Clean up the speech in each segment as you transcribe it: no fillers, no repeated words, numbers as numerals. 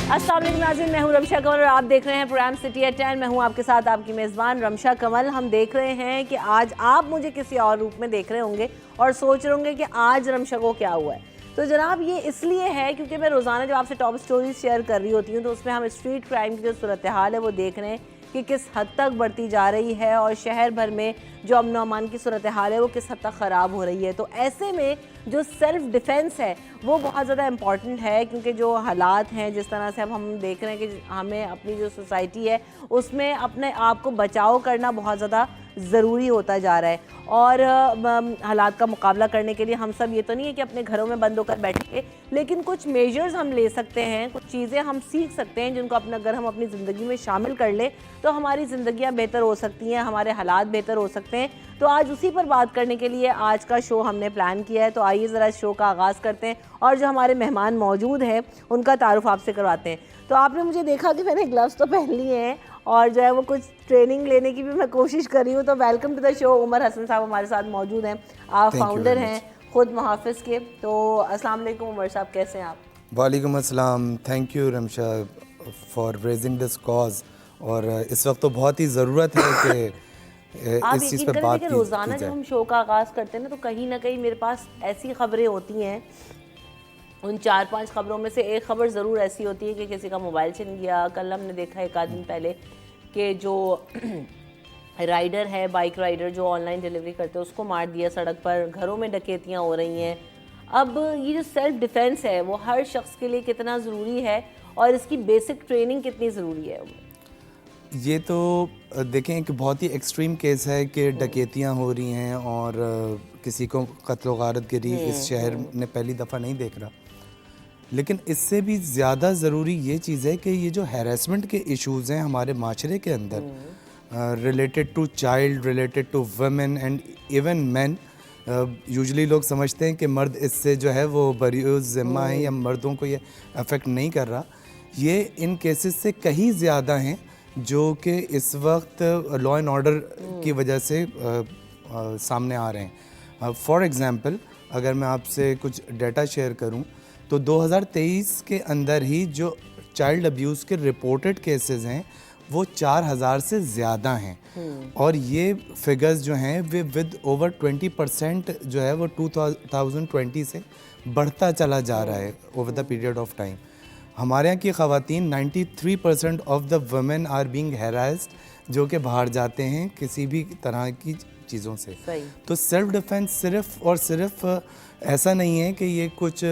अस्सलाम वालेकुम नाज़रीन, मैं हूं रमशा कंवल और आप देख रहे हैं प्रोग्राम सिटी एट 10। मैं हूं आपके साथ आपकी मेज़बान रमशा कंवल। हम देख रहे हैं कि आज आप मुझे किसी और रूप में देख रहे होंगे और सोच रहे होंगे कि आज रमशा को क्या हुआ है। तो जनाब ये इसलिए है क्योंकि मैं रोज़ाना जब आपसे टॉप स्टोरीज शेयर कर रही होती हूँ तो उसमें हम स्ट्रीट क्राइम की जो सूरत हाल है वो देख रहे हैं कि किस हद तक बढ़ती जा रही है और शहर भर में जो अमन अमान की सूरत हाल है वो किस हद तक ख़राब हो रही है। तो ऐसे में जो सेल्फ़ डिफेंस है वो बहुत ज़्यादा इम्पॉर्टेंट है, क्योंकि जो हालात हैं जिस तरह से अब हम देख रहे हैं कि हमें अपनी जो सोसाइटी है उसमें अपने आप को बचाव करना बहुत ज़्यादा ज़रूरी होता जा रहा है। और हालात का मुकाबला करने के लिए हम सब ये तो नहीं है कि अपने घरों में बंद होकर बैठेंगे, लेकिन कुछ मेजर्स हम ले सकते हैं, कुछ चीज़ें हम सीख सकते हैं जिनको अगर हम अपनी ज़िंदगी में शामिल कर लें तो हमारी ज़िंदगियाँ बेहतर हो सकती हैं, हमारे हालात बेहतर हो सकते हैं। तो आज उसी पर बात करने के लिए आज का शो हमने प्लान किया है। तो आइए ज़रा इस शो का आगाज़ करते हैं और जो हमारे मेहमान मौजूद हैं उनका तारुफ आपसे करवाते हैं। तो आपने मुझे देखा कि मैंने ग्लव्स तो पहन लिए हैं और जो है वो कुछ ट्रेनिंग लेने की भी मैं कोशिश कर रही हूँ। तो welcome to the show. Umar Hasan साहब हमारे साथ मौजूद हैं, आप फाउंडर हैं खुद मुहाफ़िज़ के। तो अस्सलाम वालेकुम उमर साहब, कैसे हैं आप? वालेकुम अस्सलाम। Thank you Ramsha for raising this cause. और इस वक्त तो बहुत ही ज़रूरत है कि आप इस चीज़ यकीन पर करें बात कि की रोज़ाना जब जाए। हम शो का आगाज़ करते हैं ना तो कहीं ना कहीं मेरे पास ऐसी खबरें होती हैं, उन 4-5 खबरों में से एक खबर ज़रूर ऐसी होती है कि किसी का मोबाइल छिन गया। कल हमने देखा एक आध दिन पहले कि जो राइडर है, बाइक राइडर जो ऑनलाइन डिलीवरी करते हैं, उसको मार दिया सड़क पर। घरों में डकैतियाँ हो रही हैं। अब ये जो सेल्फ डिफेंस है वो हर शख्स के लिए कितना ज़रूरी है और इसकी बेसिक ट्रेनिंग कितनी ज़रूरी है? ये तो देखें एक बहुत ही एक्सट्रीम केस है कि डकैतियाँ हो रही हैं और किसी को कत्ल गारत गिरी इस शहर ने पहली दफ़ा नहीं देख रहा। लेकिन इससे भी ज़्यादा ज़रूरी ये चीज़ है कि ये जो हैरेसमेंट के इश्यूज़ हैं हमारे माशरे के अंदर, related to child, related to women and even man. Usually लोग समझते हैं कि मर्द इससे जो है वो बरी ज़िम्मा है या मर्दों को ये अफेक्ट नहीं कर रहा। ये इन केसेस से कहीं ज़्यादा हैं जो कि इस वक्त लॉ एंड ऑर्डर की वजह से सामने आ रहे हैं। फॉर एग्ज़ाम्पल अगर मैं आपसे कुछ डाटा शेयर करूं तो 2023 के अंदर ही जो चाइल्ड अब्यूज़ के रिपोर्टेड केसेस हैं वो 4000 से ज़्यादा हैं। और ये फिगर्स जो हैं वे विद ओवर 20% जो है वो 2020 से बढ़ता चला जा रहा है over the period of time. हमारे यहाँ की ख़वातीन 93% of the women are being harassed, जो कि बाहर जाते हैं किसी भी तरह की चीज़ों से। तो सेल्फ़ डिफेंस सिर्फ़ और सिर्फ ऐसा नहीं है कि ये कुछ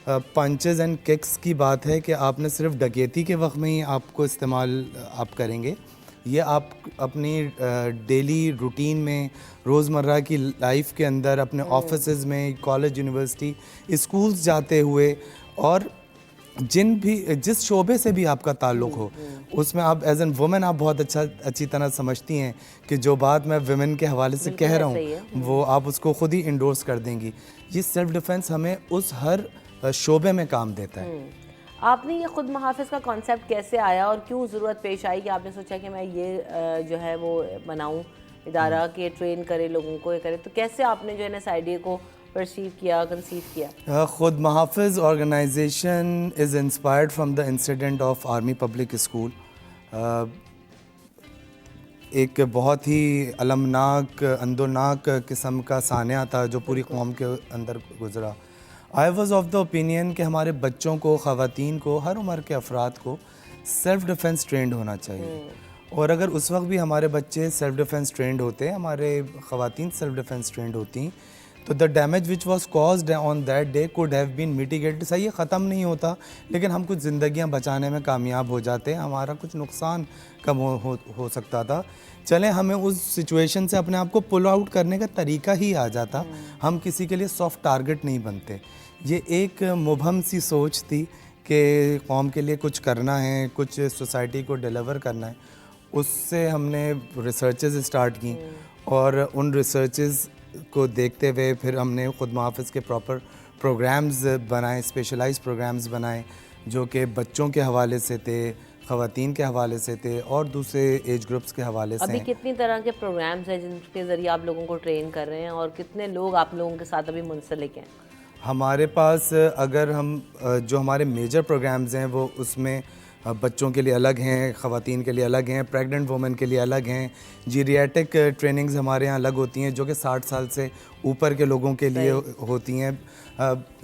पंचेस एंड किक्स की बात है कि आपने सिर्फ डकैती के वक्त में ही आपको इस्तेमाल आप करेंगे। ये आप अपनी डेली रूटीन में, रोज़मर्रा की लाइफ के अंदर, अपने ऑफिसेज़ में, कॉलेज, यूनिवर्सिटी, स्कूल्स जाते हुए और जिस शोबे से भी आपका ताल्लुक़ हो उसमें आप एज एन वुमेन आप बहुत अच्छी तरह समझती हैं कि जो बात मैं वुमेन के हवाले से कह रहा हूँ वो आप उसको ख़ुद ही इंडोर्स कर देंगी। ये सेल्फ डिफेंस हमें उस हर शोबे में काम देता है। आपने ये खुद मुहाफ़िज़ का कॉन्सेप्ट कैसे आया और क्यों ज़रूरत पेश आई कि आपने सोचा कि मैं ये जो है वो बनाऊँ इदारा के ट्रेन करे लोगों को, ये करे? तो कैसे आपने जो है ना इस आइडिया को परसीव किया, कंसीव किया? खुद Muhafiz organization is inspired from the incident of army public school. एक बहुत ही अलमनाक, अंदोनाक किस्म का सानिया था जो पूरी कौम के अंदर गुजरा। I was of the opinion कि हमारे बच्चों को, ख़वातीन को, हर उम्र के अफराद को सेल्फ़ डिफेंस ट्रेंड होना चाहिए। और अगर उस वक्त भी हमारे बच्चे सेल्फ़ डिफेंस ट्रेंड होते, हमारे ख़वातीन सेल्फ़ डिफेंस ट्रेंड होती, तो the damage which was caused on that day could have been mitigated. सही, ख़त्म नहीं होता लेकिन हम कुछ ज़िंदगियां बचाने में कामयाब हो जाते हैं, हमारा कुछ नुकसान कम हो सकता था। चलें, हमें उस सिचुएशन से अपने आप को पुल आउट करने का तरीका ही आ जाता, हम किसी के लिए सॉफ्ट टारगेट नहीं बनते। ये एक मुबहम सी सोच थी कि कौम के लिए कुछ करना है, कुछ सोसाइटी को डिलीवर करना है। उससे हमने रिसर्चेस स्टार्ट की और उन रिसर्चेस को देखते हुए फिर हमने खुद मुहाफ़िज़ के प्रॉपर प्रोग्राम्स बनाए, स्पेशलाइज प्रोग्राम्स बनाए जो कि बच्चों के हवाले से थे, ख़वातीन के हवाले से थे और दूसरे एज ग्रुप्स के हवाले से। अभी कितनी तरह के प्रोग्राम्स हैं जिनके ज़रिए आप लोगों को ट्रेन कर रहे हैं और कितने लोग आप लोगों के साथ अभी मुंसलिक हैं? हमारे पास अगर हम जो हमारे मेजर प्रोग्राम्स हैं वो उसमें बच्चों के लिए अलग हैं, ख़वातीन के लिए अलग हैं, प्रेग्नेंट वुमेन के लिए अलग हैं। जीरियाटिक ट्रेनिंग्स हमारे यहाँ अलग होती हैं जो कि 60 साल से ऊपर के लोगों के लिए होती हैं।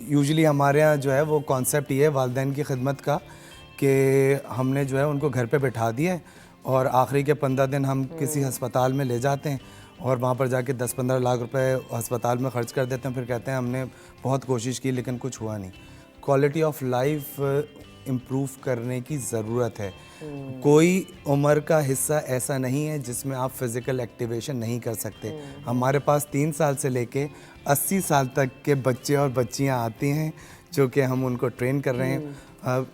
यूजुअली हमारे यहाँ जो है वो कॉन्सेप्ट ये है वालिदैन की खिदमत का कि हमने जो है उनको घर पे बैठा दिया है और आखिरी के 15 दिन हम किसी अस्पताल में ले जाते हैं और वहाँ पर जाके 10-15 लाख रुपए अस्पताल में ख़र्च कर देते हैं। फिर कहते हैं हमने बहुत कोशिश की लेकिन कुछ हुआ नहीं। क्वालिटी ऑफ लाइफ इम्प्रूव करने की ज़रूरत है। कोई उम्र का हिस्सा ऐसा नहीं है जिसमें आप फिज़िकल एक्टिवेशन नहीं कर सकते। हमारे पास 3 साल से लेके 80 साल तक के बच्चे और बच्चियां आती हैं जो कि हम उनको ट्रेन कर रहे हैं।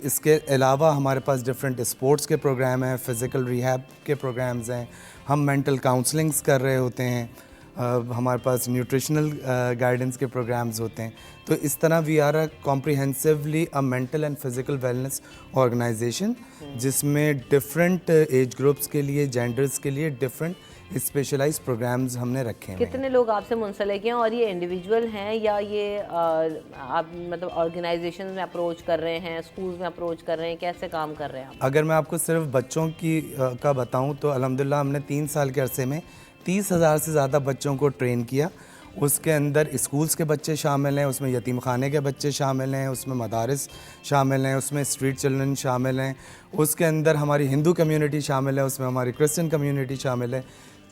इसके अलावा हमारे पास डिफरेंट स्पोर्ट्स के प्रोग्राम हैं, फ़िज़िकल रिहैब के प्रोग्राम्स हैं, हम मेंटल काउंसलिंग्स कर रहे होते हैं, हमारे पास न्यूट्रिशनल गाइडेंस के प्रोग्राम्स होते हैं। तो इस तरह we are a comprehensively a mental and physical wellness organisation जिसमें डिफरेंट एज ग्रुप्स के लिए, जेंडर्स के लिए डिफरेंट स्पेशलाइज्ड प्रोग्राम्स हमने रखे हैं। कितने लोग आपसे मुंसलिक हैं और ये इंडिविजुअल हैं या ये आप मतलब ऑर्गेनाइजेशन में अप्रोच कर रहे हैं, स्कूल्स में अप्रोच कर रहे हैं, कैसे काम कर रहे हैं आप? अगर मैं आपको सिर्फ बच्चों की का बताऊं तो अल्हम्दुलिल्लाह हमने 3 साल के अरसे में 30,000 से ज़्यादा बच्चों को ट्रेन किया। उसके अंदर स्कूल्स के बच्चे शामिल हैं, उसमें यतीम खाने के बच्चे शामिल हैं, उसमें मदारिस शामिल हैं, उसमें स्ट्रीट चिल्ड्रन शामिल हैं, उसके अंदर हमारी हिंदू कम्युनिटी शामिल है, उसमें हमारी क्रिश्चियन कम्युनिटी शामिल है।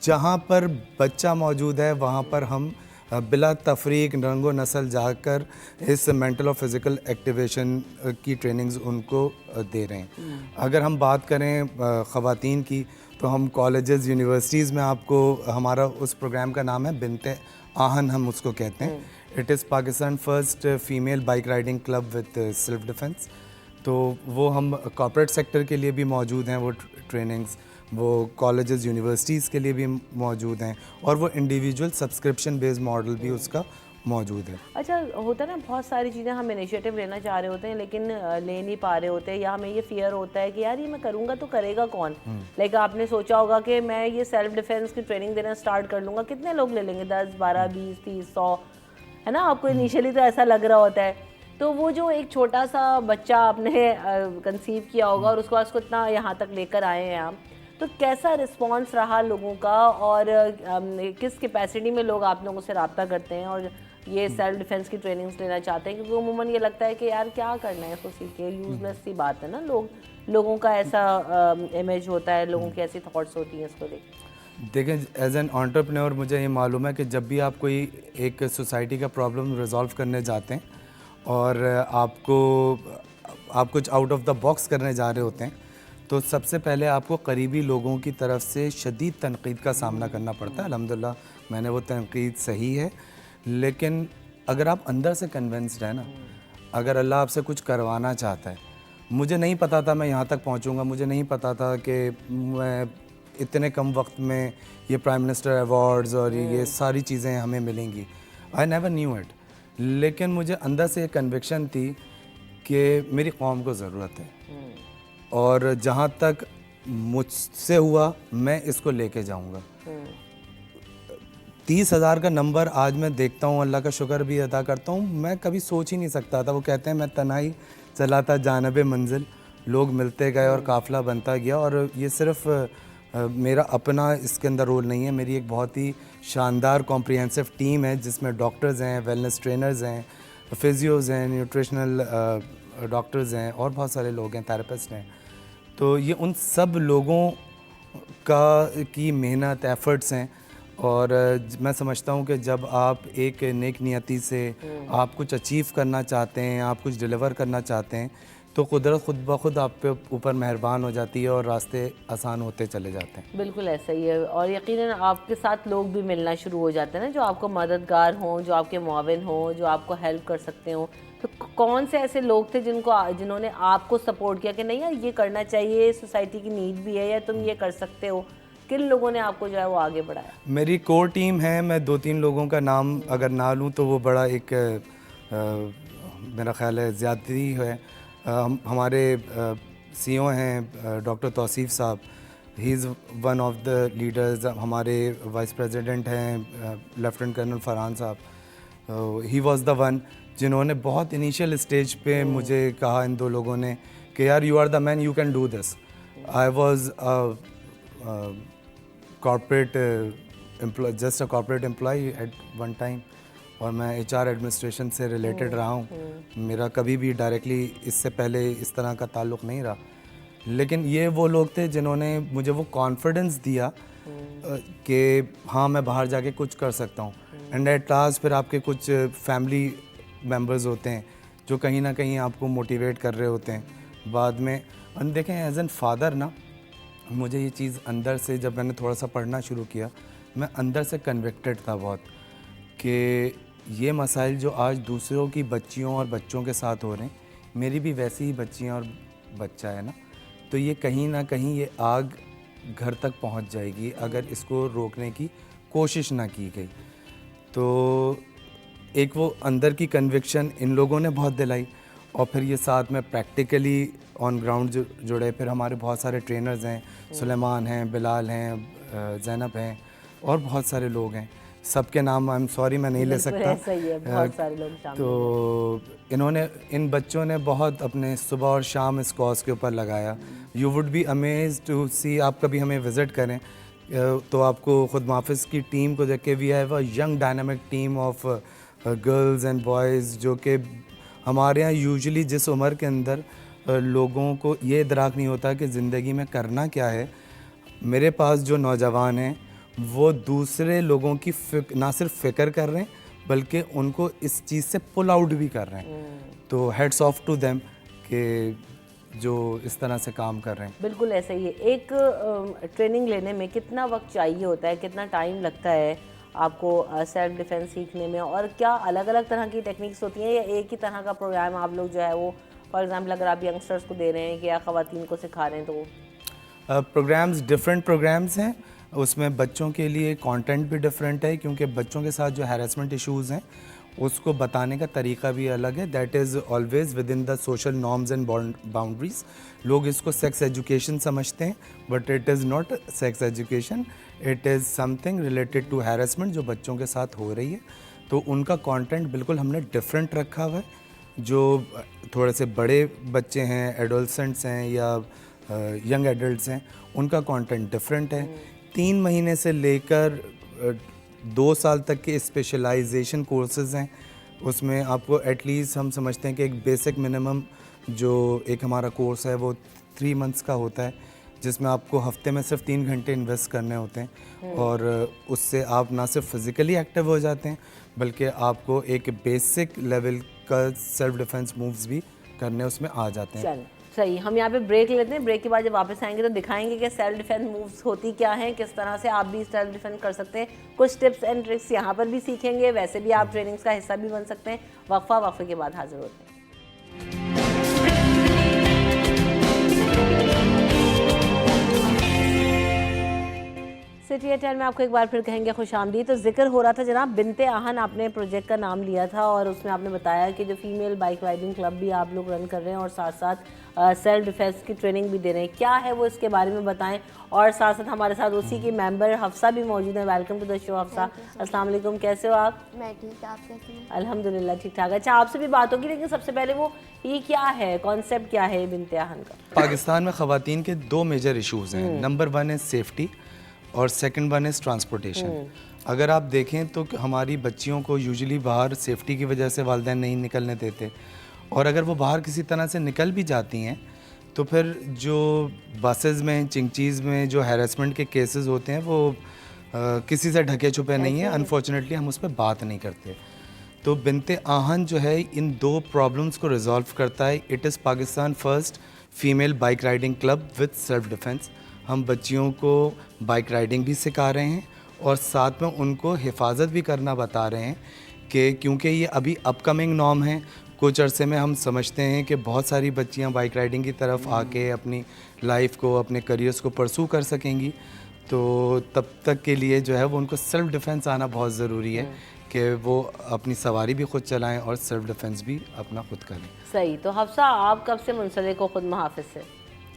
जहाँ पर बच्चा मौजूद है वहाँ पर हम बिला तफरीक रंगो नस्ल जाकर इस मेंटल और फिज़िकल एक्टिवेशन की ट्रेनिंग्स उनको दे रहे हैं। अगर हम बात करें ख़वातीन की तो हम कॉलेजेस, यूनिवर्सिटीज़ में आपको हमारा उस प्रोग्राम का नाम है बिनते आहन, हम उसको कहते हैं। It is Pakistan first female bike riding club with self defence. तो वो हम कॉर्पोरेट सेक्टर के लिए भी मौजूद हैं, वो ट्रेनिंग्स वो कॉलेजेस, यूनिवर्सिटीज़ के लिए भी मौजूद हैं और वो इंडिविजुअल सब्सक्रिप्शन बेस्ड मॉडल भी उसका मौजूद है। अच्छा, होता है ना बहुत सारी चीज़ें हम इनिशिएटिव लेना चाह रहे होते हैं लेकिन ले नहीं पा रहे होते, या हमें ये फियर होता है कि यार ये मैं करूँगा तो करेगा कौन। लाइक आपने सोचा होगा कि मैं ये सेल्फ डिफेंस की ट्रेनिंग देना स्टार्ट कर लूँगा, कितने लोग ले लेंगे? 10, 12, 20, 30, 100, है ना? आपको इनिशियली तो ऐसा लग रहा होता है। तो वो जो एक छोटा सा बच्चा आपने कंसीव किया होगा और उसके बाद उसको इतना यहाँ तक लेकर आए हैं आप, तो कैसा रिस्पांस रहा लोगों का और किस कैपेसिटी में लोग आप लोगों से रब्ता करते हैं और ये सेल्फ डिफेंस की ट्रेनिंग्स लेना चाहते हैं? क्योंकि उमूमन ये लगता है कि यार क्या करना है इसको सीख के, यूजलेस सी बात है ना। लोगों का ऐसा इमेज होता है, लोगों की ऐसी थॉट्स होती हैं इसको लेकर। देखें, एज एन एंटरप्रेन्योर मुझे ये मालूम है कि जब भी आप कोई एक सोसाइटी का प्रॉब्लम रिजॉल्व करने जाते हैं और आप कुछ आउट ऑफ द बॉक्स करने जा रहे होते हैं तो सबसे पहले आपको करीबी लोगों की तरफ से शदीद तनकीद का सामना करना पड़ता है। अल्हम्दुलिल्लाह मैंने वो तनकीद सही है, लेकिन अगर आप अंदर से कन्विंस्ड है ना, अगर अल्लाह आपसे कुछ करवाना चाहता है। मुझे नहीं पता था मैं यहाँ तक पहुँचूँगा, मुझे नहीं पता था कि मैं इतने कम वक्त में ये प्राइम मिनिस्टर अवार्ड्स और ये सारी चीज़ें हमें मिलेंगी। आई नेवर न्यू इट, लेकिन मुझे अंदर से एक कन्विक्शन थी कि मेरी कौम को ज़रूरत है और जहाँ तक मुझसे हुआ मैं इसको लेके जाऊँगा। 30,000 का नंबर आज मैं देखता हूँ, अल्लाह का शुक्र भी अदा करता हूँ, मैं कभी सोच ही नहीं सकता था। वो कहते हैं मैं तन्हाई चला था जानबे मंजिल, लोग मिलते गए और काफ़िला बनता गया। और ये सिर्फ मेरा अपना इसके अंदर रोल नहीं है, मेरी एक बहुत ही शानदार कॉम्प्रिहेंसिव टीम है जिसमें डॉक्टर्स हैं, वेलनेस ट्रेनर्स हैं, फिजियोज़ हैं, न्यूट्रिशनल डॉक्टर्स हैं और बहुत सारे लोग हैं, थेरेपिस्ट हैं। तो ये उन सब लोगों की मेहनत, एफ़र्ट्स हैं। और मैं समझता हूँ कि जब आप एक नेक नियति से आप कुछ अचीव करना चाहते हैं, आप कुछ डिलीवर करना चाहते हैं, तो कुदरत खुद ब खुद आप पे ऊपर मेहरबान हो जाती है और रास्ते आसान होते चले जाते हैं। बिल्कुल ऐसा ही है। और यकीनन आपके साथ लोग भी मिलना शुरू हो जाते हैं ना, जो आपको मददगार हों, जो आपके मुआविन हों, जो आपको हेल्प कर सकते हों। तो कौन से ऐसे लोग थे जिन्होंने आपको सपोर्ट किया कि नहीं यार ये करना चाहिए, सोसाइटी की नीड भी है, या तुम ये कर सकते हो? किन लोगों ने आपको जो है वो आगे बढ़ाया? मेरी कोर टीम है, मैं 2-3 लोगों का नाम अगर ना लूँ तो वो बड़ा एक मेरा ख्याल है ज़्यादती है। हमारे सीईओ हैं डॉक्टर तौसीफ साहब, he is one of the leaders. हमारे वाइस प्रेसिडेंट हैं लेफ्टिनेंट कर्नल फरहान साहब, ही वाज द वन जिन्होंने बहुत इनिशियल स्टेज पे मुझे कहा, इन 2 लोगों ने, कि यार you are the man, you can do this. I was corporate employee, just a corporate employee at one time, और मैं HR एडमिनिस्ट्रेशन से रिलेटेड रहा हूँ। मेरा कभी भी डायरेक्टली इससे पहले इस तरह का ताल्लुक़ नहीं रहा, लेकिन ये वो लोग थे जिन्होंने मुझे वो कॉन्फिडेंस दिया कि हाँ मैं बाहर जाके कुछ कर सकता हूँ। एंड एट लास्ट फिर आपके कुछ फैमिली मेम्बर्स होते हैं जो कहीं ना कहीं आपको मोटिवेट कर रहे होते हैं बाद में। और देखें एज एन फादर ना, मुझे ये चीज़ अंदर से, जब मैंने थोड़ा सा पढ़ना शुरू किया, मैं अंदर से कन्विक्टेड था बहुत कि ये मसाइल जो आज दूसरों की बच्चियों और बच्चों के साथ हो रहे हैं, मेरी भी वैसी ही बच्चियाँ और बच्चा है ना, तो ये कहीं ना कहीं ये आग घर तक पहुंच जाएगी अगर इसको रोकने की कोशिश ना की गई। तो एक वो अंदर की कन्विक्शन इन लोगों ने बहुत दिलाई, और फिर ये साथ में प्रैक्टिकली ऑन ग्राउंड जुड़े। फिर हमारे बहुत सारे ट्रेनर्स हैं, सुलेमान हैं, बिलाल हैं, ज़ैनब हैं, और बहुत सारे लोग हैं। सबके नाम आई एम सॉरी मैं नहीं ले सकता। ऐसा ही है, बहुत सारे लोग शामिल तो इन्होंने, इन बच्चों ने बहुत अपने सुबह और शाम इस कॉज के ऊपर लगाया। You would be amazed to see, आप कभी हमें विज़िट करें तो आपको खुद मुहाफ़िज़ की टीम को देख के, we have a young dynamic team of girls and boys, जो कि हमारे यहाँ यूजुअली जिस उम्र के अंदर लोगों को ये इदराक नहीं होता कि ज़िंदगी में करना क्या है, मेरे पास जो नौजवान हैं वो दूसरे लोगों की ना सिर्फ फ़िक्र कर रहे हैं बल्कि उनको इस चीज़ से पुल आउट भी कर रहे हैं। तो हेड्स ऑफ टू देम कि जो इस तरह से काम कर रहे हैं। बिल्कुल ऐसा ही है। एक ट्रेनिंग लेने में कितना वक्त चाहिए होता है, कितना टाइम लगता है आपको सेल्फ डिफेंस सीखने में, और क्या अलग अलग तरह की टेक्निक्स होती हैं या एक ही तरह का प्रोग्राम आप लोग जो है वो, फॉर एग्जांपल अगर आप यंगस्टर्स को दे रहे हैं या ख़वातीन को सिखा रहे हैं तो प्रोग्राम्स, डिफरेंट प्रोग्राम्स हैं। उसमें बच्चों के लिए कंटेंट भी डिफरेंट है, क्योंकि बच्चों के साथ जो हैरेसमेंट इश्यूज़ हैं उसको बताने का तरीका भी अलग है। That is always within the social norms and boundaries. लोग इसको सेक्स एजुकेशन समझते हैं, but it is not sex education, it is something related to harassment जो बच्चों के साथ हो रही है। तो उनका कंटेंट बिल्कुल हमने डिफरेंट रखा हुआ है। जो थोड़े से बड़े बच्चे हैं, एडोलसेंट्स हैं या यंग एडल्ट्स हैं, उनका कंटेंट डिफरेंट है। 3 महीने से लेकर 2 साल तक के स्पेशलाइजेशन कोर्सेज़ हैं। उसमें आपको एटलीस्ट हम समझते हैं कि एक बेसिक मिनिमम जो एक हमारा कोर्स है वो 3 मंथ्स का होता है, जिसमें आपको हफ्ते में सिर्फ 3 घंटे इन्वेस्ट करने होते हैं, और उससे आप ना सिर्फ फिज़िकली एक्टिव हो जाते हैं बल्कि आपको एक बेसिक लेवल का सेल्फ डिफेंस मूव्स भी करने उसमें आ जाते हैं। चल सही, हम यहाँ पे ब्रेक लेते हैं। ब्रेक के बाद जब वापस आएंगे तो दिखाएंगे कि सेल्फ डिफेंस मूव्स होती क्या हैं, किस तरह से आप भी सेल्फ डिफेंस कर सकते हैं। कुछ टिप्स एंड ट्रिक्स यहाँ पर भी सीखेंगे, वैसे भी आप ट्रेनिंग्स का हिस्सा भी बन सकते हैं। वक्फे के बाद हाजिर होते हैं। सिटी एट में आपको एक बार फिर कहेंगे खुशामदीद। तो जिक्र हो रहा था जनाब, बिनते आहन आपने प्रोजेक्ट का नाम लिया था, और उसमें आपने बताया कि जो फीमेल बाइक राइडिंग क्लब भी आप लोग रन कर रहे हैं और साथ साथ सेल्फ डिफेंस की ट्रेनिंग भी दे रहे हैं। क्या है वो, इसके बारे में बताएं। और साथ साथ हमारे साथ उसी की मेंबर हफ्सा भी मौजूद है। Welcome to the show Hafsa, अस्सलाम वालेकुम, कैसे हो आप? मैं ठीक, आप कैसे हैं? अल्हम्दुलिल्लाह ठीक ठाक। अच्छा, आपसे भी बात होगी, लेकिन सबसे पहले वो ये क्या है, कॉन्सेप्ट क्या है बिनते आहन का? पाकिस्तान में ख़वातीन के 2 मेजर इशूज़ हैं। नंबर 1 है सेफ्टी और सेकंड 1 इज़ ट्रांसपोर्टेशन। अगर आप देखें तो हमारी बच्चियों को यूजुअली बाहर सेफ्टी की वजह से वालिदैन नहीं निकलने देते, और अगर वो बाहर किसी तरह से निकल भी जाती हैं तो फिर जो बसेस में, चिंगचीज़ में जो हैरेसमेंट के केसेस होते हैं वो किसी से ढके छुपे नहीं हैं। अनफॉर्चुनेटली हम उस पर बात नहीं करते। तो बिनते आहन जो है इन 2 प्रॉब्लम्स को रिजॉल्व करता है। It is Pakistan first female bike riding club with self defence. हम बच्चियों को बाइक राइडिंग भी सिखा रहे हैं और साथ में उनको हिफाजत भी करना बता रहे हैं कि क्योंकि ये अभी अपकमिंग नॉर्म है। कुछ अरसे में हम समझते हैं कि बहुत सारी बच्चियां बाइक राइडिंग की तरफ आके अपनी लाइफ को, अपने करियर्स को परसू कर सकेंगी। तो तब तक के लिए जो है वो उनको सेल्फ डिफेंस आना बहुत ज़रूरी है कि वो अपनी सवारी भी ख़ुद चलाएं और सेल्फ डिफेंस भी अपना खुद करें। सही। तो हफ्सा, आप कब से मुंसलिक हो खुद मुहाफिज से?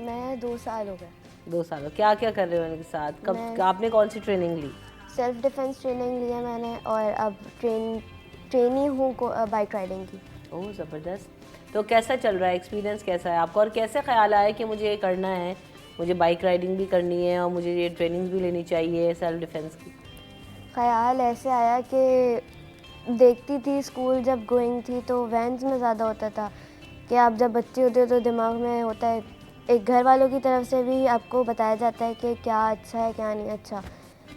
मैं 2 साल हो गए। 2 साल। क्या क्या कर रहे हो उनके साथ? कब आपने कौन सी ट्रेनिंग ली? सेल्फ डिफेंस ट्रेनिंग ली है मैंने, और अब ट्रेनी हूँ बाइक राइडिंग की। ओह ज़बरदस्त। तो कैसा चल रहा है, एक्सपीरियंस कैसा है आपका, और कैसे ख्याल आया कि मुझे ये करना है, मुझे बाइक राइडिंग भी करनी है और मुझे ये ट्रेनिंग्स भी लेनी चाहिए सेल्फ डिफेंस की? ख्याल ऐसे आया कि देखती थी स्कूल जब गोइंग थी तो वैन्स में ज़्यादा होता था कि आप जब बच्चे होते हो तो दिमाग में होता है, एक घर वालों की तरफ से भी आपको बताया जाता है कि क्या अच्छा है क्या नहीं अच्छा।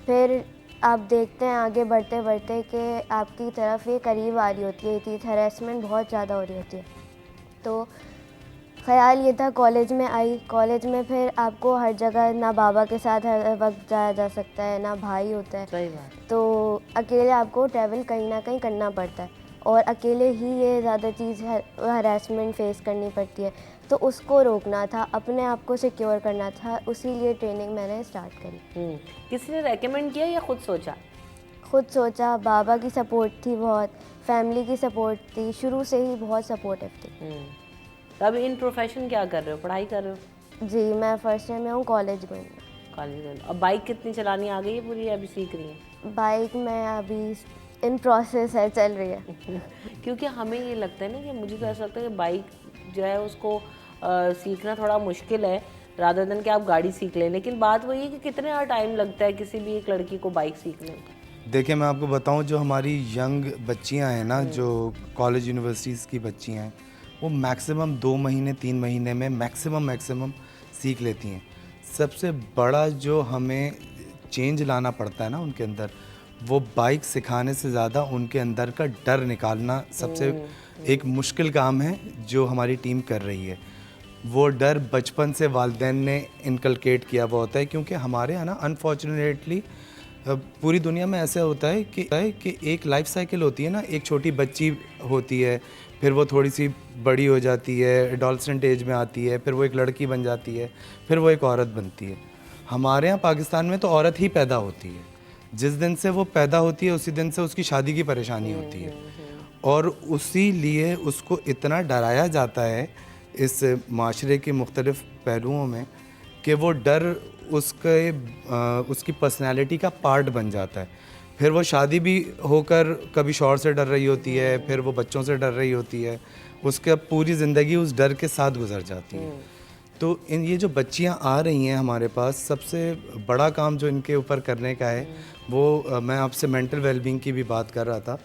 फिर आप देखते हैं आगे बढ़ते बढ़ते कि आपकी तरफ ये करीब आ रही होती है, ये हरेसमेंट बहुत ज़्यादा हो रही होती है। तो ख़्याल ये था, कॉलेज में आई, कॉलेज में फिर आपको हर जगह ना बाबा के साथ हर वक्त जाया जा सकता है, ना भाई होता है, सही बात। तो अकेले आपको ट्रैवल कहीं ना कहीं करना पड़ता है और अकेले ही ये ज़्यादा चीज़ हरासमेंट फेस करनी पड़ती है। तो उसको रोकना था, अपने आप को सिक्योर करना था, उसी लिए ट्रेनिंग मैंने स्टार्ट करी। किसी ने रेकमेंड किया या खुद सोचा? खुद सोचा, बाबा की सपोर्ट थी बहुत, फैमिली की सपोर्ट थी, शुरू से ही बहुत सपोर्टिव थी। तो अभी इन प्रोफेशन क्या कर रहे हो, पढ़ाई कर रहे हो? जी, मैं फर्स्ट ईयर में हूँ, कॉलेज में हूँ। कॉलेज में। अब बाइक कितनी चलानी आ गई है पूरी, या अभी सीख रही है? बाइक में अभी इन प्रोसेस है, चल रही है। क्योंकि हमें ये लगता है ना कि मुझे तो ऐसा लगता है कि बाइक जो है उसको सीखना थोड़ा मुश्किल है रादर देन कि आप गाड़ी सीख लें, लेकिन बात वही है कि कितने टाइम लगता है किसी भी एक लड़की को बाइक सीखने में? देखिए मैं आपको बताऊं, जो हमारी यंग बच्चियां हैं ना, जो कॉलेज यूनिवर्सिटीज़ की बच्चियां हैं, वो मैक्सिमम 2 महीने 3 महीने में मैक्सिमम सीख लेती हैं। सबसे बड़ा जो हमें चेंज लाना पड़ता है ना उनके अंदर, वो बाइक सिखाने से ज़्यादा उनके अंदर का डर निकालना सबसे एक मुश्किल काम है जो हमारी टीम कर रही है। वो डर बचपन से वालिदैन ने इनकलकेट किया हुआ होता है, क्योंकि हमारे यहाँ ना अनफॉर्चुनेटली पूरी दुनिया में ऐसा होता है कि एक लाइफ साइकिल होती है ना, एक छोटी बच्ची होती है, फिर वो थोड़ी सी बड़ी हो जाती है, एडोलसेंट एज में आती है, फिर वो एक लड़की बन जाती है, फिर वो एक औरत बनती है। हमारे यहाँ पाकिस्तान में तो औरत ही पैदा होती है, जिस दिन से वो पैदा होती है उसी दिन से उसकी शादी की परेशानी होती है, और उसी लिए उसको इतना डराया जाता है इस माशरे के मुख्तलिफ़ पहलुओं में कि वो डर उसकी पर्सनैलिटी का पार्ट बन जाता है। फिर वो शादी भी होकर कभी शौहर से डर रही होती है, फिर वो बच्चों से डर रही होती है, उसका पूरी ज़िंदगी उस डर के साथ गुजर जाती है। तो ये जो बच्चियां आ रही हैं हमारे पास, सबसे बड़ा काम जो इनके ऊपर करने का है वो मैं आपसे मेंटल वेलबींग की भी बात कर रहा था,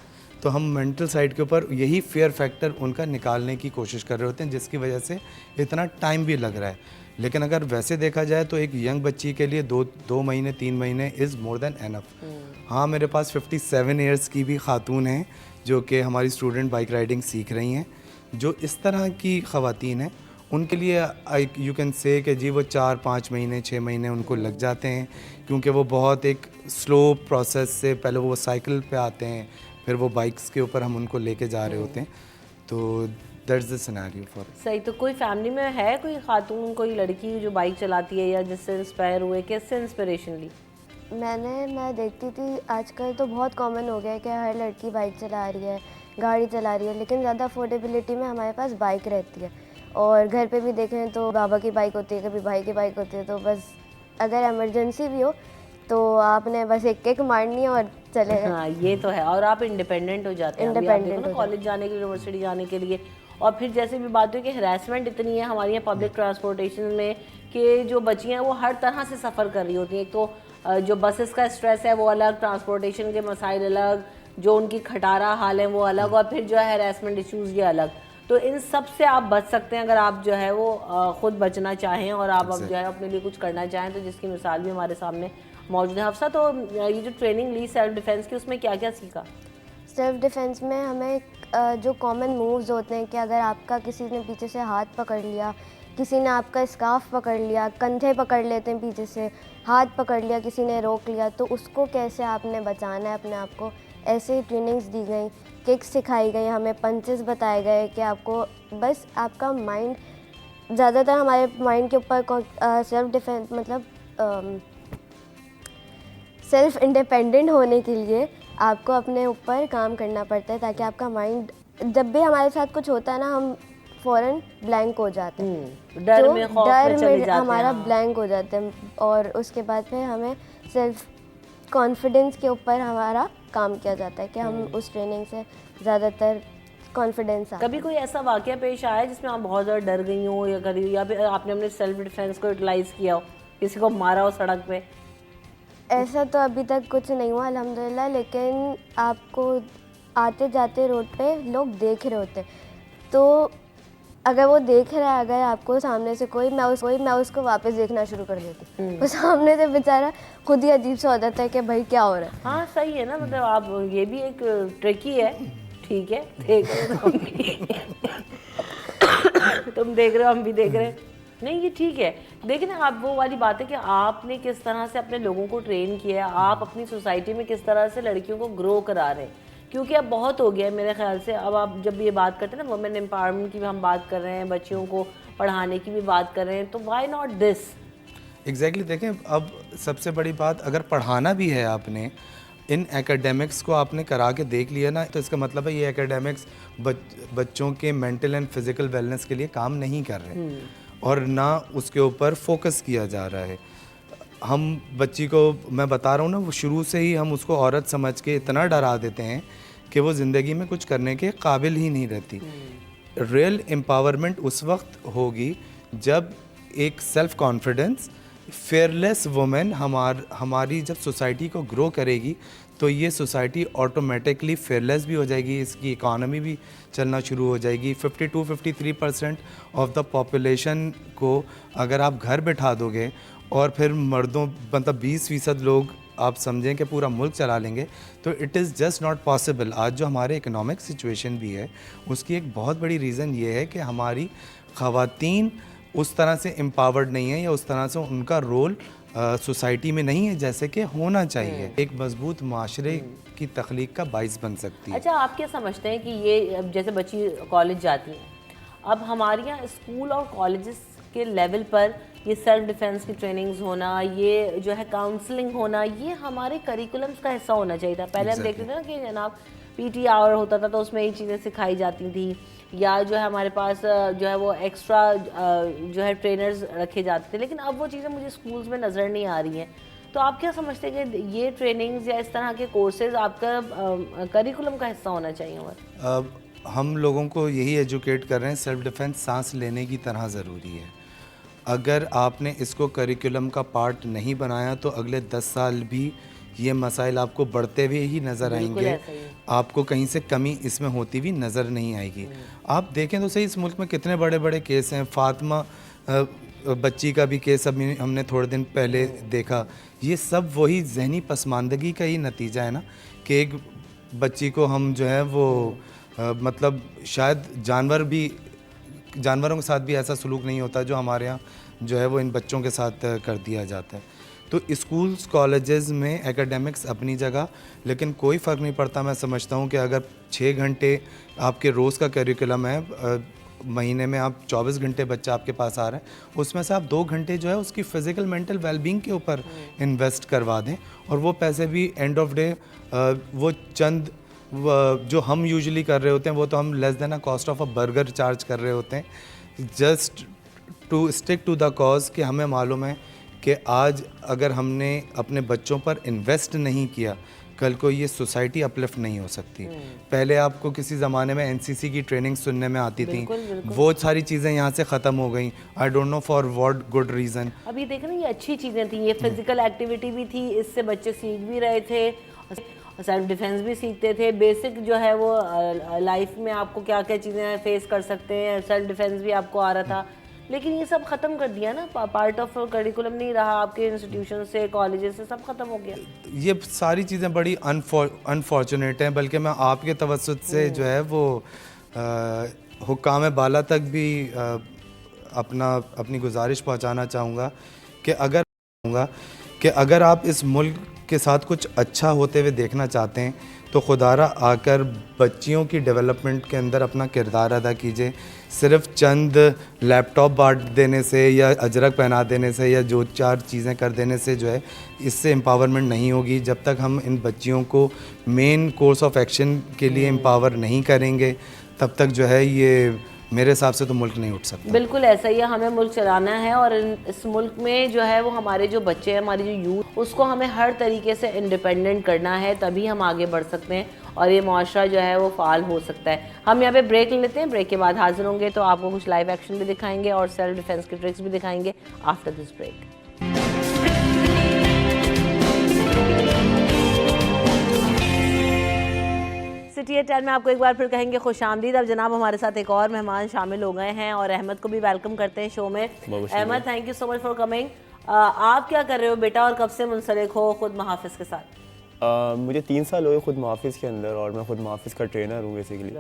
तो हम मेंटल साइड के ऊपर यही फेयर फैक्टर उनका निकालने की कोशिश कर रहे होते हैं, जिसकी वजह से इतना टाइम भी लग रहा है। लेकिन अगर वैसे देखा जाए तो एक यंग बच्ची के लिए 2 महीने 3 महीने इज़ मोर देन एनफ। हाँ, मेरे पास 57 ईयर्स की भी खातून हैं जो कि हमारी स्टूडेंट बाइक राइडिंग सीख रही हैं। जो इस तरह की ख़वातीन हैं उनके लिए यू कैन से कि जी वो 4-5 महीने 6 महीने उनको लग जाते हैं, क्योंकि वो बहुत एक स्लो प्रोसेस से पहले वो साइकिल पे आते हैं, फिर वो बाइक्स के ऊपर हम उनको लेके जा रहे होते हैं। तो दैट्स द सिनेरियो फॉर। सही। तो कोई फैमिली में है कोई खातून, कोई लड़की जो बाइक चलाती है या जिससे इंस्पायर हुए, कैसे इंस्पिरेशन ली? मैं देखती थी आजकल तो बहुत कॉमन हो गया है कि हर लड़की बाइक चला रही है, गाड़ी चला रही है, लेकिन ज़्यादा अफोर्डेबिलिटी में हमारे पास बाइक रहती है। और घर पे भी देखें तो बाबा की बाइक होती है, कभी भाई की बाइक होती है, तो बस अगर इमरजेंसी भी हो तो आपने बस एक किक मारनी है और चले गए। हाँ, ये तो है। और आप इंडिपेंडेंट हो जाते हैं, इंडिपेंडेंट हो कॉलेज जाने के लिए, यूनिवर्सिटी जाने के लिए। और फिर जैसे भी बात हुई कि हरासमेंट इतनी है हमारे यहाँ पब्लिक ट्रांसपोर्टेशन में कि जो बच्चियाँ हैं वो हर तरह से सफ़र कर रही होती हैं। एक तो जो बसेस का स्ट्रेस है वो अलग, ट्रांसपोर्टेशन के मसाइल अलग, जो उनकी खटारा हाल है वो अलग, और फिर जो है हरासमेंट इश्यूज़ ये अलग। तो इन सब से आप बच सकते हैं अगर आप जो है वो ख़ुद बचना चाहें और आप अब जो है अपने लिए कुछ करना चाहें, तो जिसकी मिसाल भी हमारे सामने मौजूद है। हफ्सा, तो ये जो ट्रेनिंग ली सेल्फ डिफेंस की, उसमें क्या क्या सीखा? सेल्फ डिफेंस में हमें जो कॉमन मूव्स होते हैं कि अगर आपका किसी ने पीछे से हाथ पकड़ लिया, किसी ने आपका स्कार्फ पकड़ लिया, कंधे पकड़ लेते हैं पीछे से, हाथ पकड़ लिया, किसी ने रोक लिया, तो उसको कैसे आपने बचाना है अपने आप को, ऐसे ही ट्रेनिंग्स दी गई, किक्स सिखाई गई, हमें पंचेस बताए गए कि आपको बस आपका माइंड, ज़्यादातर हमारे माइंड के ऊपर सेल्फ डिफेंस मतलब सेल्फ इंडिपेंडेंट होने के लिए आपको अपने ऊपर काम करना पड़ता है, ताकि आपका माइंड, जब भी हमारे साथ कुछ होता है ना, हम फ़ौरन ब्लैंक हो जाते हैं, डर में, खौफ में चले जाते हैं, हमारा ब्लैंक हो जाते हैं, और उसके बाद फिर हमें सेल्फ कॉन्फिडेंस के ऊपर हमारा काम किया जाता है कि हम उस ट्रेनिंग से ज़्यादातर कॉन्फिडेंस आता है। कभी कोई ऐसा वाकया पेश आया जिसमें आप बहुत ज़्यादा डर गई हो, या कभी या फिर आपने अपने सेल्फ डिफेंस को यूटिलाइज किया हो, किसी को मारा हो सड़क पे? ऐसा तो अभी तक कुछ नहीं हुआ अल्हम्दुलिल्लाह, लेकिन आपको आते जाते रोड पे लोग देख रहे होते, तो अगर वो देख रहा है, अगर आपको सामने से कोई, मैं उसको वापस देखना शुरू कर देती हूँ। वो सामने से बेचारा खुद ही अजीब सा हो जाता है कि भाई क्या हो रहा है। हाँ सही है ना, मतलब आप ये भी एक ट्रिकी है। ठीक है, देख रहे हो हम भी तुम देख रहे हो, हम भी देख रहे हैं। नहीं ये ठीक है। देखिए ना, आप वो वाली बात है कि आपने किस तरह से अपने लोगों को ट्रेन किया है, आप अपनी सोसाइटी में किस तरह से लड़कियों को ग्रो करा रहे हैं, क्योंकि अब बहुत हो गया है मेरे ख्याल से। अब आप जब ये बात करते हैं ना, वुमेन एम्पावरमेंट की भी हम बात कर रहे हैं, बच्चियों को पढ़ाने की भी बात कर रहे हैं, तो व्हाई नॉट दिस? एग्जैक्टली देखें, अब सबसे बड़ी बात, अगर पढ़ाना भी है आपने, इन एकेडमिक्स को आपने करा के देख लिया ना, तो इसका मतलब है ये एकेडमिक्स बच्चों के मेंटल एंड फिजिकल वेलनेस के लिए काम नहीं कर रहे और ना उसके ऊपर फोकस किया जा रहा है। हम बच्ची को, मैं बता रहा हूँ ना, वो शुरू से ही हम उसको औरत समझ के इतना डरा देते हैं कि वो ज़िंदगी में कुछ करने के काबिल ही नहीं रहती। रियल एम्पावरमेंट उस वक्त होगी जब एक सेल्फ कॉन्फिडेंस, फेयरलेस वुमेन हमारी जब सोसाइटी को ग्रो करेगी, तो ये सोसाइटी ऑटोमेटिकली फेयरलेस भी हो जाएगी, इसकी इकॉनमी भी चलना शुरू हो जाएगी। 52-53% ऑफ द पॉपुलेशन को अगर आप घर बिठा दोगे और फिर मर्दों, मतलब 20% लोग आप समझें कि पूरा मुल्क चला लेंगे, तो it is just not possible. आज जो हमारे इकोनॉमिक सिचुएशन भी है, उसकी एक बहुत बड़ी रीज़न ये है कि हमारी ख़वातीन उस तरह से एम्पावर्ड नहीं है, या उस तरह से उनका रोल सोसाइटी में नहीं है जैसे कि होना चाहिए। एक मजबूत माशरे की तख्लीक का बाइस बन सकती है। अच्छा, आप क्या समझते हैं कि ये जैसे बच्ची कॉलेज जाती हैं, अब हमारे यहाँ स्कूल और कॉलेजेस के लेवल पर ये सेल्फ डिफेंस की ट्रेनिंग्स होना, ये जो है काउंसलिंग होना, ये हमारे करिकुलम्स का हिस्सा होना चाहिए था। पहले हम देखते थे ना कि जनाब पीटी आवर होता था तो उसमें ये चीज़ें सिखाई जाती थी, या जो है हमारे पास जो है वो एक्स्ट्रा जो है ट्रेनर्स रखे जाते थे, लेकिन अब वो चीज़ें मुझे स्कूल्स में नज़र नहीं आ रही हैं। तो आप क्या समझते हैं कि ये ट्रेनिंग्स या इस तरह के कोर्सेज आपका करिकुलम का हिस्सा होना चाहिए? और हम लोगों को यही एजुकेट कर रहे हैं, सेल्फ डिफेंस सांस लेने की तरह ज़रूरी है। अगर आपने इसको करिकुलम का पार्ट नहीं बनाया तो अगले 10 साल भी ये मसाइल आपको बढ़ते हुए ही नज़र आएंगे, आपको कहीं से कमी इसमें होती हुई नज़र नहीं आएगी। आप देखें तो सही, इस मुल्क में कितने बड़े बड़े केस हैं। फातिमा बच्ची का भी केस अभी हमने थोड़े दिन पहले देखा। ये सब वही जहनी पसमानदगी का ही नतीजा है ना, कि एक बच्ची को हम जो है वो मतलब शायद जानवरों के साथ भी ऐसा सलूक नहीं होता जो हमारे यहाँ जो है वो इन बच्चों के साथ कर दिया जाता है। तो स्कूल्स कॉलेजेस में एकेडमिक्स अपनी जगह, लेकिन कोई फ़र्क नहीं पड़ता। मैं समझता हूँ कि अगर 6 घंटे आपके रोज़ का करिकुलम है, महीने में आप 24 घंटे बच्चा आपके पास आ रहा है, उसमें से आप 2 घंटे जो है उसकी फ़िज़िकल मेंटल वेलबींग के ऊपर इन्वेस्ट करवा दें, और वो पैसे भी एंड ऑफ डे वो चंद जो हम यूजुअली कर रहे होते हैं, वो तो हम less than a cost of a burger charge कर रहे होते हैं, just to stick to the cause. कि हमें मालूम है कि आज अगर हमने अपने बच्चों पर इन्वेस्ट नहीं किया, कल को ये सोसाइटी अपलिफ्ट नहीं हो सकती। पहले आपको किसी ज़माने में एनसीसी की ट्रेनिंग सुनने में आती थी, वो सारी चीज़ें यहाँ से ख़त्म हो गई। I don't know for what good reason. अभी देखें ना, ये अच्छी चीज़ें थी, ये फिजिकल एक्टिविटी भी थी, इससे बच्चे सीख भी रहे थे, सेल्फ डिफेंस भी सीखते थे। बेसिक जो है वो लाइफ में आपको क्या क्या चीज़ें फेस कर सकते हैं, सेल्फ डिफेंस भी आपको आ रहा था। लेकिन ये सब ख़त्म कर दिया ना, पार्ट ऑफ करिकुलम नहीं रहा, आपके इंस्टीट्यूशन से, कॉलेजेस से सब ख़त्म हो गया। ये सारी चीज़ें बड़ी अनफॉर्चुनेट हैं, बल्कि मैं आपके तवज्जुह से जो है वो हुक्काम बाला तक भी अपनी गुजारिश पहुंचाना चाहूँगा कि अगर आप इस मुल्क के साथ कुछ अच्छा होते हुए देखना चाहते हैं, तो खुदारा आकर बच्चियों की डेवलपमेंट के अंदर अपना किरदार अदा कीजिए। सिर्फ चंद लैपटॉप बांट देने से या अजरक पहना देने से या जो 4 चीज़ें कर देने से जो है इससे एम्पावरमेंट नहीं होगी। जब तक हम इन बच्चियों को मेन कोर्स ऑफ एक्शन के लिए एम्पावर नहीं करेंगे, तब तक जो है ये मेरे हिसाब से तो मुल्क नहीं उठ सकता। बिल्कुल ऐसा ही है, हमें मुल्क चलाना है और इस मुल्क में जो है वो हमारे जो बच्चे हैं, हमारी जो यूथ, उसको हमें हर तरीके से इंडिपेंडेंट करना है, तभी हम आगे बढ़ सकते हैं और ये मुआशरा जो है वो फ़ाल हो सकता है। हम यहाँ पे ब्रेक लेते हैं, ब्रेक के बाद हाजिर होंगे तो आपको कुछ लाइव एक्शन भी दिखाएंगे और सेल्फ डिफेंस की ट्रिक्स भी दिखाएंगे after this break. City at 10 में आपको एक बार फिर कहेंगे खुशामदीद। अब जनाब हमारे साथ एक और मेहमान शामिल हो गए हैं और अहमद को भी वेलकम करते हैं शो में। Ahmad, thank you so much for coming. आप क्या कर रहे हो बेटा और कब से मुंसलिक हो खुद मुहाफिज के साथ? मुझे 3 साल हुए खुद मुहाफिज़ के अंदर और मैं खुद मुहाफिज़ का ट्रेनर हूँ बेसिकली।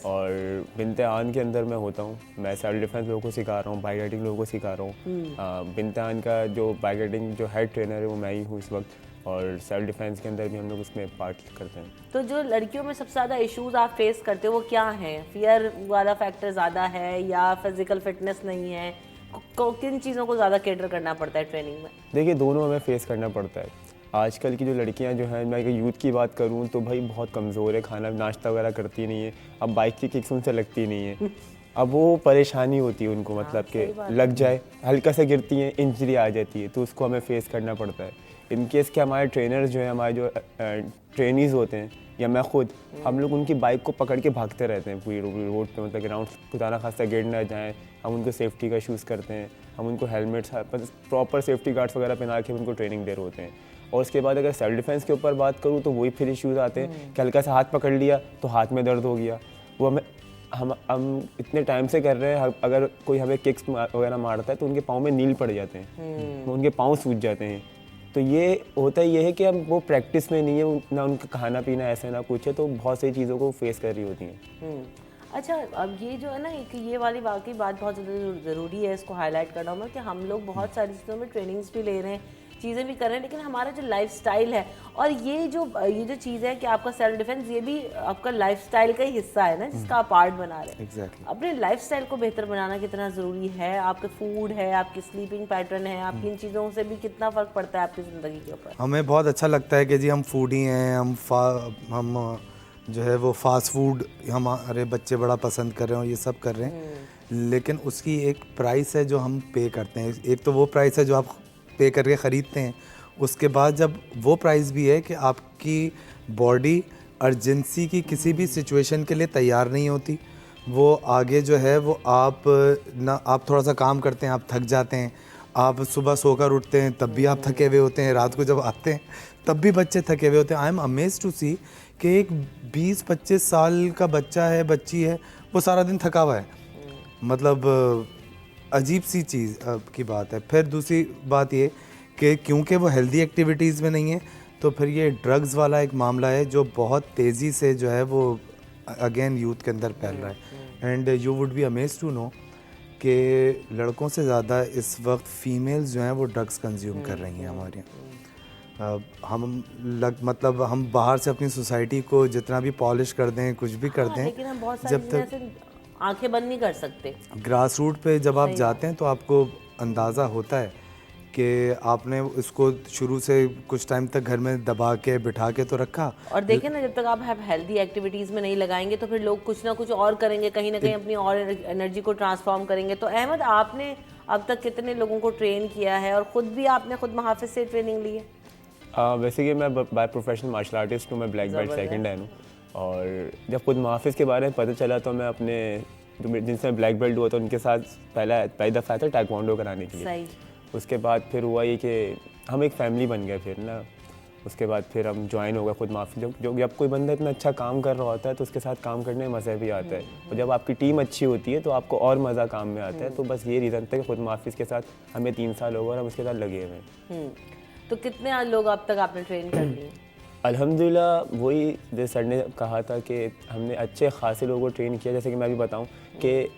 और बिंते-आन के अंदर मैं होता हूँ, मैं सेल्फ डिफेंस लोगों को सिखा रहा हूँ, बाइक राइडिंग लोगों को सिखा रहा हूँ। बिंते-आन का जो बाइक राइडिंग जो हेड ट्रेनर है वो मैं ही हूँ इस वक्त, और सेल्फ डिफेंस के अंदर भी हम लोग उसमें पार्ट करते हैं। तो जो लड़कियों में सबसे ज़्यादा इश्यूज आप फेस करते हो वो क्या हैं? फियर वाला फैक्टर ज़्यादा है या फिजिकल फिटनेस नहीं है? किन चीज़ों को ज़्यादा केटर करना पड़ता है ट्रेनिंग में? देखिए, दोनों हमें फेस करना पड़ता है। आजकल की जो लड़कियां जो हैं, मैं यूथ की बात करूं तो भाई बहुत कमज़ोर है, खाना नाश्ता वगैरह करती नहीं है, अब बाइक की किक्स उनसे लगती नहीं है। अब वो परेशानी होती है उनको, मतलब कि लग जाए, हल्का से गिरती हैं, इंजरी आ जाती है, तो उसको हमें फेस करना पड़ता है। इन केस के हमारे ट्रेनर्स जो हैं, हमारे जो ट्रेनीज़ होते हैं या मैं खुद, हम लोग उनकी बाइक को पकड़ के भागते रहते हैं पूरी रोड पे, मतलब ग्राउंड खुदा ना खास्ता गिर ना जाएँ। हम उनको सेफ्टी का शूज़ करते हैं, हम उनको हेलमेट्स, प्रॉपर सेफ्टी गार्ड्स वगैरह पहना के उनको ट्रेनिंग दे रहे होते हैं। और उसके बाद अगर सेल्फ डिफेंस के ऊपर बात करूँ तो वही फिर इश्यूज़ आते हैं कि हल्का सा हाथ पकड़ लिया तो हाथ में दर्द हो गया। वो हम इतने टाइम से कर रहे हैं, अगर कोई हमें किक्स वगैरह मारता है तो उनके पाँव में नील पड़ जाते हैं, उनके पाँव सूज जाते हैं। तो ये होता ही ये है कि हम वो प्रैक्टिस में नहीं है, ना उनका खाना पीना ऐसा ना कुछ है, तो बहुत सी चीज़ों को फेस कर रही होती हैं। अच्छा, अब ये जो है ना, एक ये वाली वाकई बात बहुत ज़्यादा ज़रूरी है इसको हाईलाइट करना मैं, कि हम लोग बहुत सारी चीज़ों में ट्रेनिंग्स भी ले रहे हैं, चीज़ें भी कर रहे हैं, लेकिन हमारा जो लाइफस्टाइल है और ये जो चीज़ है कि आपका सेल्फ डिफेंस, ये भी आपका लाइफस्टाइल का ही हिस्सा है ना, जिसका आप पार्ट बना रहे हैं। Exactly. अपने लाइफस्टाइल को बेहतर बनाना कितना ज़रूरी है? आपके फूड है, आपकी स्लीपिंग पैटर्न है, आपकी इन चीज़ों से भी कितना फ़र्क पड़ता है आपकी ज़िंदगी के ऊपर? हमें बहुत अच्छा लगता है कि जी हम फूडी हैं, हम जो है वो फास्ट फूड हमारे बच्चे बड़ा पसंद कर रहे हैं और ये सब कर रहे हैं, लेकिन उसकी एक प्राइस है जो हम पे करते हैं। एक तो वो प्राइस है जो आप पे करके ख़रीदते हैं, उसके बाद जब वो प्राइस भी है कि आपकी बॉडी अर्जेंसी की किसी भी सिचुएशन के लिए तैयार नहीं होती। वो आगे जो है वो आप थोड़ा सा काम करते हैं, आप थक जाते हैं, आप सुबह सोकर उठते हैं तब भी आप थके हुए होते हैं, रात को जब आते हैं तब भी बच्चे थके हुए होते हैं। आई एम अमेज्ड टू सी कि एक 20-25 साल का बच्चा है, बच्ची है, वो सारा दिन थका हुआ है। मतलब अजीब सी चीज़ की बात है। फिर दूसरी बात ये कि क्योंकि वो हेल्दी एक्टिविटीज़ में नहीं है, तो फिर ये ड्रग्स वाला एक मामला है जो बहुत तेज़ी से जो है वो अगेन यूथ के अंदर फैल रहा है। And you would be amazed to know कि लड़कों से ज़्यादा इस वक्त फीमेल्स जो हैं वो ड्रग्स कंज्यूम कर रही हैं हमारे यहाँ। मतलब हम बाहर से अपनी सोसाइटी को जितना भी पॉलिश कर दें, कुछ भी कर दें, लेकिन हम बहुत सारी चीज़ें ऐसे आंखें बंद नहीं कर सकते। ग्रास रूट पे जब आप जाते हैं तो आपको अंदाज़ा होता है कि आपने इसको शुरू से कुछ टाइम तक घर में दबा के बिठा के तो रखा, और देखें ना, जब तक आप हेल्दी एक्टिविटीज़ में नहीं लगाएंगे तो फिर लोग कुछ ना कुछ और करेंगे, कहीं ना कहीं अपनी और एनर्जी को ट्रांसफॉर्म करेंगे। तो अहमद, आपने अब तक कितने लोगों को ट्रेन किया है और ख़ुद भी आपने खुद मुहाफिज से ट्रेनिंग ली है? वैसे कि मैं बाय प्रोफेशन मार्शल आर्टिस्ट हूँ, मैं ब्लैक बेल्ट सेकंड हैंड हूँ। और जब खुद मुहाफिज़ के बारे में पता चला तो मैं अपने जिनसे ब्लैक बेल्ट हुआ था उनके साथ पहली दफ़ा आया था टाइक्वांडो कराने के लिए। सही। उसके बाद फिर हुआ ये कि हम एक फैमिली बन गए फिर ना। उसके बाद फिर हम ज्वाइन हो गए खुद मुहाफिज़। जब कोई बंदा इतना अच्छा काम कर रहा होता है तो उसके साथ काम करने में मज़ा भी आता है, और जब आपकी टीम अच्छी होती है तो आपको और मज़ा काम में आता है। तो बस ये रीज़न था कि खुद मुहाफिज़ के साथ हमें 3 साल हो गए और हम उसके साथ लगे हुए हैं। तो कितने लोग अब तक आपने ट्रेन कर लिए? अल्हम्दुलिल्लाह, वही जैसे सर ने कहा था कि हमने अच्छे खासे लोगों को ट्रेन किया। जैसे कि मैं भी बताऊं कि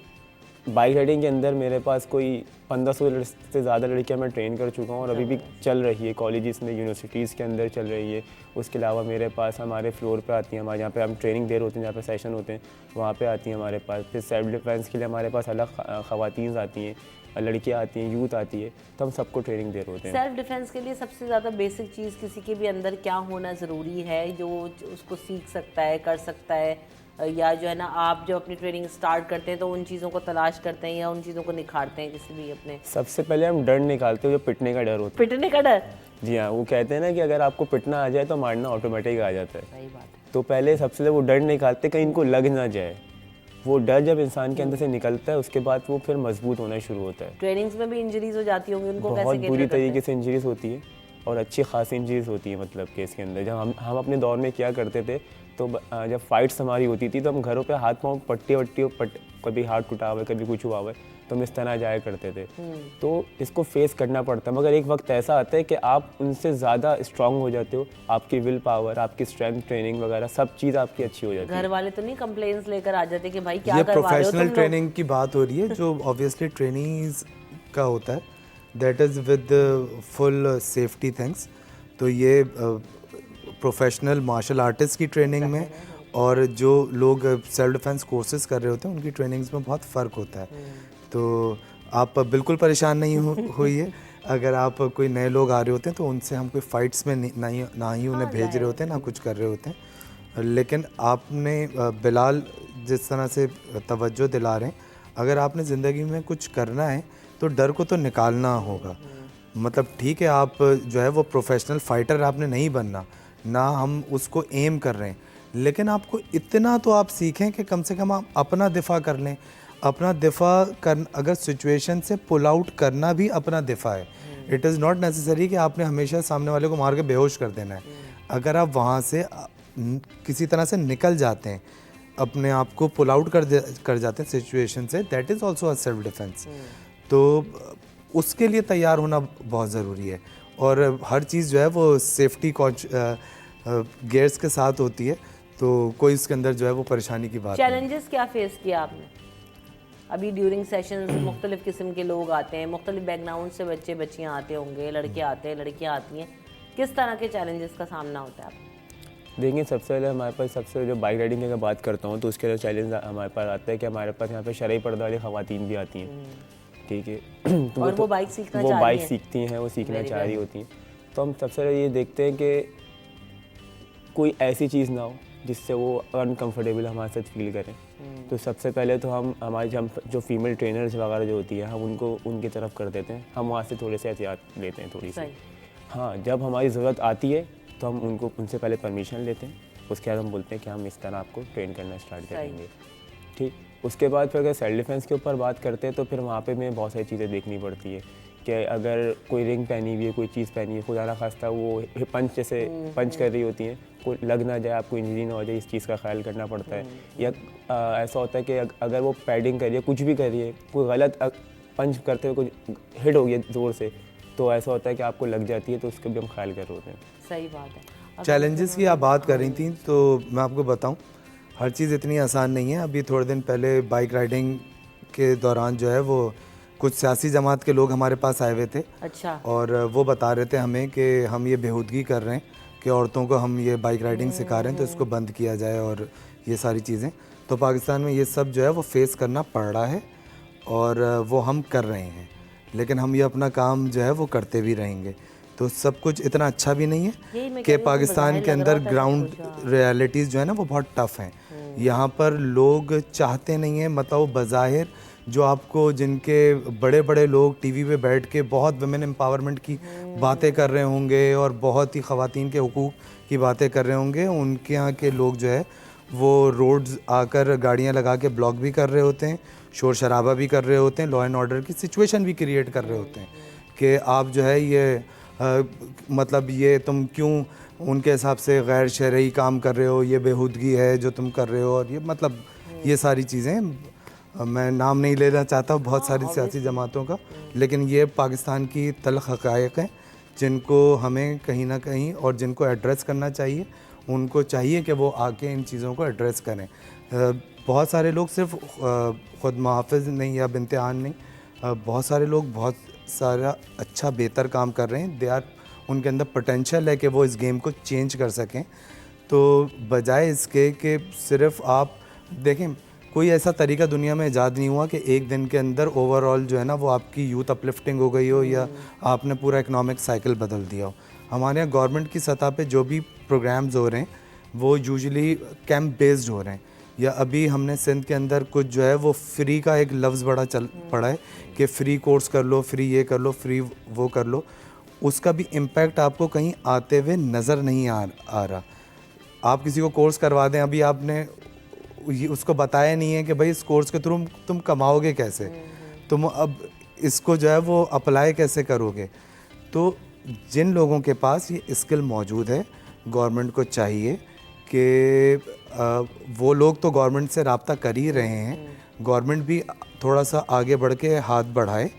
बाइक राइडिंग के अंदर मेरे पास कोई 1500 से ज़्यादा लड़कियां मैं ट्रेन कर चुका हूं और अभी भी चल रही है, कॉलेजेस में, यूनिवर्सिटीज़ के अंदर चल रही है। उसके अलावा मेरे पास हमारे फ्लोर पे आती हैं, हमारे यहाँ पे हम ट्रेनिंग दे रहे होते हैं, जहाँ पे सेशन होते हैं वहाँ पे आती हैं हमारे पास। फिर सेल्फ डिफेंस के लिए हमारे पास अलग ख़वातीन आती हैं, लड़कियाँ आती हैं, यूथ आती है, तो हम सबको ट्रेनिंग दे रहे होते हैं। सेल्फ डिफेंस के लिए सबसे ज़्यादा बेसिक चीज़ किसी के भी अंदर क्या होना ज़रूरी है जो उसको सीख सकता है, कर सकता है? या जो है ना आप जब अपनी ट्रेनिंग स्टार्ट करते हैं तो उन चीज़ों को तलाश करते हैं या उन चीज़ों को निखारते हैं किसी भी अपने? सबसे पहले हम डर निकालते हैं, जो पिटने का डर होता पिटने का डर? है। जी हाँ, वो कहते हैं ना कि अगर आपको पिटना आ जाए तो मारना ऑटोमेटिक आ जाता है। सही बात है। तो पहले सबसे पहले वो डर निकालते कहीं इनको लग ना जाए। वो डर जब इंसान के अंदर से निकलता है उसके बाद वो फिर मजबूत होना शुरू होता है। ट्रेनिंग्स में भी इंजरीज हो जाती होंगी, उनको कैसे बहुत कैटर बुरी करते हैं? तरीके से इंजरीज होती है और अच्छी खासी इंजरीज होती है। मतलब कि इसके अंदर जब हम अपने दौर में क्या करते थे तो जब फाइट्स हमारी होती थी तो हम घरों पे हाथ पाँव पट्टी कभी हाथ टूटा हुआ है, कभी कुछ हुआ हुआ है, तो हम इस तरह जाया करते थे। तो इसको फेस करना पड़ता है, मगर एक वक्त ऐसा आता है कि आप उनसे ज़्यादा स्ट्रांग हो जाते हो। आपकी विल पावर, आपकी स्ट्रेंथ ट्रेनिंग वगैरह सब चीज़ आपकी अच्छी हो जाती है। घर वाले तो नहीं कंप्लेंट्स लेकर आ जाते कि भाई क्या ये करवा रहे हो तुम प्रोफेशनल लोग? ट्रेनिंग की बात हो रही है जो ऑब्वियसली ट्रेनीज का होता है, that is with full safety things. तो ये प्रोफेशनल मार्शल आर्टिस्ट की ट्रेनिंग में और जो लोग सेल्फ डिफेंस कोर्सेज कर रहे होते हैं उनकी ट्रेनिंग्स में बहुत फ़र्क होता है। तो आप बिल्कुल परेशान नहीं होइए। अगर आप कोई नए लोग आ रहे होते हैं तो उनसे हम कोई फाइट्स में ना ही उन्हें भेज रहे होते हैं, ना कुछ कर रहे होते हैं। लेकिन आपने बिलाल जिस तरह से तवज्जो दिला रहे हैं, अगर आपने ज़िंदगी में कुछ करना है तो डर को तो निकालना होगा। मतलब ठीक है, आप जो है वो प्रोफेशनल फाइटर आपने नहीं बनना, ना हम उसको एम कर रहे हैं, लेकिन आपको इतना तो आप सीखें कि कम से कम आप अपना दिफा कर लें। अपना दिफा कर, अगर सिचुएशन से पुल आउट करना भी अपना दिफा है। इट इज़ नॉट नेसेसरी कि आपने हमेशा सामने वाले को मार के बेहोश कर देना है। अगर आप वहाँ से किसी तरह से निकल जाते हैं, अपने आप को पुल आउट कर जाते हैं सिचुएशन से, that is also a self defence. तो उसके लिए तैयार होना बहुत ज़रूरी है और हर चीज़ जो है वो सेफ्टी गेयर्स के साथ होती है, तो कोई इसके अंदर जो है वो परेशानी की बात नहीं। चैलेंजेस क्या फेस किया आपने अभी ड्यूरिंग सेशंस? मुख्तलिफ किस्म के लोग आते हैं, मुख्तलिफ बैकग्राउंड से बच्चे बच्चियाँ आते होंगे, लड़के आते हैं, लड़कियाँ आती हैं, किस तरह के चैलेंजेस का सामना होता है आपको? देखिए, सबसे पहले हमारे पास सबसे जो बाइक राइडिंग की अगर बात करता हूँ तो उसके लिए चैलेंज हमारे पास आता है कि हमारे पास यहाँ पे शरई पर्दा वाली ख़वातीन भी आती हैं। ठीक है। तो और वो बाइक सीखना वो चाह बाइक रही हैं? सीखती हैं, वो सीखना चाह रही होती हैं। तो हम सबसे पहले ये देखते हैं कि कोई ऐसी चीज़ ना हो जिससे वो अनकंफर्टेबल हमारे साथ फील करें। तो सबसे पहले तो हम हमारी जो फीमेल ट्रेनर्स वगैरह जो होती है हम उनको उनकी तरफ कर देते हैं। हम वहाँ से थोड़े से एहतियात लेते हैं थोड़ी सी। हाँ, जब हमारी ज़रूरत आती है तो हम उनसे पहले परमिशन लेते हैं। उसके बाद हम बोलते हैं कि हम इस तरह आपको ट्रेन करना स्टार्ट करेंगे। ठीक, उसके बाद फिर अगर सेल्फ डिफेंस के ऊपर बात करते हैं तो फिर वहाँ पे हमें बहुत सारी चीज़ें देखनी पड़ती है कि अगर कोई रिंग पहनी हुई है, कोई चीज़ पहनी है, खुदा ना खास्ता वो पंच जैसे पंच कर रही होती हैं, कोई लग ना जाए, आपको इंजरी ना हो जाए, इस चीज़ का ख्याल करना पड़ता है। या ऐसा होता है कि अगर वो पैडिंग कर रही है, कुछ भी कर रही है, कोई गलत पंच करते हुए कुछ हिट हो गया ज़ोर से, तो ऐसा होता है कि आपको लग जाती है, तो उसका भी हम ख्याल कर रहे होते हैं। सही बात है। चैलेंजेस की आप बात कर रही थी तो मैं आपको बताऊं, हर चीज़ इतनी आसान नहीं है। अभी थोड़े दिन पहले बाइक राइडिंग के दौरान जो है वो कुछ सियासी जमात के लोग हमारे पास आए हुए थे। अच्छा। और वो बता रहे थे हमें कि हम ये बेहूदगी कर रहे हैं कि औरतों को हम ये बाइक राइडिंग सिखा रहे हैं, तो इसको बंद किया जाए और ये सारी चीज़ें। तो पाकिस्तान में ये सब जो है वो फेस करना पड़ रहा है और वो हम कर रहे हैं, लेकिन हम ये अपना काम जो है वो करते भी रहेंगे। तो सब कुछ इतना अच्छा भी नहीं है कि पाकिस्तान के अंदर ग्राउंड रियलिटीज़ जो है ना वो बहुत टफ़ हैं। यहाँ पर लोग चाहते नहीं हैं, मतलब वो बज़ाहिर जो आपको जिनके बड़े बड़े लोग टीवी पे बैठ के बहुत वुमेन एम्पावरमेंट की बातें कर रहे होंगे और बहुत ही ख़वातीन के हुकूक की बातें कर रहे होंगे, उनके यहाँ के लोग जो है वो रोड्स आकर गाड़ियाँ लगा के ब्लॉक भी कर रहे होते हैं, शोर शराबा भी कर रहे होते हैं, लॉ एंड ऑर्डर की सिचुएशन भी क्रिएट कर रहे होते हैं कि आप जो है ये मतलब ये तुम क्यों उनके हिसाब से गैर शरई काम कर रहे हो, ये बेहूदगी है जो तुम कर रहे हो, और ये मतलब ये सारी चीज़ें मैं नाम नहीं लेना चाहता बहुत सारी सियासी जमातों का, लेकिन ये पाकिस्तान की तल्ख़ हक़ाइक़ हैं जिनको हमें कहीं ना कहीं और जिनको एड्रेस करना चाहिए। उनको चाहिए कि वो आके इन चीज़ों को एड्रेस करें। बहुत सारे लोग सिर्फ ख़ुद मुहाफ़िज़ नहीं या इम्तिहान नहीं, बहुत सारे लोग बहुत सारा अच्छा बेहतर काम कर रहे हैं। दे आर, उनके अंदर पोटेंशियल है कि वो इस गेम को चेंज कर सकें। तो बजाय इसके कि सिर्फ आप देखें, कोई ऐसा तरीका दुनिया में ईजाद नहीं हुआ कि एक दिन के अंदर ओवरऑल जो है ना वो आपकी यूथ अपलिफ्टिंग हो गई हो या आपने पूरा इकनॉमिक साइकिल बदल दिया हो। हमारे यहाँ गवर्नमेंट की सतह पे जो भी प्रोग्राम्स हो रहे हैं वो यूजुअली कैंप बेस्ड हो रहे हैं या अभी हमने सिंध के अंदर कुछ जो है वो फ्री का एक लफ्ज़ बड़ा चल पड़ा है कि फ्री कोर्स कर लो, फ्री ये कर लो, फ्री वो कर लो, उसका भी इम्पैक्ट आपको कहीं आते हुए नज़र नहीं आ रहा। आप किसी को कोर्स करवा दें, अभी आपने उसको बताया नहीं है कि भाई इस कोर्स के थ्रू तुम कमाओगे कैसे, तुम अब इसको जो है वो अप्लाई कैसे करोगे। तो जिन लोगों के पास ये स्किल मौजूद है, गवर्नमेंट को चाहिए कि वो लोग तो गवर्नमेंट से रब्ता कर ही रहे हैं, गवर्नमेंट भी थोड़ा सा आगे बढ़ के हाथ बढ़ाए।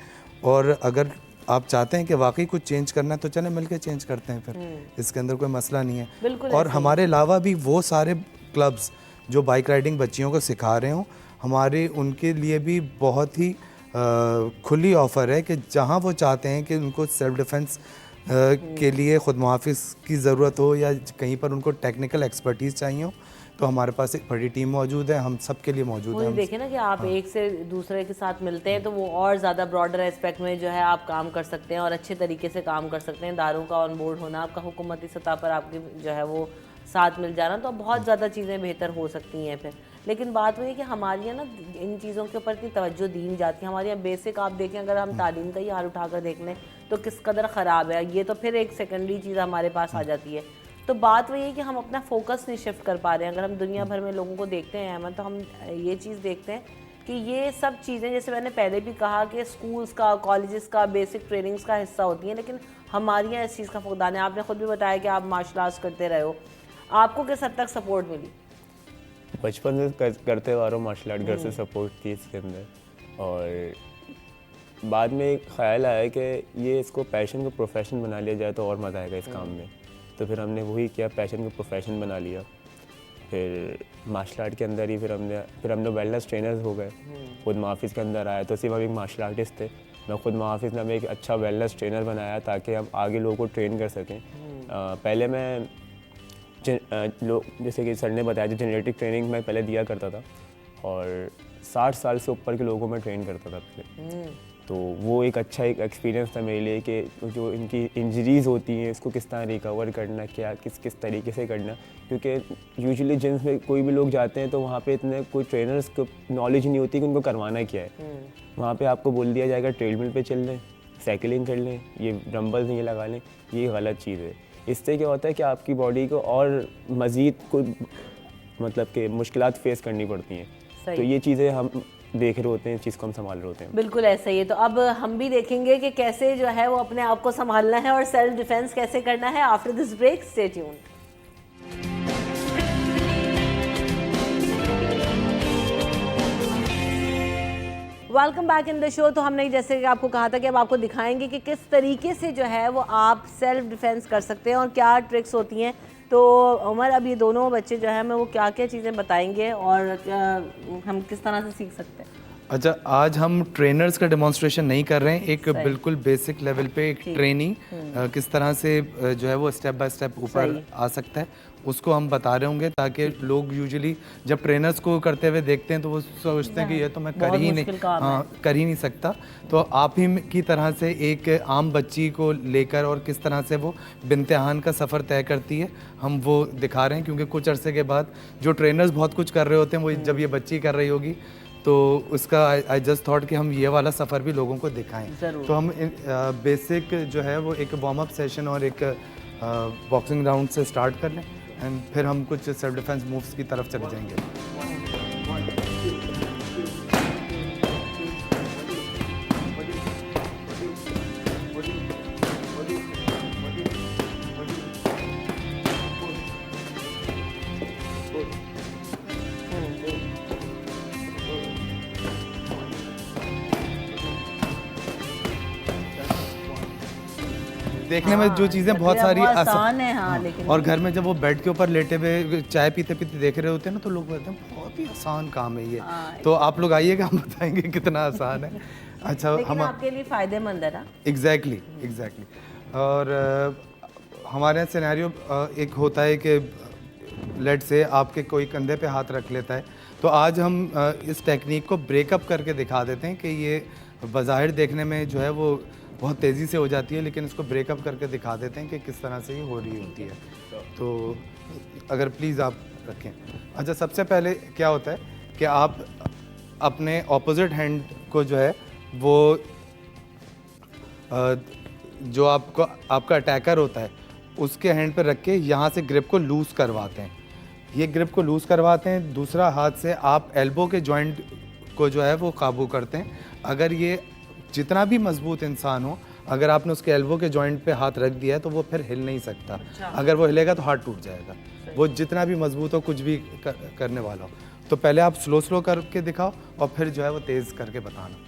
और अगर आप चाहते हैं कि वाकई कुछ चेंज करना है तो चलें मिल के चेंज करते हैं, फिर इसके अंदर कोई मसला नहीं है। और हमारे अलावा भी वो सारे क्लब्स जो बाइक राइडिंग बच्चियों को सिखा रहे हों, हमारे उनके लिए भी बहुत ही खुली ऑफ़र है कि जहां वो चाहते हैं कि उनको सेल्फ डिफेंस के लिए ख़ुद मुहाफ़िज़ की ज़रूरत हो या कहीं पर उनको टेक्निकल एक्सपर्टीज़ चाहिए हो, तो हमारे पास एक बड़ी टीम मौजूद है, हम सब के लिए मौजूद है। देखिए ना कि आप एक से दूसरे के साथ मिलते हैं तो वो और ज़्यादा ब्रॉडर एस्पेक्ट में जो है आप काम कर सकते हैं और अच्छे तरीके से काम कर सकते हैं। दारों का ऑन बोर्ड होना, आपका हुकूमती सतह पर आपके जो है वो साथ मिल जाना, तो बहुत ज़्यादा चीज़ें बेहतर हो सकती हैं फिर। लेकिन बात वही है कि हमारे यहाँ ना इन चीज़ों के ऊपर इतनी तवज्जो दी नहीं जाती है। हमारे यहाँ बेसिक आप देखें, अगर हम तालीम का ही हाल उठाकर देख लें तो किस कदर ख़राब है, ये तो फिर एक सेकेंडरी चीज़ हमारे पास आ जाती है। तो बात वही है कि हम अपना फोकस नहीं शिफ्ट कर पा रहे हैं। अगर हम दुनिया भर में लोगों को देखते हैं अहमद, तो हम ये चीज़ देखते हैं कि ये सब चीज़ें, जैसे मैंने पहले भी कहा कि स्कूल्स का, कॉलेजेस का, बेसिक ट्रेनिंग्स का हिस्सा होती हैं, लेकिन हमारे यहाँ इस चीज़ का फुकदान है। आपने खुद भी बताया कि आप मार्शल आर्ट्स करते रहे हो, आपको किस हद तक सपोर्ट मिली? बचपन से करते आ रहा हूँ मार्शल आर्ट, घर से सपोर्ट थी इसके अंदर। और बाद में एक ख्याल आया कि ये इसको पैशन को प्रोफेशन बना लिया जाए तो और मज़ा आएगा इस काम में। तो फिर हमने वही किया, पैशन को प्रोफेशन बना लिया। फिर मार्शल आर्ट के अंदर ही फिर हमने वेलनेस ट्रेनर्स हो गए। खुद मुहाफ़िज़ के अंदर आया तो सिर्फ हम एक मार्शल आर्टिस्ट थे, मैं खुद मुहाफ़िज़ ने हमें एक अच्छा वेलनेस ट्रेनर बनाया ताकि हम आगे लोगों को ट्रेन कर सकें। पहले मैं जैसे कि सर ने बताया, जो जेनेटिक ट्रेनिंग मैं पहले दिया करता था और 60 साल से ऊपर के लोगों को मैं ट्रेन करता था पहले। तो वो एक अच्छा एक एक्सपीरियंस था मेरे लिए कि जो इनकी इंजरीज़ होती हैं इसको किस तरह रिकवर करना, क्या किस तरीके से करना। क्योंकि यूजुअली जिम्स में कोई भी लोग जाते हैं तो वहाँ पे इतने कोई ट्रेनर्स को नॉलेज नहीं होती कि उनको करवाना क्या है। वहाँ पे आपको बोल दिया जाएगा ट्रेडमिल पे चल लें, साइकिलिंग कर लें, ये डंबल्स ये लगा लें, ये गलत चीज़ है। इससे क्या होता है कि आपकी बॉडी को और मज़ीद कोई मतलब कि मुश्किलात फेस करनी पड़ती हैं। तो ये चीज़ें हम देख रहे होते हैं, इस चीज़ को हम संभाल रहे होते हैं। बिल्कुल ऐसा ही है। तो अब हम भी देखेंगे कि कैसे जो है वो अपने आप को संभालना है और सेल्फ डिफेंस कैसे करना है। After this break, stay tuned. Welcome back in the show. तो हमने जैसे कि आपको कहा था कि अब आपको दिखाएंगे कि किस तरीके से जो है वो आप सेल्फ डिफेंस कर सकते हैं और क्या ट्रिक्स होती हैं। तो उमर, अब ये दोनों बच्चे जो है हमें वो क्या क्या चीज़ें बताएंगे और हम किस तरह से सीख सकते हैं? अच्छा, आज हम ट्रेनर्स का डेमोन्स्ट्रेशन नहीं कर रहे हैं, एक बिल्कुल बेसिक लेवल पे एक ट्रेनिंग किस तरह से जो है वो स्टेप बाय स्टेप ऊपर आ सकता है उसको हम बता रहे होंगे, ताकि लोग यूजुअली जब ट्रेनर्स को करते हुए देखते हैं तो वो सोचते हैं कि ये तो मैं कर ही नहीं सकता। तो आप ही की तरह से एक आम बच्ची को लेकर और किस तरह से वो बिम्तिहान का सफ़र तय करती है, हम वो दिखा रहे हैं। क्योंकि कुछ अरसे के बाद जो ट्रेनर्स बहुत कुछ कर रहे होते हैं वो जब ये बच्ची कर रही होगी तो उसका आई जस्ट थॉट कि हम ये वाला सफ़र भी लोगों को दिखाएं। तो हम बेसिक जो है वो एक वार्म अप सेशन और एक बॉक्सिंग राउंड से स्टार्ट कर लें एंड फिर हम कुछ सेल्फ डिफेंस मूव्स की तरफ चले जाएंगे। देखने में जो चीज़ें बहुत सारी आसान है, हाँ, लेकिन और घर में जब वो बेड के ऊपर लेटे हुए चाय पीते पीते देख रहे होते हैं ना तो लोग कहते हैं बहुत ही आसान काम है ये। तो आप लोग आइएगा, हम बताएंगे कितना आसान है। अच्छा, हम आपके लिए फ़ायदेमंद है ना। एग्जैक्टली। और हमारे यहाँ सिनेरियो एक होता है कि लेट से आपके कोई कंधे पे हाथ रख लेता है, तो आज हम इस टेक्निक को ब्रेकअप करके दिखा देते हैं कि ये बज़ाहिर देखने में जो है वो बहुत तेज़ी से हो जाती है, लेकिन इसको ब्रेकअप करके दिखा देते हैं कि किस तरह से ये हो रही होती है। तो अगर प्लीज़ आप रखें। अच्छा, सबसे पहले क्या होता है कि आप अपने ऑपोजिट हैंड को जो है वो जो आपका अटैकर होता है उसके हैंड पर रख के यहाँ से ग्रिप को लूज़ करवाते हैं। ये ग्रिप को लूज़ करवाते हैं, दूसरा हाथ से आप एल्बो के जॉइंट को जो है वो काबू करते हैं। अगर ये जितना भी मजबूत इंसान हो, अगर आपने उसके एल्बो के जॉइंट पे हाथ रख दिया है तो वो फिर हिल नहीं सकता। अगर वो हिलेगा तो हाथ टूट जाएगा, वो जितना भी मजबूत हो, कुछ भी करने वाला हो। तो पहले आप स्लो स्लो करके दिखाओ और फिर जो है वो तेज़ करके बताना।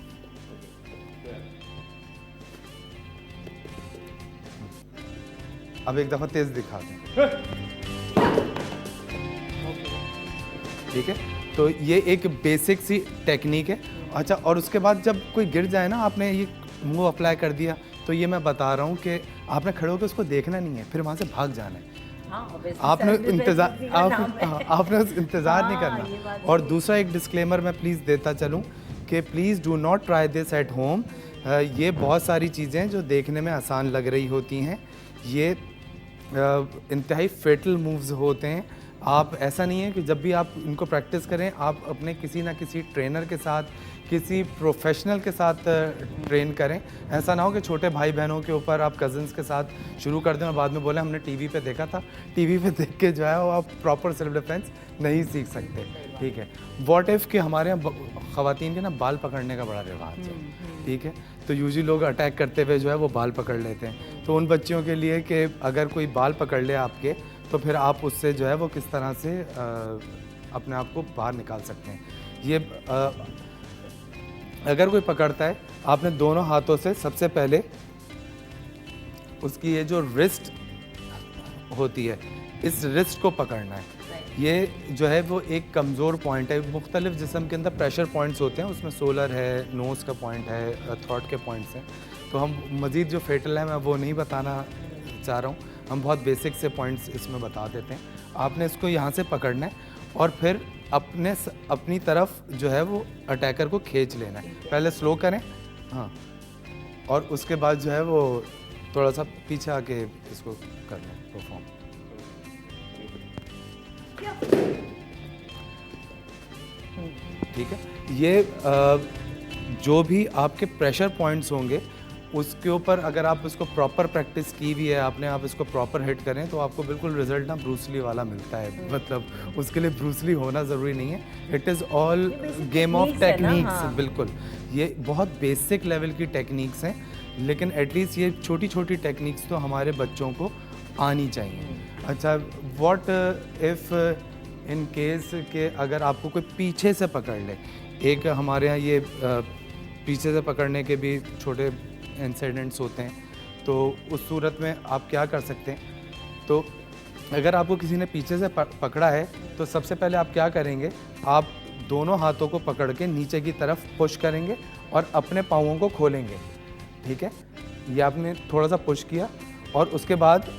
अब एक दफ़ा तेज़ दिखा दें, ठीक है। तो ये एक बेसिक सी टेक्निक है। अच्छा, और उसके बाद जब कोई गिर जाए ना, आपने ये मूव अप्लाई कर दिया, तो ये मैं बता रहा हूँ कि आपने खड़े होकर उसको देखना नहीं है, फिर वहाँ से भाग जाना है। आपने आपने इंतज़ार नहीं करना। और दूसरा एक डिस्क्लेमर मैं प्लीज़ देता चलूँ कि please do not try this at home. ये बहुत सारी चीज़ें जो देखने में आसान लग रही होती हैं, ये इंतहाई फेटल मूव्स होते हैं। आप ऐसा नहीं है कि जब भी आप इनको प्रैक्टिस करें, आप अपने किसी ना किसी ट्रेनर के साथ, किसी प्रोफेशनल के साथ ट्रेन करें। ऐसा ना हो कि छोटे भाई बहनों के ऊपर आप कज़न्स के साथ शुरू कर दें और बाद में बोले हमने टीवी पे देखा था। टीवी पे देख के जो है वो आप प्रॉपर सेल्फ डिफेंस नहीं सीख सकते, ठीक है। व्हाट इफ़ कि हमारे यहाँ ख़वातीन के ना बाल पकड़ने का बड़ा रिवाज है, ठीक है। तो यूजुअली लोग अटैक करते हुए जो है वो बाल पकड़ लेते हैं। तो उन बच्चियों के लिए कि अगर कोई बाल पकड़ ले आपके, तो फिर आप उससे जो है वो किस तरह से अपने आप को बाहर निकाल सकते हैं। ये अगर कोई पकड़ता है, आपने दोनों हाथों से सबसे पहले उसकी ये जो रिस्ट होती है, इस रिस्ट को पकड़ना है। ये जो है वो एक कमज़ोर पॉइंट है। मुख्तलिफ जिस्म के अंदर प्रेशर पॉइंट्स होते हैं, उसमें सोलर है, नोज़ का पॉइंट है, थ्रॉट के पॉइंट्स हैं। तो हम मज़ीद जो फेटल है मैं वो नहीं बताना चाह रहा हूँ, हम बहुत बेसिक से पॉइंट्स इसमें बता देते हैं। आपने इसको यहाँ से पकड़ना है और फिर अपनी तरफ जो है वो अटैकर को खींच लेना है। पहले स्लो करें, हाँ, और उसके बाद जो है वो थोड़ा सा पीछे आके इसको करना है परफॉर्म। ठीक है। ये जो भी आपके प्रेशर पॉइंट्स होंगे उसके ऊपर अगर आप इसको प्रॉपर प्रैक्टिस की भी है आपने, आप इसको प्रॉपर हिट करें तो आपको बिल्कुल रिजल्ट ना ब्रूसली वाला मिलता है। मतलब उसके लिए ब्रूसली होना ज़रूरी नहीं है, it is all game of techniques. हाँ। बिल्कुल, ये बहुत बेसिक लेवल की टेक्निक्स हैं, लेकिन एटलीस्ट ये छोटी छोटी टेक्निक्स तो हमारे बच्चों को आनी चाहिए। अच्छा, व्हाट इफ़ इन केस के अगर आपको कोई पीछे से पकड़ ले, एक हमारे यहाँ ये पीछे से पकड़ने के भी छोटे इंसिडेंट्स होते हैं, तो उस सूरत में आप क्या कर सकते हैं। तो अगर आपको किसी ने पीछे से पकड़ा है तो सबसे पहले आप क्या करेंगे, आप दोनों हाथों को पकड़ के नीचे की तरफ पुश करेंगे और अपने पाँवों को खोलेंगे, ठीक है। ये आपने थोड़ा सा पुश किया और उसके बाद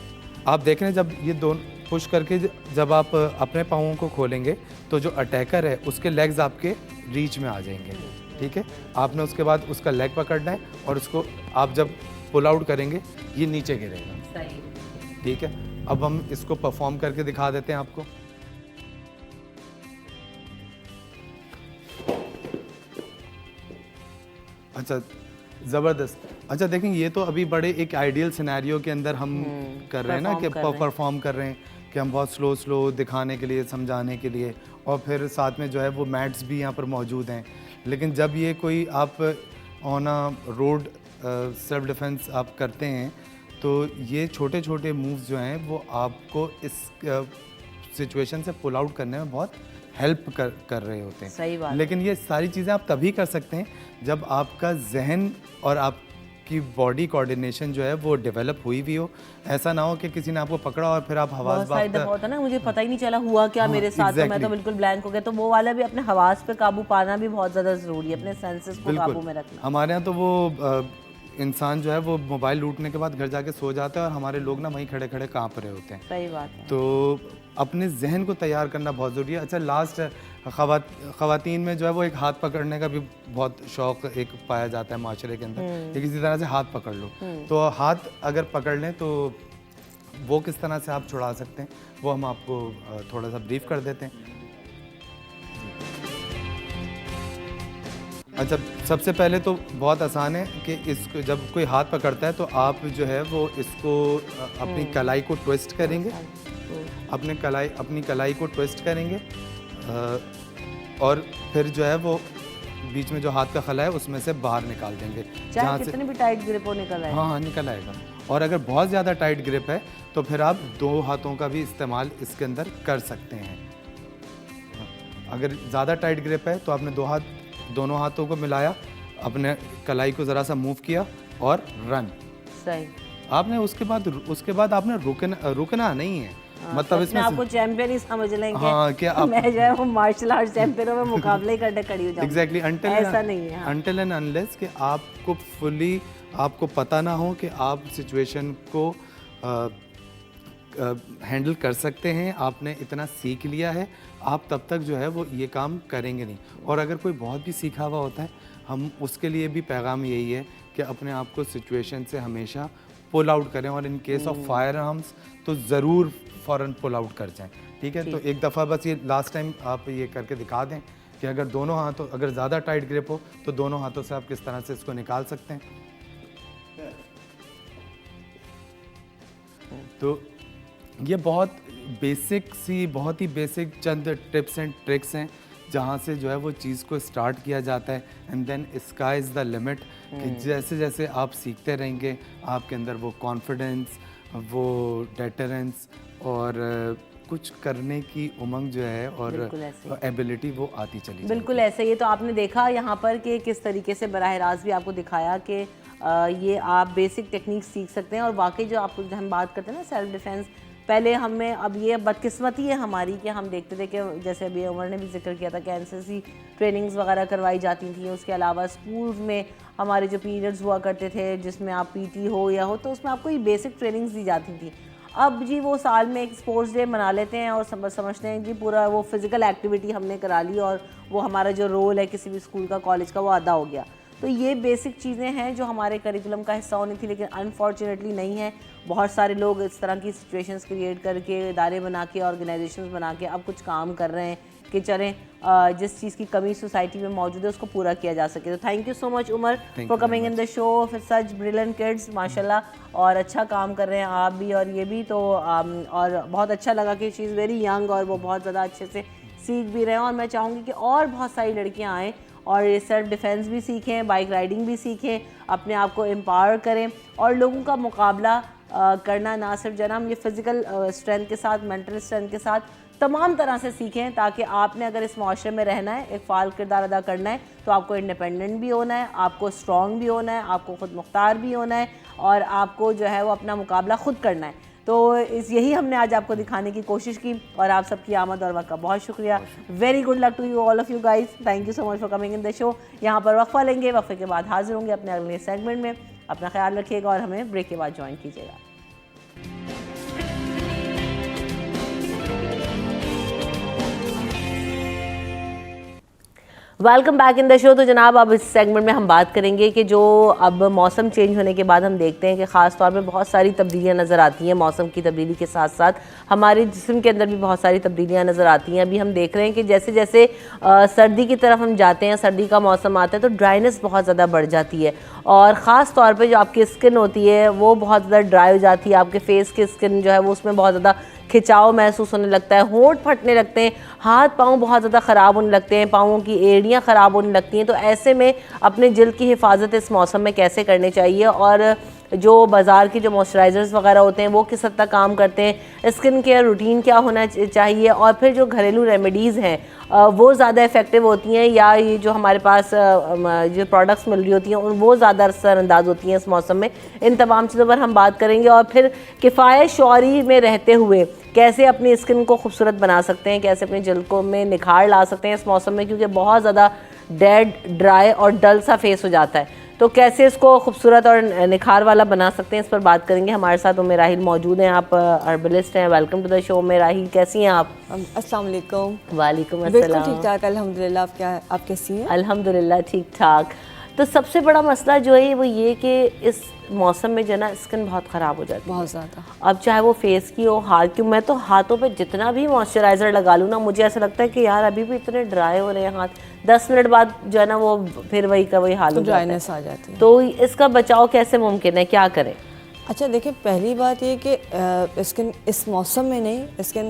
आप देख रहे हैं जब ये दोनों पुश करके जब आप अपने पाँवों को खोलेंगे तो जो अटैकर है उसके लेग्स आपके रीच में आ जाएंगे, ठीक है। आपने उसके बाद उसका लेग पकड़ना है और उसको आप जब पुल आउट करेंगे ये नीचे गिरेगा, ठीक है। अब हम इसको परफॉर्म करके दिखा देते हैं आपको। अच्छा, ज़बरदस्त। अच्छा देखें, ये तो अभी बड़े एक आइडियल सिनेरियो के अंदर हम कर रहे हैं ना, कि परफॉर्म कर रहे हैं कि हम बहुत स्लो दिखाने के लिए, समझाने के लिए, और फिर साथ में जो है वो मैट्स भी यहाँ पर मौजूद हैं। लेकिन जब ये कोई आप on a road self defence आप करते हैं तो ये छोटे छोटे मूव्स जो हैं वो आपको इस सिचुएशन से पुल आउट करने में बहुत हेल्प कर रहे होते हैं। सही बात। लेकिन ये सारी चीज़ें आप तभी कर सकते हैं जब आपका जहन और आपकी बॉडी कोऑर्डिनेशन जो है वो डेवलप हुई भी हो। ऐसा ना हो कि किसी ने आपको पकड़ा और फिर आप हवास होता ना, मुझे पता ही नहीं चला हुआ क्या मेरे साथ, तो मैं तो बिल्कुल ब्लैंक हो गया। तो वो वाला भी अपने हवास पे काबू पाना भी बहुत ज़्यादा ज़रूरी है, अपने सेंसेस को काबू में रखना। हमारे यहाँ तो वो इंसान जो है वो मोबाइल लूटने के बाद घर जाके सो जाता है और हमारे लोग ना वहीं खड़े खड़े काँप रहे होते हैं। सही बात है। तो अपने जहन को तैयार करना बहुत ज़रूरी है। अच्छा, लास्ट ख़वातीन में जो है वो एक हाथ पकड़ने का भी बहुत शौक़ एक पाया जाता है माशरे के अंदर, कि किसी तरह से हाथ पकड़ लो। तो हाथ अगर पकड़ लें तो वो किस तरह से आप छुड़ा सकते हैं वो हम आपको थोड़ा सा ब्रीफ कर देते हैं। अच्छा, सबसे पहले तो बहुत आसान है कि इसको जब कोई हाथ पकड़ता है तो आप जो है वो इसको अपनी कलाई को ट्विस्ट करेंगे, अपनी कलाई को ट्विस्ट करेंगे और फिर जो है वो बीच में जो हाथ का खला है उसमें से बाहर निकाल देंगे। चाहे कितनी भी टाइट ग्रिप हो निकल आए। हाँ, निकल आएगा। और अगर बहुत ज़्यादा टाइट ग्रिप है तो फिर आप 2 हाथों का भी इस्तेमाल इसके अंदर कर सकते हैं। अगर ज़्यादा टाइट ग्रिप है तो आपने दोनों हाथों को मिलाया, अपने कलाई को ज़रा सा मूव किया और रन। सही। आपने उसके बाद आपने रुकना नहीं है। मतलब इसमें आपको चैंपियन ही समझ लेंगे। हाँ, क्या आप मैं जो है वो मार्शल आर्ट चैंपियनों में मुकाबले करने खड़ी हो जाऊंगी। एग्जैक्टली, ऐसा नहीं है। अनटिल एंड अनलेस कि आपको फुली आपको पता ना हो कि आप सिचुएशन को हैंडल कर सकते हैं, आपने इतना सीख लिया है, आप तब तक जो है वो ये काम करेंगे नहीं। और अगर कोई बहुत भी सीखा हुआ होता है, हम उसके लिए भी पैगाम यही है कि अपने आप को सिचुएशन से हमेशा पुल आउट करें और in case of fire arms तो ज़रूर फ़ौरन पुल आउट कर जाएं। ठीक है, तो एक दफ़ा बस ये लास्ट टाइम आप ये करके दिखा दें कि अगर ज़्यादा टाइट ग्रिप हो तो दोनों हाथों से आप किस तरह से इसको निकाल सकते हैं। तो ये बहुत ही बेसिक चंद टिप्स एंड ट्रिक्स हैं जहाँ से जो है वो चीज़ को स्टार्ट किया जाता है and then sky is the limit. कि जैसे जैसे आप सीखते रहेंगे आपके अंदर वो कॉन्फिडेंस, वो डेटरेंस और कुछ करने की उमंग जो है और एबिलिटी वो आती चली। बिल्कुल ऐसे ही। तो आपने देखा यहाँ पर कि किस तरीके से बराह रास्त भी आपको दिखाया कि ये आप बेसिक टेक्निक सीख सकते हैं। और वाकई जो हम बात करते हैं ना सेल्फ डिफेंस, पहले हमें, अब ये बदकिस्मती है हमारी कि हम देखते थे कि जैसे अभी उमर ने भी जिक्र किया था कि एनसीसी ट्रेनिंग्स वगैरह करवाई जाती थी। उसके अलावा स्कूल्स में हमारे जो पीरियड्स हुआ करते थे जिसमें आप पीटी हो या हो तो उसमें आपको ये बेसिक ट्रेनिंग्स दी जाती थी। अब जी वो साल में एक स्पोर्ट्स डे मना लेते हैं और समझते हैं जी पूरा वो फिज़िकल एक्टिविटी हमने करा ली और वो हमारा जो रोल है किसी भी स्कूल का, कॉलेज का, वो अदा हो गया। तो ये बेसिक चीज़ें हैं जो हमारे करिकुलम का हिस्सा होनी थी, लेकिन अनफॉर्चुनेटली नहीं है। बहुत सारे लोग इस तरह की सिचुएशंस क्रिएट करके, इदारे बना के, ऑर्गेनाइजेशंस बना के अब कुछ काम कर रहे हैं कि चलें जिस चीज़ की कमी सोसाइटी में मौजूद है उसको पूरा किया जा सके। तो thank you so much Umar for coming in the show, फिर सच ब्रिलियंट किड्स माशाल्लाह, और अच्छा काम कर रहे हैं आप भी और ये भी। तो और बहुत अच्छा लगा कि शी इज़ वेरी यंग और वो बहुत ज़्यादा अच्छे से सीख भी रहे हैं। और मैं चाहूँगी कि और बहुत सारी लड़कियाँ आएँ और ये सेल्फ डिफेंस भी सीखें, बाइक राइडिंग भी सीखें, अपने आप को एम्पावर करें और लोगों का मुकाबला करना ना सिर्फ जनाब ये फ़िज़िकल स्ट्रेंथ के साथ, मेंटल स्ट्रेंथ के साथ तमाम तरह से सीखें, ताकि आपने अगर इस माशरे में रहना है, एक फ़ाल किरदार अदा करना है, तो आपको इंडिपेंडेंट भी होना है, आपको स्ट्रॉन्ग भी होना है, आपको ख़ुद मुख्तार भी होना है और आपको जो है वो अपना मुकाबला ख़ुद करना है। तो यही हमने आज आपको दिखाने की कोशिश की और आप सबकी आमद और वक्त का बहुत शुक्रिया। Very good luck to you all of you guys, thank you so much for coming in the show. यहाँ पर वक्फा लेंगे, वक्फे के बाद हाजिर होंगे अपने अगले सेगमेंट में। अपना ख्याल रखिएगा और हमें ब्रेक के बाद ज्वाइन कीजिएगा। Welcome back in the show. तो जनाब अब इस सेगमेंट में हम बात करेंगे कि जो अब मौसम चेंज होने के बाद हम देखते हैं कि ख़ास तौर पे बहुत सारी तब्दीलियां नज़र आती हैं। मौसम की तब्दीली के साथ साथ हमारे जिस्म के अंदर भी बहुत सारी तब्दीलियां नज़र आती हैं। अभी हम देख रहे हैं कि जैसे जैसे सर्दी की तरफ हम जाते हैं, सर्दी का मौसम आता है तो ड्राइनेस बहुत ज़्यादा बढ़ जाती है और ख़ास तौर पर जो आपकी स्किन होती है वो बहुत ज़्यादा ड्राई हो जाती है। आपके फेस की स्किन जो है वो उसमें बहुत ज़्यादा खिंचाव महसूस होने लगता है, होंठ फटने लगते हैं, हाथ पाँव बहुत ज़्यादा ख़राब होने लगते हैं, पाँवों की एड़ियाँ ख़राब होने लगती हैं। तो ऐसे में अपने जिल्द की हिफाजत इस मौसम में कैसे करनी चाहिए और जो बाज़ार की जो मॉइस्चराइज़र्स वगैरह होते हैं वो किस हद तक काम करते हैं, स्किन केयर रूटीन क्या होना चाहिए और फिर जो घरेलू रेमेडीज़ हैं वो ज़्यादा इफ़ेक्टिव होती हैं या ये जो हमारे पास जो प्रोडक्ट्स मिल रही होती हैं वो ज़्यादा असरअंदाज होती हैं इस मौसम में। इन तमाम चीज़ों पर हम बात करेंगे और फिर किफ़ायत शौरी में रहते हुए कैसे अपनी स्किन को खूबसूरत बना सकते हैं, कैसे अपनी जल्द को में निखार ला सकते हैं इस मौसम में, क्योंकि बहुत ज़्यादा डेड, ड्राई और डल सा फेस हो जाता है। तो कैसे इसको खूबसूरत और निखार वाला बना सकते हैं, इस पर बात करेंगे। हमारे साथ उम्मे राहिल मौजूद हैं, आप हर्बलिस्ट हैं। वेलकम टू द शो उम्मे राहिल, कैसी हैं आप? अस्सलाम वालेकुम। वालेकुम बिल्कुल अस्सलाम। ठीक ठाक अल्हम्दुलिल्लाह। आप कैसी हैं? अल्हम्दुलिल्लाह ठीक ठाक। तो सबसे बड़ा मसला जो है वो ये कि इस मौसम में जो है ना स्किन बहुत ख़राब हो जाती है बहुत ज़्यादा। अब चाहे वो फेस की हो, हाथ की, मैं तो हाथों पे जितना भी मॉइस्चराइज़र लगा लूँ ना, मुझे ऐसा लगता है कि यार अभी भी इतने ड्राई हो रहे हैं हाथ, 10 मिनट बाद जो है ना वो फिर वही का वही हाल तो हो जाता है। ड्राइनेस आ जाती है। तो इसका बचाव कैसे मुमकिन है, क्या करें? अच्छा देखिए, पहली बात ये कि स्किन इस मौसम में नहीं, स्किन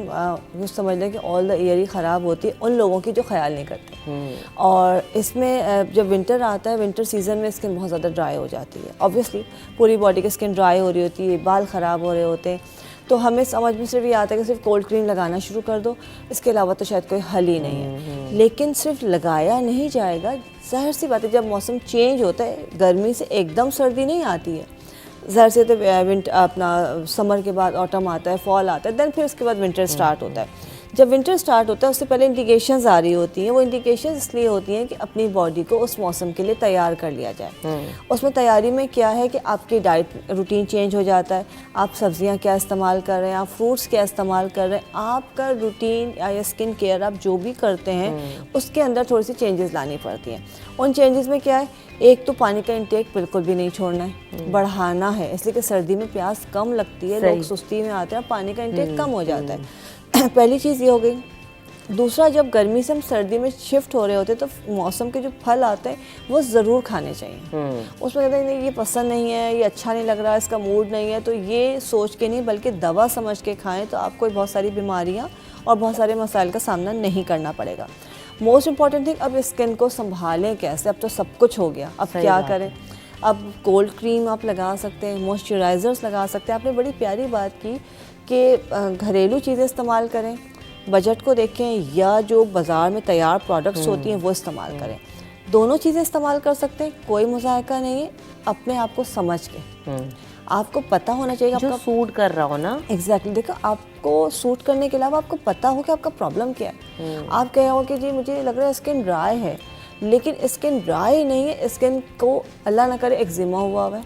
यूँ समझ लें कि ऑल द ईयर ही ख़राब होती है उन लोगों की जो ख्याल नहीं करते। और इसमें जब विंटर आता है, विंटर सीज़न में स्किन बहुत ज़्यादा ड्राई हो जाती है। ऑब्वियसली पूरी बॉडी की स्किन ड्राई हो रही होती है, बाल ख़राब हो रहे होते हैं, तो हमें समझ में सिर्फ ये आता है कि सिर्फ कोल्ड क्रीम लगाना शुरू कर दो, इसके अलावा तो शायद कोई हल ही नहीं है। लेकिन सिर्फ लगाया नहीं जाएगा, ज़ाहिर सी बात है जब मौसम चेंज होता है, गर्मी से एकदम सर्दी नहीं आती है, ज़ाहिर से तो विंटर अपना समर के बाद ऑटम आता है, फॉल आता है, देन फिर उसके बाद विंटर स्टार्ट होता है। जब विंटर स्टार्ट होता है उससे पहले इंडिकेशंस आ रही होती हैं। वो इंडिकेशंस इसलिए होती हैं कि अपनी बॉडी को उस मौसम के लिए तैयार कर लिया जाए। उसमें तैयारी में क्या है कि आपकी डाइट रूटीन चेंज हो जाता है, आप सब्जियां क्या इस्तेमाल कर रहे हैं, आप फ्रूट्स क्या इस्तेमाल कर रहे हैं, आपका रूटीन या स्किन केयर आप जो भी करते हैं उसके अंदर थोड़ी सी चेंजेस लानी पड़ती हैं। उन चेंजेस में क्या है, एक तो पानी का इंटेक बिल्कुल भी नहीं छोड़ना है, बढ़ाना है, इसलिए कि सर्दी में प्यास कम लगती है, लोग सुस्ती में आते हैं, पानी का इंटेक कम हो जाता है। पहली चीज़ ये हो गई। दूसरा, जब गर्मी से हम सर्दी में शिफ्ट हो रहे होते हैं तो मौसम के जो फल आते हैं वो ज़रूर खाने चाहिए। उसमें कहते हैं नहीं ये पसंद नहीं है, ये अच्छा नहीं लग रहा, इसका मूड नहीं है, तो ये सोच के नहीं बल्कि दवा समझ के खाएं, तो आपको बहुत सारी बीमारियां और बहुत सारे मसाइल का सामना नहीं करना पड़ेगा। मोस्ट इम्पॉर्टेंट थिंग, अब स्किन को संभालें कैसे, अब तो सब कुछ हो गया, अब क्या करें। अब कोल्ड क्रीम आप लगा सकते हैं, मॉइस्चराइज़र्स लगा सकते हैं। आपने बड़ी प्यारी बात की कि घरेलू चीज़ें इस्तेमाल करें, बजट को देखें, या जो बाज़ार में तैयार प्रोडक्ट्स होती हैं वो इस्तेमाल करें। दोनों चीज़ें इस्तेमाल कर सकते हैं, कोई मुज़ायका नहीं है, अपने आप को समझ के। आपको पता होना चाहिए जो आपका सूट कर रहा हो ना। एग्जैक्टली देखो, आपको सूट करने के अलावा आपको पता हो कि आपका प्रॉब्लम क्या है। आप कह रहे हो कि जी मुझे लग रहा है स्किन ड्राई है, लेकिन स्किन ड्राई नहीं है, स्किन को अल्लाह ना करे एक्जिमा हुआ है,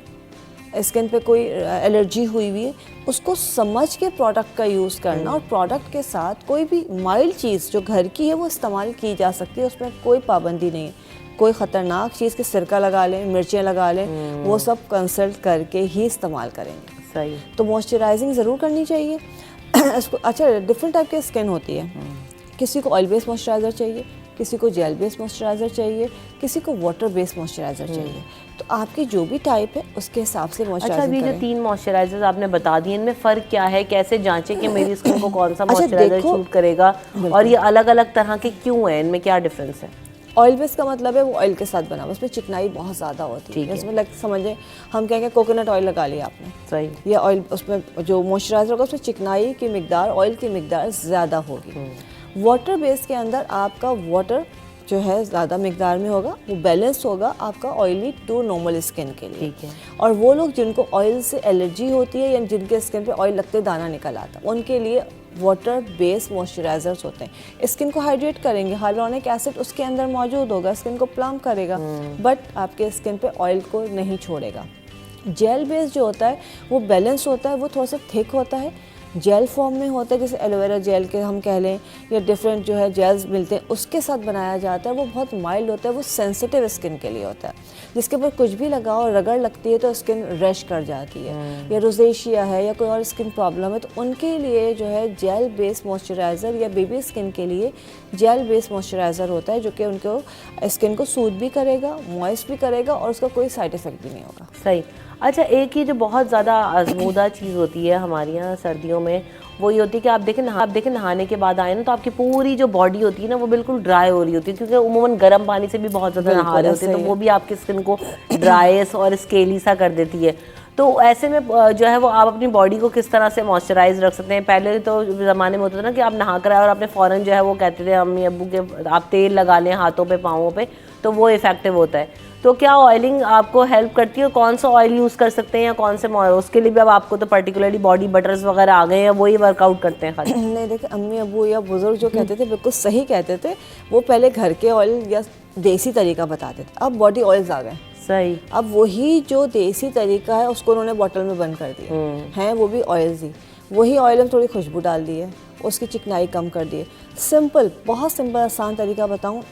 स्किन पे कोई एलर्जी हुई हुई है, उसको समझ के प्रोडक्ट का यूज़ करना, और प्रोडक्ट के साथ कोई भी माइल्ड चीज़ जो घर की है वो इस्तेमाल की जा सकती है, उसमें कोई पाबंदी नहीं है। कोई ख़तरनाक चीज़ के सिरका लगा लें, मिर्चें लगा लें, वो सब कंसल्ट करके ही इस्तेमाल करेंगे। सही। तो मॉइस्चराइजिंग ज़रूर करनी चाहिए। इसको अच्छा, डिफरेंट टाइप की स्किन होती है, किसी को ऑयल बेस्ड मॉइस्चराइज़र चाहिए, किसी को जेल बेस्ड मॉइस्चराइज़र चाहिए, किसी को वाटर बेस्ड मॉइस्चराइज़र चाहिए। तो आपकी जो भी टाइप है उसके हिसाब से अच्छा, मॉइस्चराइजिंग अभी जो करें। 3 मॉइस्चराइजर्स आपने बता दिए, इनमें फ़र्क क्या है, कैसे जांचें कि मेरी स्किन को कौन सा मॉइस्चराइजर देखो, सूट करेगा, और ये अलग अलग तरह के क्यों हैं, इनमें क्या डिफरेंस है? ऑयल बेस का मतलब है वो ऑयल के साथ बना हुआ, उसमें चिकनाई बहुत ज़्यादा होती है। इसमें लग समझे हम कहेंगे कोकोनट ऑयल लगा लिया आपने, सही। या ऑयल, उसमें जो मॉइस्चराइजर होगा उसमें चिकनाई की मिकदार, ऑयल की मिकदार ज़्यादा होगी। वाटर बेस के अंदर आपका वाटर जो है ज़्यादा मिकदार में होगा, वो बैलेंस होगा आपका ऑयली टू नॉर्मल स्किन के लिए। ठीक है। और वो लोग जिनको ऑयल से एलर्जी होती है या जिनके स्किन पे ऑयल लगते दाना निकल आता है, उनके लिए वाटर बेस्ड मॉइस्चराइजर्स होते हैं। स्किन को हाइड्रेट करेंगे, हाइलोनिक एसिड उसके अंदर मौजूद होगा, स्किन को प्लम करेगा, बट आपके स्किन पे ऑयल को नहीं छोड़ेगा। जेल बेस्ड जो होता है वो बैलेंस होता है, वो थोड़ा सा थिक होता है, जेल फॉर्म में होता है, जैसे एलोवेरा जेल के हम कह लें, या डिफरेंट जो है जेल्स मिलते हैं उसके साथ बनाया जाता है। वो बहुत माइल्ड होता है, वो सेंसिटिव स्किन के लिए होता है, जिसके ऊपर कुछ भी लगाओ, रगड़ लगती है तो स्किन रैश कर जाती है, या रोजेशिया है या कोई और स्किन प्रॉब्लम है, तो उनके लिए जो है जेल बेस्ड मॉइस्चराइज़र, या बेबी स्किन के लिए जेल बेस्ड मॉइस्चराइज़र होता है, जो कि उनको स्किन को सूट भी करेगा, मॉइस्ट भी करेगा, और उसका कोई साइड इफ़ेक्ट भी नहीं होगा। सही। अच्छा, एक ही जो बहुत ज़्यादा आजमूदा चीज़ होती है हमारे यहाँ सर्दियों में, वो ये होती है कि आप देखें नहाने के बाद आए ना, तो आपकी पूरी जो बॉडी होती है ना वो बिल्कुल ड्राई हो रही होती है, क्योंकि उमूमन गर्म पानी से भी बहुत ज़्यादा नहा रहे होते हैं, तो वो भी आपकी स्किन को ड्राइस और स्केली सा कर देती है। तो ऐसे में जो है वो आप अपनी बॉडी को किस तरह से मॉइस्चराइज रख सकते हैं? पहले तो ज़माने में होता था ना कि आप नहा कर आए और आपने फ़ौरन जो है वो कहते थे अम्मी अब्बू के आप तेल लगा लें हाथों पे, पाँवों पे, तो वो इफ़ेक्टिव होता है। तो क्या ऑयलिंग आपको हेल्प करती है? कौन सा ऑयल यूज़ कर सकते हैं या कौन से उसके लिए भी अब आपको तो पर्टिकुलरली बॉडी बटर्स वगैरह आ गए हैं, वही वर्कआउट करते हैं खाली? नहीं, देखिए अम्मी अब्बू या बुजुर्ग जो कहते थे बिल्कुल सही कहते थे, वो पहले घर के ऑयल या देसी तरीका बताते थे। अब बॉडी ऑयल्स आ गए। सही। अब वही जो देसी तरीका है उसको उन्होंने बॉटल में बंद कर दिया है, वो भी ऑयल्स ही। वही ऑयल में थोड़ी खुशबू डाल दी है, उसकी चिकनाई कम कर दी है। सिंपल, बहुत सिंपल आसान तरीका बताऊँ,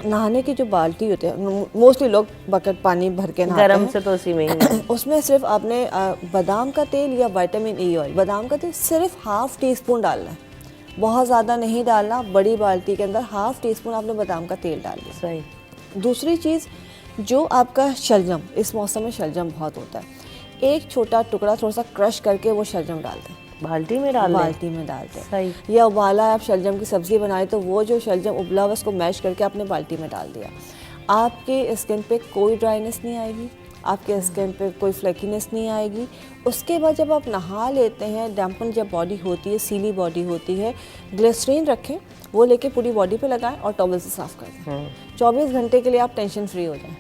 नहाने की जो बाल्टी होती है, मोस्टली लोग बकेट पानी भर के नहाते गरम हैं। से तो उसी में ही उसमें सिर्फ आपने बादाम का तेल या विटामिन ई ऑयल, बादाम का तेल सिर्फ ½ टीस्पून डालना है, बहुत ज़्यादा नहीं डालना। बड़ी बाल्टी के अंदर ½ टीस्पून आपने बादाम का तेल डाल दिया। सही। दूसरी चीज़, जो आपका शलजम, इस मौसम में शलजम बहुत होता है, एक छोटा टुकड़ा थोड़ा सा क्रश करके वो शलजम डालते हैं, बाल्टी में डाल दें? बाल्टी में डालते हैं। सही। या उबाला आप शलजम की सब्ज़ी बनाए तो वो जो शलजम उबला हुआ उसको मैश करके आपने बाल्टी में डाल दिया। आपके स्किन पे कोई ड्राइनेस नहीं आएगी, आपके स्किन पे कोई फ्लेकीनेस नहीं आएगी। उसके बाद जब आप नहा लेते हैं, डैम्पन जब बॉडी होती है, सीली बॉडी होती है, ग्लिसरीन रखें, वो लेके पूरी बॉडी पे लगाएं और टॉवल से साफ़ कर दें। 24 घंटे के लिए आप टेंशन फ्री हो जाएं।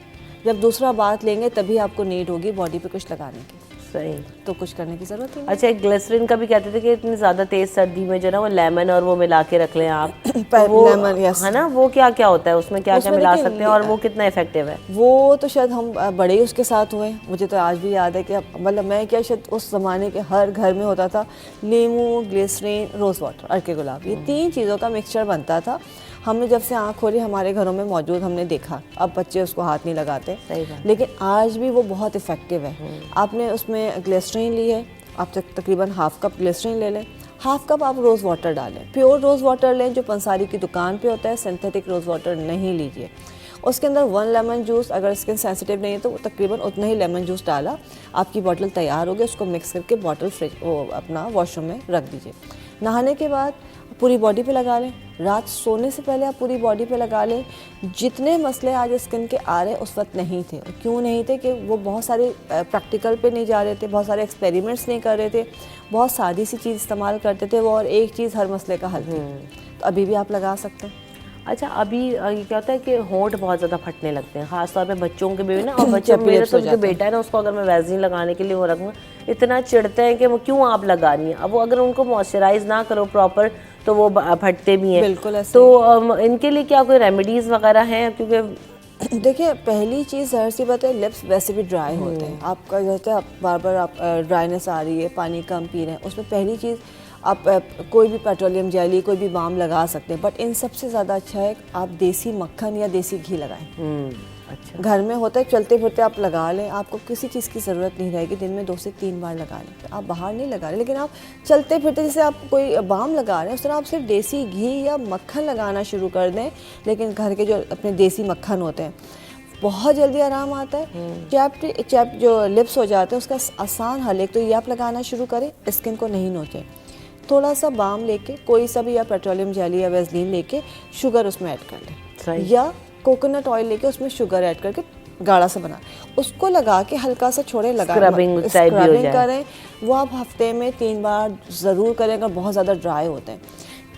जब दूसरा बात लेंगे तभी आपको नीड होगी बॉडी पे कुछ लगाने की, सही। तो कुछ करने की ज़रूरत ही नहीं। अच्छा, एक ग्लिसरीन का भी कहते थे कि इतनी ज़्यादा तेज़ सर्दी में जो ना वो लेमन और वो मिला के रख लें आप, वो लेमन, यस। है ना, वो क्या क्या होता है उसमें, क्या क्या उसमें मिला देखिए, सकते हैं और वो कितना इफेक्टिव है? वो तो शायद हम बड़े ही उसके साथ हुए। मुझे तो आज भी याद है कि मतलब मैं क्या, शायद उस ज़माने के हर घर में होता था नींबू, ग्लिसरीन, रोज़ वाटर, अर्के गुलाब, ये 3 चीज़ों का मिक्सचर बनता था। हमने जब से आँख खोली हमारे घरों में मौजूद हमने देखा। अब बच्चे उसको हाथ नहीं लगाते, सही बात। लेकिन आज भी वो बहुत इफ़ेक्टिव है। आपने उसमें ग्लिसरीन ली है, आप तकरीबन ½ कप ग्लिसरीन ले लें, ½ कप आप रोज़ वाटर डालें, प्योर रोज़ वाटर लें जो पंसारी की दुकान पे होता है, सिंथेटिक रोज़ वाटर नहीं लीजिए। उसके अंदर 1 लेमन जूस, अगर स्किन सेंसिटिव नहीं है तो तकरीबन उतना ही लेमन जूस डाला, आपकी बॉटल तैयार हो गई। उसको मिक्स करके बॉटल फ्रिज वो अपना वॉशरूम में रख दीजिए। नहाने के बाद पूरी बॉडी पे लगा लें, रात सोने से पहले आप पूरी बॉडी पे लगा लें। जितने मसले आज स्किन के आ रहे उस वक्त नहीं थे। क्यों नहीं थे? कि वो बहुत सारे प्रैक्टिकल पे नहीं जा रहे थे, बहुत सारे एक्सपेरिमेंट्स नहीं कर रहे थे, बहुत सादी सी चीज़ इस्तेमाल करते थे वो, और एक चीज़ हर मसले का हल थी। तो अभी भी आप लगा सकते हैं। अच्छा, अभी ये क्या होता है कि होंठ बहुत ज़्यादा फटने लगते हैं, खासतौर पे बच्चों के भी ना, और बच्चे, मेरे तो जो बेटा है ना, उसको अगर मैं वैसलीन लगाने के लिए वो रखूँ, इतना चिढ़ते हैं कि वो क्यों आप लगा रही हैं। अब वो अगर उनको मॉइस्चराइज ना करो प्रॉपर तो वो फटते भी हैं। बिल्कुल ऐसे। तो इनके लिए क्या कोई रेमेडीज़ वगैरह हैं? क्योंकि देखिए, पहली चीज़ ज़ाहिर सी बात है, लिप्स वैसे भी ड्राई होते हैं। आपका जैसे आप बार बार आप ड्राइनेस आ रही है, पानी कम पी रहे हैं, उसमें पहली चीज़ आप कोई भी पेट्रोलियम जेली, कोई भी बाम लगा सकते हैं। बट इन सबसे ज़्यादा अच्छा है आप देसी मक्खन या देसी घी लगाएं। अच्छा, घर में होता है, चलते फिरते आप लगा लें, आपको किसी चीज़ की ज़रूरत नहीं रहेगी। दिन में 2 से 3 बार लगा लें, आप बाहर नहीं लगा रहे, लेकिन आप चलते फिरते जैसे आप कोई बाम लगा रहे हैं उस तरह आप सिर्फ देसी घी या मक्खन लगाना शुरू कर दें। लेकिन घर के जो अपने देसी मक्खन होते हैं, बहुत जल्दी आराम आता है। चैप जो लिप्स हो जाते हैं उसका आसान हल, एक तो ये आप लगाना शुरू करें, स्किन को नहीं नोचें। थोड़ा सा बाम लेके, कोई सा भी, या पेट्रोलियम जेली या वैसलीन लेके शुगर उसमें ऐड कर लें, या कोकोनट ऑयल लेके उसमें शुगर ऐड करके गाढ़ा सा बना, उसको लगा के हल्का सा छोड़े, लगा स्क्रबिंग टाइप भी हो जाए। करें। वो आप हफ्ते में 3 बार ज़रूर करें अगर बहुत ज़्यादा ड्राई होते हैं।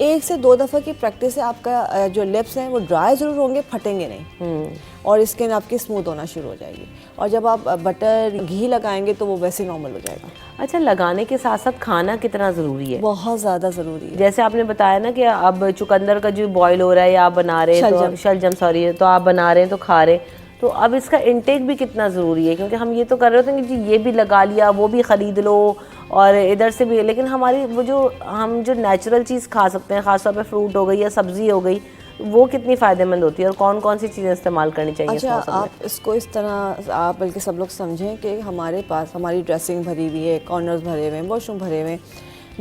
1 से 2 दफ़ा की प्रैक्टिस से आपका जो लिप्स हैं वो ड्राई ज़रूर होंगे, फटेंगे नहीं, और स्किन आपकी स्मूथ होना शुरू हो जाएगी। और जब आप बटर घी लगाएंगे तो वो वैसे नॉर्मल हो जाएगा। अच्छा, लगाने के साथ साथ खाना कितना ज़रूरी है? बहुत ज़्यादा ज़रूरी है। जैसे आपने बताया ना कि अब चुकंदर का जो बॉईल हो रहा है या आप बना रहे हैं, तो शलजम, सॉरी, तो आप बना रहे हैं तो खा रहे हैं, तो अब इसका इंटेक भी कितना ज़रूरी है? क्योंकि हम ये तो कर रहे होते हैं कि जी ये भी लगा लिया, वो भी ख़रीद लो और इधर से भी, लेकिन हमारी वो जो हम जो नेचुरल चीज़ खा सकते हैं, ख़ासतौर पे फ्रूट हो गई या सब्ज़ी हो गई, वो कितनी फ़ायदेमंद होती है और कौन कौन सी चीज़ें इस्तेमाल करनी चाहिए? अच्छा, आप इसको इस तरह आप बल्कि सब लोग समझें कि हमारे पास हमारी ड्रेसिंग भरी हुई है, कॉर्नर्स भरे हुए हैं, वॉशरूम भरे हुए हैं,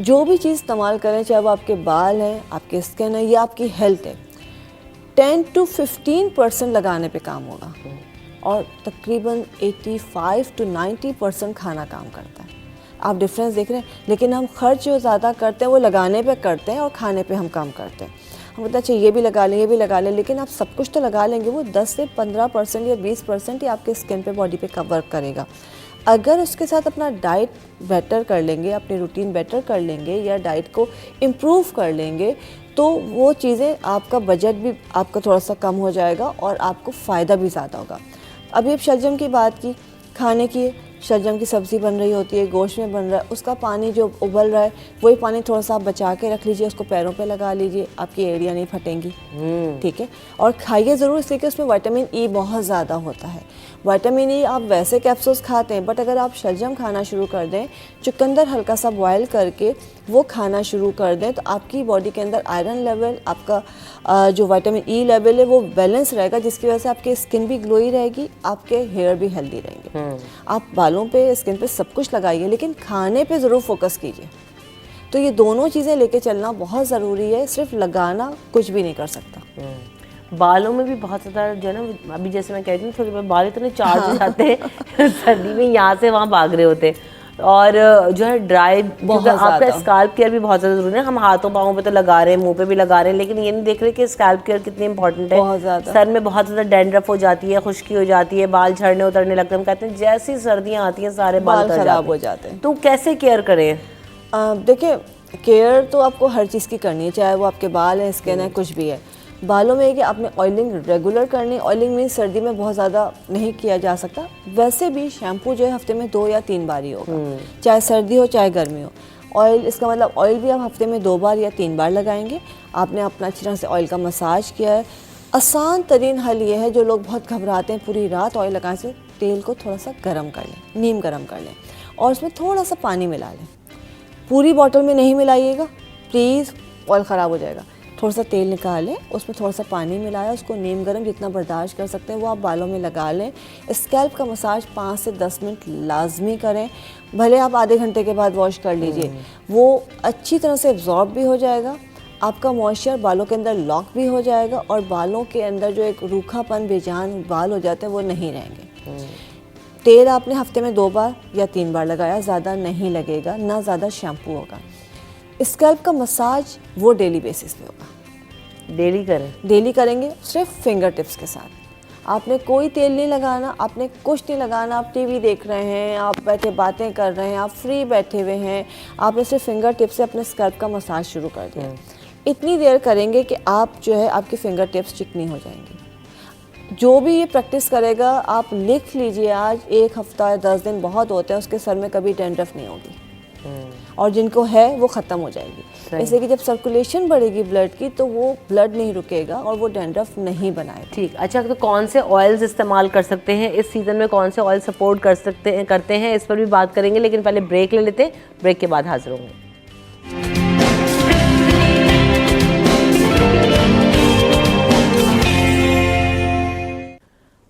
जो भी चीज़ इस्तेमाल करें, चाहे वो आपके बाल हैं, आपके स्किन है या आपकी हेल्थ है, 10 to 15% लगाने पे काम होगा, और तकरीबन 85 to 90% खाना काम करता है। आप डिफरेंस देख रहे हैं। लेकिन हम खर्च जो ज़्यादा करते हैं वो लगाने पे करते हैं और खाने पे हम कम करते हैं। हम कहते हैं अच्छा ये भी लगा लें, ये भी लगा लें, लेकिन आप सब कुछ तो लगा लेंगे, वो 10 से 15% या 20% ही आपके स्किन पे, बॉडी पे कवर करेगा। अगर उसके साथ अपना डाइट बेटर कर लेंगे, अपनी रूटीन बेटर कर लेंगे, या डाइट को इम्प्रूव कर लेंगे, तो वो चीज़ें, आपका बजट भी आपका थोड़ा सा कम हो जाएगा और आपको फ़ायदा भी ज़्यादा होगा। अभी अब शलजम की बात की, खाने की, शलजम की सब्ज़ी बन रही होती है, गोश्त में बन रहा है, उसका पानी जो उबल रहा है वही पानी थोड़ा सा आप बचा के रख लीजिए, उसको पैरों पे लगा लीजिए, आपकी एड़ियाँ नहीं फटेंगी, ठीक है। और खाइए ज़रूर, इसलिए कि उसमें विटामिन ई बहुत ज़्यादा होता है। विटामिन ई आप वैसे कैप्सूल्स खाते हैं, बट अगर आप शलजम खाना शुरू कर दें, चुकंदर हल्का सा बॉयल करके वो खाना शुरू कर दें तो आपकी बॉडी के अंदर आयरन लेवल, आपका जो विटामिन ई लेवल है वो बैलेंस रहेगा, जिसकी वजह से आपकी स्किन भी ग्लोई रहेगी, आपके हेयर भी हेल्दी रहेंगे। आप बालों पे, स्किन पे सब कुछ लगाइए, लेकिन खाने पे ज़रूर फोकस कीजिए। तो ये दोनों चीज़ें लेके चलना बहुत ज़रूरी है, सिर्फ लगाना कुछ भी नहीं कर सकता। बालों में भी बहुत ज़्यादा जो है ना, अभी जैसे मैं कहती हूँ थोड़ी बार बाल इतने चार्ज हो जाते हैं सर्दी में, यहाँ से वहाँ भाग रहे होते हैं, और जो है ड्राई, क्योंकि आपका स्कैल्प केयर भी बहुत ज़्यादा ज़रूरी है। हम हाथों पाँव पे तो लगा रहे हैं, मुंह पे भी लगा रहे हैं, लेकिन ये नहीं देख रहे कि स्कैल्प केयर कितनी इंपॉर्टेंट है। बहुत ज़्यादा। सर में बहुत ज़्यादा डैंड्रफ हो जाती है, खुश्की हो जाती है, बाल झड़ने उतरने लगते हैं। हम कहते हैं जैसी सर्दियाँ आती हैं सारे बाल खराब हो जाते हैं। तो कैसे केयर करें? देखिए, केयर तो आपको हर चीज़ की करनी है, चाहे वो आपके बाल है, स्किन है, कुछ भी है। बालों में कि आपने ऑयलिंग रेगुलर करनी, ऑयलिंग मीन्स सर्दी में बहुत ज़्यादा नहीं किया जा सकता। वैसे भी शैम्पू जो है हफ्ते में 2 या 3 बार ही होगा, चाहे सर्दी हो चाहे गर्मी हो। ऑयल, इसका मतलब ऑयल भी आप हफ्ते में 2 बार या 3 बार लगाएंगे। आपने अपना अच्छी तरह से ऑयल का मसाज किया है। आसान तरीन हल ये है, जो लोग बहुत घबराते हैं पूरी रात ऑयल लगाने से, तेल को थोड़ा सा गर्म कर लें, नीम गर्म कर लें और उसमें थोड़ा सा पानी मिला लें। पूरी बॉटल में नहीं मिलाइएगा प्लीज़, ऑयल ख़राब हो जाएगा। थोड़ा सा तेल निकालें, उसमें थोड़ा सा पानी मिलाया, उसको नीम गर्म जितना बर्दाश्त कर सकते हैं वो आप बालों में लगा लें। स्कैल्प का मसाज 5 से 10 मिनट लाजमी करें, भले आप आधे घंटे के बाद वॉश कर लीजिए, वो अच्छी तरह से एब्जॉर्ब भी हो जाएगा, आपका मॉइस्चर बालों के अंदर लॉक भी हो जाएगा और बालों के अंदर जो एक रूखापन, बेजान बाल हो जाते हैं वो नहीं रहेंगे। तेल आपने हफ्ते में 2 बार या 3 बार लगाया, ज़्यादा नहीं लगेगा, ना ज़्यादा शैम्पू होगा। स्कैल्प का मसाज वो डेली बेसिस पे होगा। डेली करें? डेली करेंगे, सिर्फ फिंगर टिप्स के साथ। आपने कोई तेल नहीं लगाना, आपने कुछ नहीं लगाना। आप टीवी देख रहे हैं, आप बैठे बातें कर रहे हैं, आप फ्री बैठे हुए हैं, आपने सिर्फ फिंगर टिप्स से अपने स्कैल्प का मसाज शुरू कर दिया। इतनी देर करेंगे कि आप जो है आपकी फिंगर टिप्स चिकनी हो जाएंगी। जो भी ये प्रैक्टिस करेगा, आप लिख लीजिए, आज 1 हफ्ता या 10 दिन बहुत होते हैं, उसके सर में कभी डैंड्रफ नहीं होगी और जिनको है वो ख़त्म हो जाएगी। इसलिए कि जब सर्कुलेशन बढ़ेगी ब्लड की तो वो ब्लड नहीं रुकेगा और वो डैंड्रफ नहीं बनाएगा। ठीक, अच्छा, तो कौन से ऑयल्स इस्तेमाल कर सकते हैं इस सीज़न में, कौन से ऑयल सपोर्ट करते हैं, इस पर भी बात करेंगे, लेकिन पहले ब्रेक ले लेते हैं। ब्रेक के बाद हाजिर होंगे।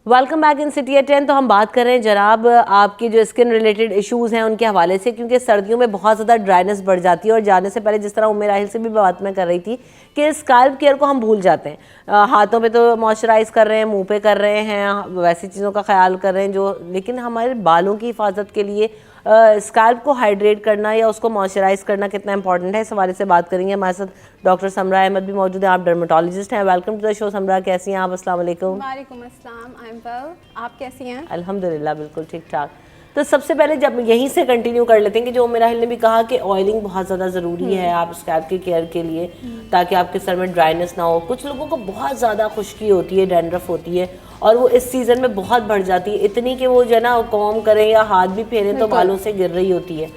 Welcome back in city at 10। तो हम बात कर रहे हैं जनाब आपकी जो स्किन रिलेटेड इश्यूज़ हैं उनके हवाले से, क्योंकि सर्दियों में बहुत ज़्यादा ड्राइनेस बढ़ जाती है। और जाने से पहले जिस तरह उम्र राहिल से भी बात मैं कर रही थी कि स्कैल्प केयर को हम भूल जाते हैं। हाथों पे तो मॉइस्चराइज़ कर रहे हैं, मुंह पे कर रहे हैं, वैसी चीज़ों का ख्याल कर रहे हैं जो, लेकिन हमारे बालों की हिफाजत के लिए स्कैल्प को हाइड्रेट करना या उसको मॉइस्चराइज करना कितना इंपॉर्टेंट है, इस हवाले से बात करेंगे। हमारे साथ डॉक्टर समरा अहमद भी मौजूद है, आप डर्मेटोलॉजिस्ट हैं। वेलकम टू द शो समरा, कैसी हैं आप? अस्सलाम वालेकुम। वालेकुम अस्सलाम, आई एम वेल, आप कैसी हैं? अल्हम्दुलिल्लाह बिल्कुल ठीक ठाक। तो सबसे पहले जब यहीं से कंटिन्यू कर लेते हैं कि जो मेराहिल ने भी कहा कि ऑयलिंग बहुत ज़्यादा ज़रूरी है आप स्कैल्प की केयर के लिए, ताकि आपके सर में ड्राइनेस ना हो। कुछ लोगों को बहुत ज़्यादा खुश्की होती है, डैंड्रफ होती है, और वो इस सीज़न में बहुत बढ़ जाती है, इतनी कि वो जो है ना कॉम करें या हाथ भी फेरें तो बालों से गिर रही होती है।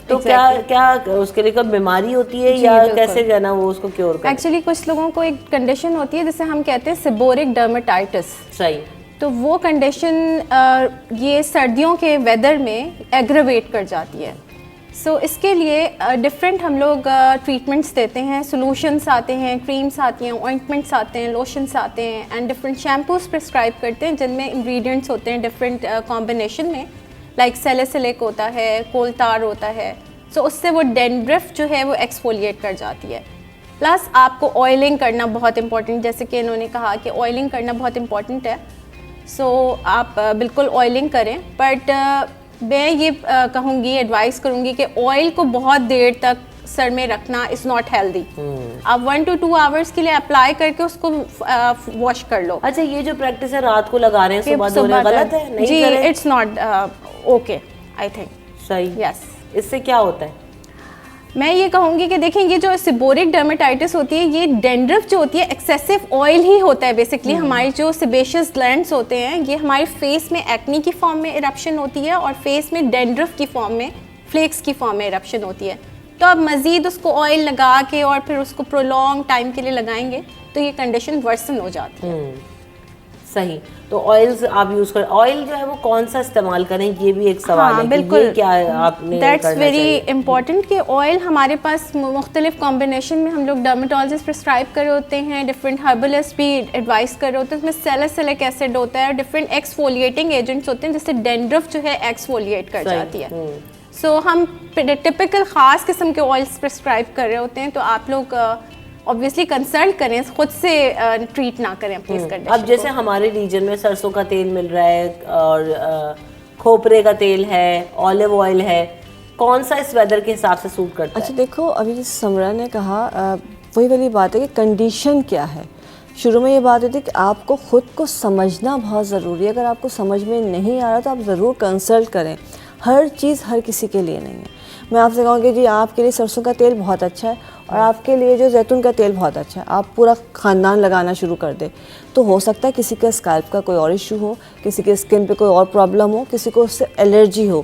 तो क्या उसके लिए कोई बीमारी होती है या कैसे जो है ना वो उसको क्योर करें? एक्चुअली कुछ लोगों को एक कंडीशन होती है जिसे हम कहते हैं सेबोरिक डर्मेटाइटिस। सही। तो वो कंडीशन ये सर्दियों के वेदर में एग्रेवेट कर जाती है। सो इसके लिए डिफरेंट हम लोग ट्रीटमेंट्स देते हैं, सॉल्यूशंस आते हैं, क्रीम्स आती हैं, ऑइंटमेंट्स आते हैं, लोशंस आते हैं एंड डिफरेंट शैम्पूज प्रिस्क्राइब करते हैं जिनमें इंग्रेडिएंट्स होते हैं डिफरेंट कॉम्बिनेशन में, लाइक सैलिसिलिक होता है, कोलतार होता है। सो उससे वो डैंड्रफ जो है वो एक्सफोलिएट कर जाती है। प्लस आपको ऑयलिंग करना बहुत इंपॉर्टेंट, जैसे कि इन्होंने कहा कि ऑयलिंग करना बहुत इंपॉर्टेंट है। सो आप बिल्कुल ऑयलिंग करें, बट मैं ये कहूँगी, एडवाइस करूँगी कि ऑयल को बहुत देर तक सर में रखना इज़ नॉट हेल्दी। आप 1 to 2 आवर्स के लिए अप्लाई करके उसको वॉश कर लो। अच्छा, ये जो प्रैक्टिस है रात को लगा रहे हैं, सुबह धो रहे हैं, गलत है? नहीं जी, करें? It's not okay, I think. सही। यस। इससे क्या होता है? मैं ये कहूँगी कि देखें, ये जो सेबोरिक डर्मेटाइटिस होती है, ये डैंड्रफ जो होती है एक्सेसिव ऑयल ही होता है बेसिकली। हमारी जो सेबेशियस ग्लैंड्स होते हैं ये हमारे फेस में एक्नी की फॉर्म में इरप्शन होती है और फेस में डैंड्रफ की फॉर्म में, फ्लेक्स की फॉर्म में इरप्शन होती है। तो आप मज़ीद उसको ऑयल लगा के और फिर उसको प्रोलॉन्ग टाइम के लिए लगाएंगे तो ये कंडीशन वर्सन हो जाती है। सही। तो ऑयल्स आप यूज करें, ऑयल जो है वो कौन सा इस्तेमाल करें, ये भी एक सवाल है कि बिल्कुल, ये क्या आपने दैट्स करना वेरी चाहिए? इम्पॉर्टेंट कि ऑयल हमारे पास मुख्तलिफ कॉम्बिनेशन में हम लोग डर्मेटोलॉजिस्ट प्रिस्क्राइब कर रहे होते हैं, डिफरेंट हर्बलिस्ट भी एडवाइस कर रहे होते हैं। उसमें सैलिसिलिक एसिड होता है और डिफरेंट एक्सफोलिएटिंग एजेंट्स होते हैं, जिससे डेंड्रफ जो है एक्सफोलिएट कर जाती है। सो हम टिपिकल ख़ास किस्म के ऑयल्स प्रिस्क्राइब कर रहे होते हैं, तो आप लोग ऑब्वियसली कंसल्ट करें, खुद से ट्रीट ना करें अपनी इस कंडीशन। अब जैसे हमारे रीजन में सरसों का तेल मिल रहा है और खोपरे का तेल है, ऑलिव ऑयल है, कौन सा इस वेदर के हिसाब से सूट करता अच्छा देखो, अभी जैसे समरा ने कहा वही वाली बात है कि कंडीशन क्या है। शुरू में ये बात होती है कि आपको ख़ुद को समझना बहुत ज़रूरी है। अगर आपको समझ में नहीं आ रहा तो आप ज़रूर कंसल्ट करें। हर चीज़ हर किसी के लिए नहीं है। मैं आपसे कहूँगी जी आपके लिए सरसों का तेल बहुत अच्छा है और आपके लिए जो जैतून का तेल बहुत अच्छा है, आप पूरा ख़ानदान लगाना शुरू कर दे तो हो सकता है किसी के स्कैल्प का कोई और इशू हो, किसी के स्किन पे कोई और प्रॉब्लम हो, किसी को उससे एलर्जी हो।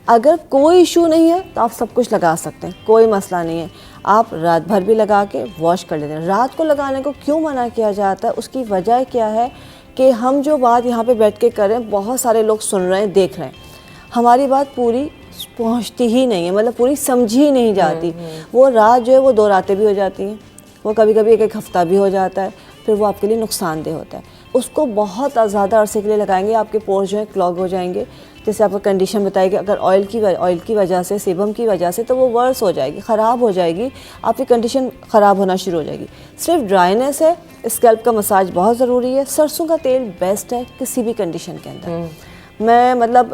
अगर कोई इशू नहीं है तो आप सब कुछ लगा सकते हैं, कोई मसला नहीं है। आप रात भर भी लगा के वॉश कर लेते हैं। रात को लगाने को क्यों मना किया जाता है, उसकी वजह क्या है कि हम जो बात यहाँ पे बैठ के कर रहे हैं, बहुत सारे लोग सुन रहे हैं, देख रहे हैं, हमारी बात पूरी पहुँचती ही नहीं है, मतलब पूरी समझी ही नहीं जाती। वो रात जो है वो 2 रातें भी हो जाती हैं, वो कभी कभी एक हफ्ता भी हो जाता है, फिर वो आपके लिए नुकसानदेह होता है। उसको बहुत ज़्यादा अरसे के लिए लगाएंगे, आपके पोर्स जो है क्लॉग हो जाएंगे। जैसे आपको कंडीशन बताई कि अगर ऑयल की वजह से, सेबम की वजह से, तो वो वर्स हो जाएगी, ख़राब हो जाएगी, आपकी कंडीशन ख़राब होना शुरू हो जाएगी। सिर्फ ड्राइनेस है, स्कैल्प का मसाज बहुत ज़रूरी है। सरसों का तेल बेस्ट है किसी भी कंडीशन के अंदर। मैं मतलब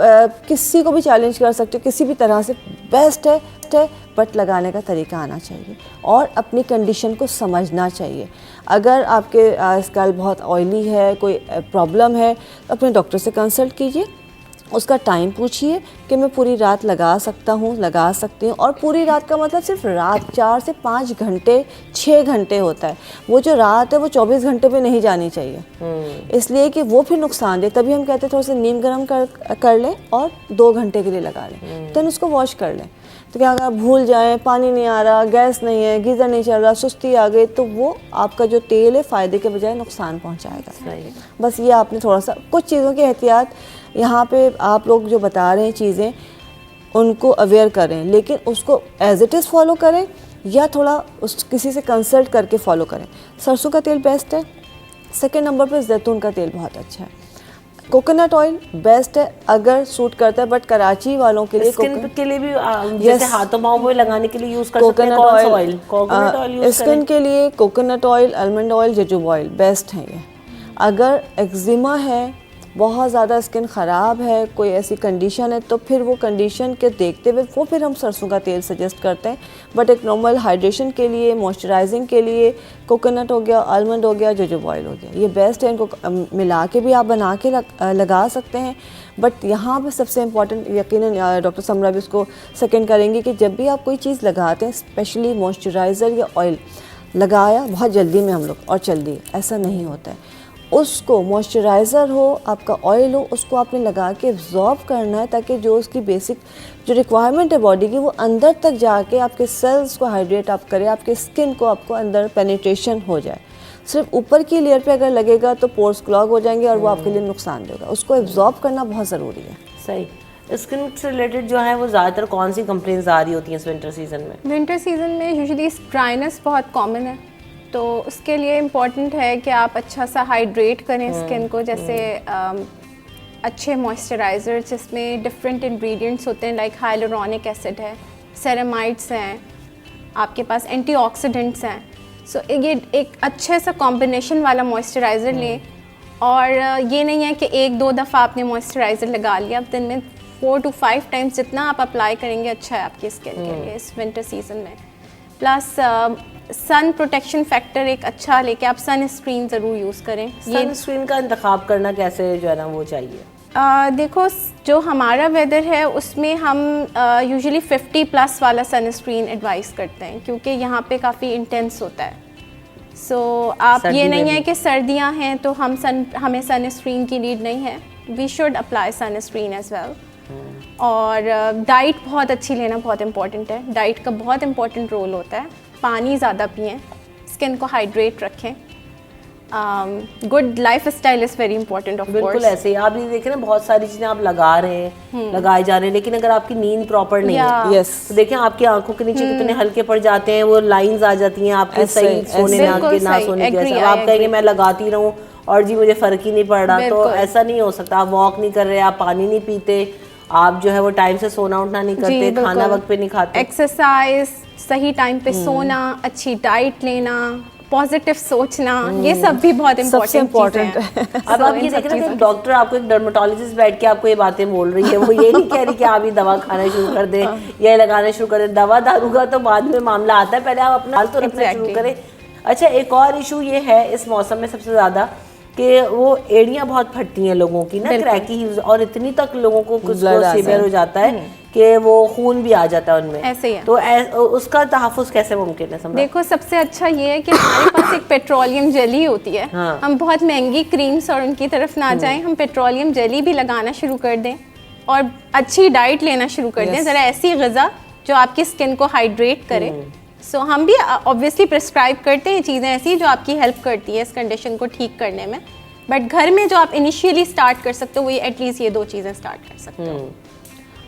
किसी को भी चैलेंज कर सकती हूँ, किसी भी तरह से बेस्ट है, बट लगाने का तरीका आना चाहिए और अपनी कंडीशन को समझना चाहिए। अगर आपके स्कैल्प बहुत ऑयली है, कोई प्रॉब्लम है, तो अपने डॉक्टर से कंसल्ट कीजिए, उसका टाइम पूछिए कि मैं पूरी रात लगा सकता हूँ, लगा सकती हूँ। और पूरी रात का मतलब सिर्फ रात 4 से 5 घंटे, 6 घंटे होता है। वो जो रात है वो 24 घंटे पे नहीं जानी चाहिए, इसलिए कि वो फिर नुकसान दे। तभी हम कहते हैं थोड़ा सा नीम गर्म कर लें और 2 घंटे के लिए लगा लें, तो उसको वॉश कर लें। तो क्या अगर भूल जाएं, पानी नहीं आ रहा, गैस नहीं है, गीज़र नहीं चल रहा, सुस्ती आ गई, तो वो आपका जो तेल है फ़ायदे के बजाय नुकसान पहुंचाएगा। बस ये आपने थोड़ा सा कुछ चीज़ों की एहतियात यहाँ पे आप लोग जो बता रहे हैं चीज़ें, उनको अवेयर करें, लेकिन उसको एज इट इज़ फॉलो करें या थोड़ा उस किसी से कंसल्ट करके फॉलो करें। सरसों का तेल बेस्ट है। सेकेंड नंबर पर जैतून का तेल बहुत अच्छा है। कोकोनट ऑयल बेस्ट है अगर सूट करता है, बट कराची वालों के लिए स्किन के लिए भी जैसे हाथों पाँव में लगाने के लिए यूज कर सकते हैं। कौन सा oil? Coconut oil use skin करें। के लिए coconut oil, almond oil, jojoba oil best है ये। अगर एक्जिमा है, बहुत ज़्यादा स्किन ख़राब है, कोई ऐसी कंडीशन है, तो फिर वो कंडीशन के देखते हुए वो फिर हम सरसों का तेल सजेस्ट करते हैं। बट एक नॉर्मल हाइड्रेशन के लिए, मॉइस्चराइजिंग के लिए कोकोनट हो गया, आलमंड हो गया, जोजोबा ऑयल हो गया, ये बेस्ट है। इनको मिला के भी आप बना के लगा सकते हैं। बट यहाँ पर सबसे इम्पॉर्टेंट, यकीनन डॉक्टर समरा भी उसको सेकेंड करेंगी, कि जब भी आप कोई चीज़ लगाते हैं, स्पेशली मॉइस्चराइज़र या ऑयल लगाया बहुत जल्दी में हम लोग और चल दिए, ऐसा नहीं होता है। उसको मॉइस्चराइज़र हो, आपका ऑयल हो, उसको आपने लगा के एब्जॉर्ब करना है, ताकि जो उसकी बेसिक जो रिक्वायरमेंट है बॉडी की, वो अंदर तक जाके आपके सेल्स को हाइड्रेट आप करे, आपके स्किन को आपको अंदर पेनिट्रेशन हो जाए। सिर्फ ऊपर की लेयर पे अगर लगेगा तो पोर्स क्लॉग हो जाएंगे और वो आपके लिए नुकसान देगा। उसको एब्जॉर्ब करना बहुत ज़रूरी है। सही। स्किन से रिलेटेड जो है वो ज़्यादातर कौन सी कंप्लेंट्स आ रही होती हैं इस विंटर सीजन में? विंटर सीजन में यूजुअली ड्राइनेस बहुत कॉमन है, तो उसके लिए इम्पॉर्टेंट है कि आप अच्छा सा हाइड्रेट करें स्किन को। जैसे अच्छे मॉइस्चराइज़र जिसमें डिफरेंट इंग्रेडिएंट्स होते हैं, लाइक हाइलुरोनिक एसिड है, सेरामाइड्स हैं, आपके पास एंटीऑक्सीडेंट्स हैं। सो ये एक अच्छे सा कॉम्बिनेशन वाला मॉइस्चराइज़र लें। और ये नहीं है कि 1-2 दफ़ा आपने मॉइस्चराइज़र लगा लिया, अब दिन में 4 to 5 टाइम्स जितना आप अप्लाई करेंगे अच्छा है आपकी स्किन के लिए इस विंटर सीजन में। प्लस सन प्रोटेक्शन फैक्टर एक अच्छा लेके आप सन स्क्रीन ज़रूर यूज़ करें। सन स्क्रीन का इंतखाब करना कैसे जो है ना वो चाहिए? देखो, जो हमारा वेदर है उसमें हम यूजुअली 50+ वाला सन स्क्रीन एडवाइस करते हैं, क्योंकि यहाँ पे काफ़ी इंटेंस होता है। सो आप ये नहीं है कि सर्दियाँ हैं तो हमें सन स्क्रीन की नीड नहीं है। We should apply sunscreen as well. और डाइट बहुत अच्छी लेना बहुत इंपॉर्टेंट है। डाइट का बहुत इंपॉर्टेंट रोल होता है। पानी ज़्यादा पिएं, स्किन को हाइड्रेट रखें। Good life style is very important of बिल्कुल कोर्स। ऐसे ही आप ये देखें ना, बहुत सारी चीजें आप लगा रहे हैं, लगाए जा रहे हैं, लेकिन अगर आपकी नींद प्रॉपर नहीं है यस तो देखें आपकी आंखों के नीचे कितने हल्के पड़ जाते हैं, वो लाइंस आ जाती हैं आपके ऐसे- सही सोने ना बिल्कुल के ना सही, सोने के। agree, ऐसा I आप कहेंगे मैं लगाती रहूं और जी मुझे फर्क ही नहीं पड़ रहा, तो बिल्कुल। ऐसा नहीं हो सकता। आप वॉक नहीं कर रहे, आप पानी नहीं पीते, आप जो है वो टाइम से सोना उठना नहीं करते, खाना वक्त पे नहीं खाते। एक्सरसाइज, सही टाइम पे सोना, अच्छी डाइट लेना, पॉजिटिव सोचना, ये सब भी बहुत सबसे इम्पोर्टेंट important चीज़ें हैं। अब So, आप इन ये सब देख रहे चीज़ों हैं कि डॉक्टर आपको, एक डर्मेटोलॉजिस्ट बैठ के आपको ये बातें बोल रही है, वो ये नहीं कह रही कि आप ये दवा खाना शुरू कर दें, ये लगाना शुरू कर दें। दवा दारू का तो बाद में मामला आता है, पहले आप अपना हाल तो रखना शुरू Exactly. करें। अच्छा, एक और इशू ये है इस मौसम में सबसे ज्यादा कि वो एड़ियां बहुत फटती हैं लोगों की ना, क्रैकी, और इतनी तक लोगों को कुछ Blood आता सीवियर है। हो जाता है कि वो खून भी आ जाता है उनमें। ऐसे ही है। तो उसका तहफ़्फ़ुज़ कैसे मुमकिन है? समझा देखो, सबसे अच्छा ये है कि हमारे पास एक पेट्रोलियम जेली होती है। हाँ। हम बहुत महंगी क्रीम्स और उनकी तरफ ना जाएं, हम पेट्रोलियम जेली भी लगाना शुरू कर दें और अच्छी डाइट लेना शुरू कर दें, ज़रा ऐसी ग़िज़ा जो आपकी स्किन को हाइड्रेट करे। सो हम भी ऑब्वियसली प्रिस्क्राइब करते हैं चीज़ें ऐसी जो आपकी हेल्प करती है इस कंडीशन को ठीक करने में, बट घर में जो आप इनिशियली स्टार्ट कर सकते हो वो एटलीस्ट ये 2 चीज़ें स्टार्ट कर सकते हो।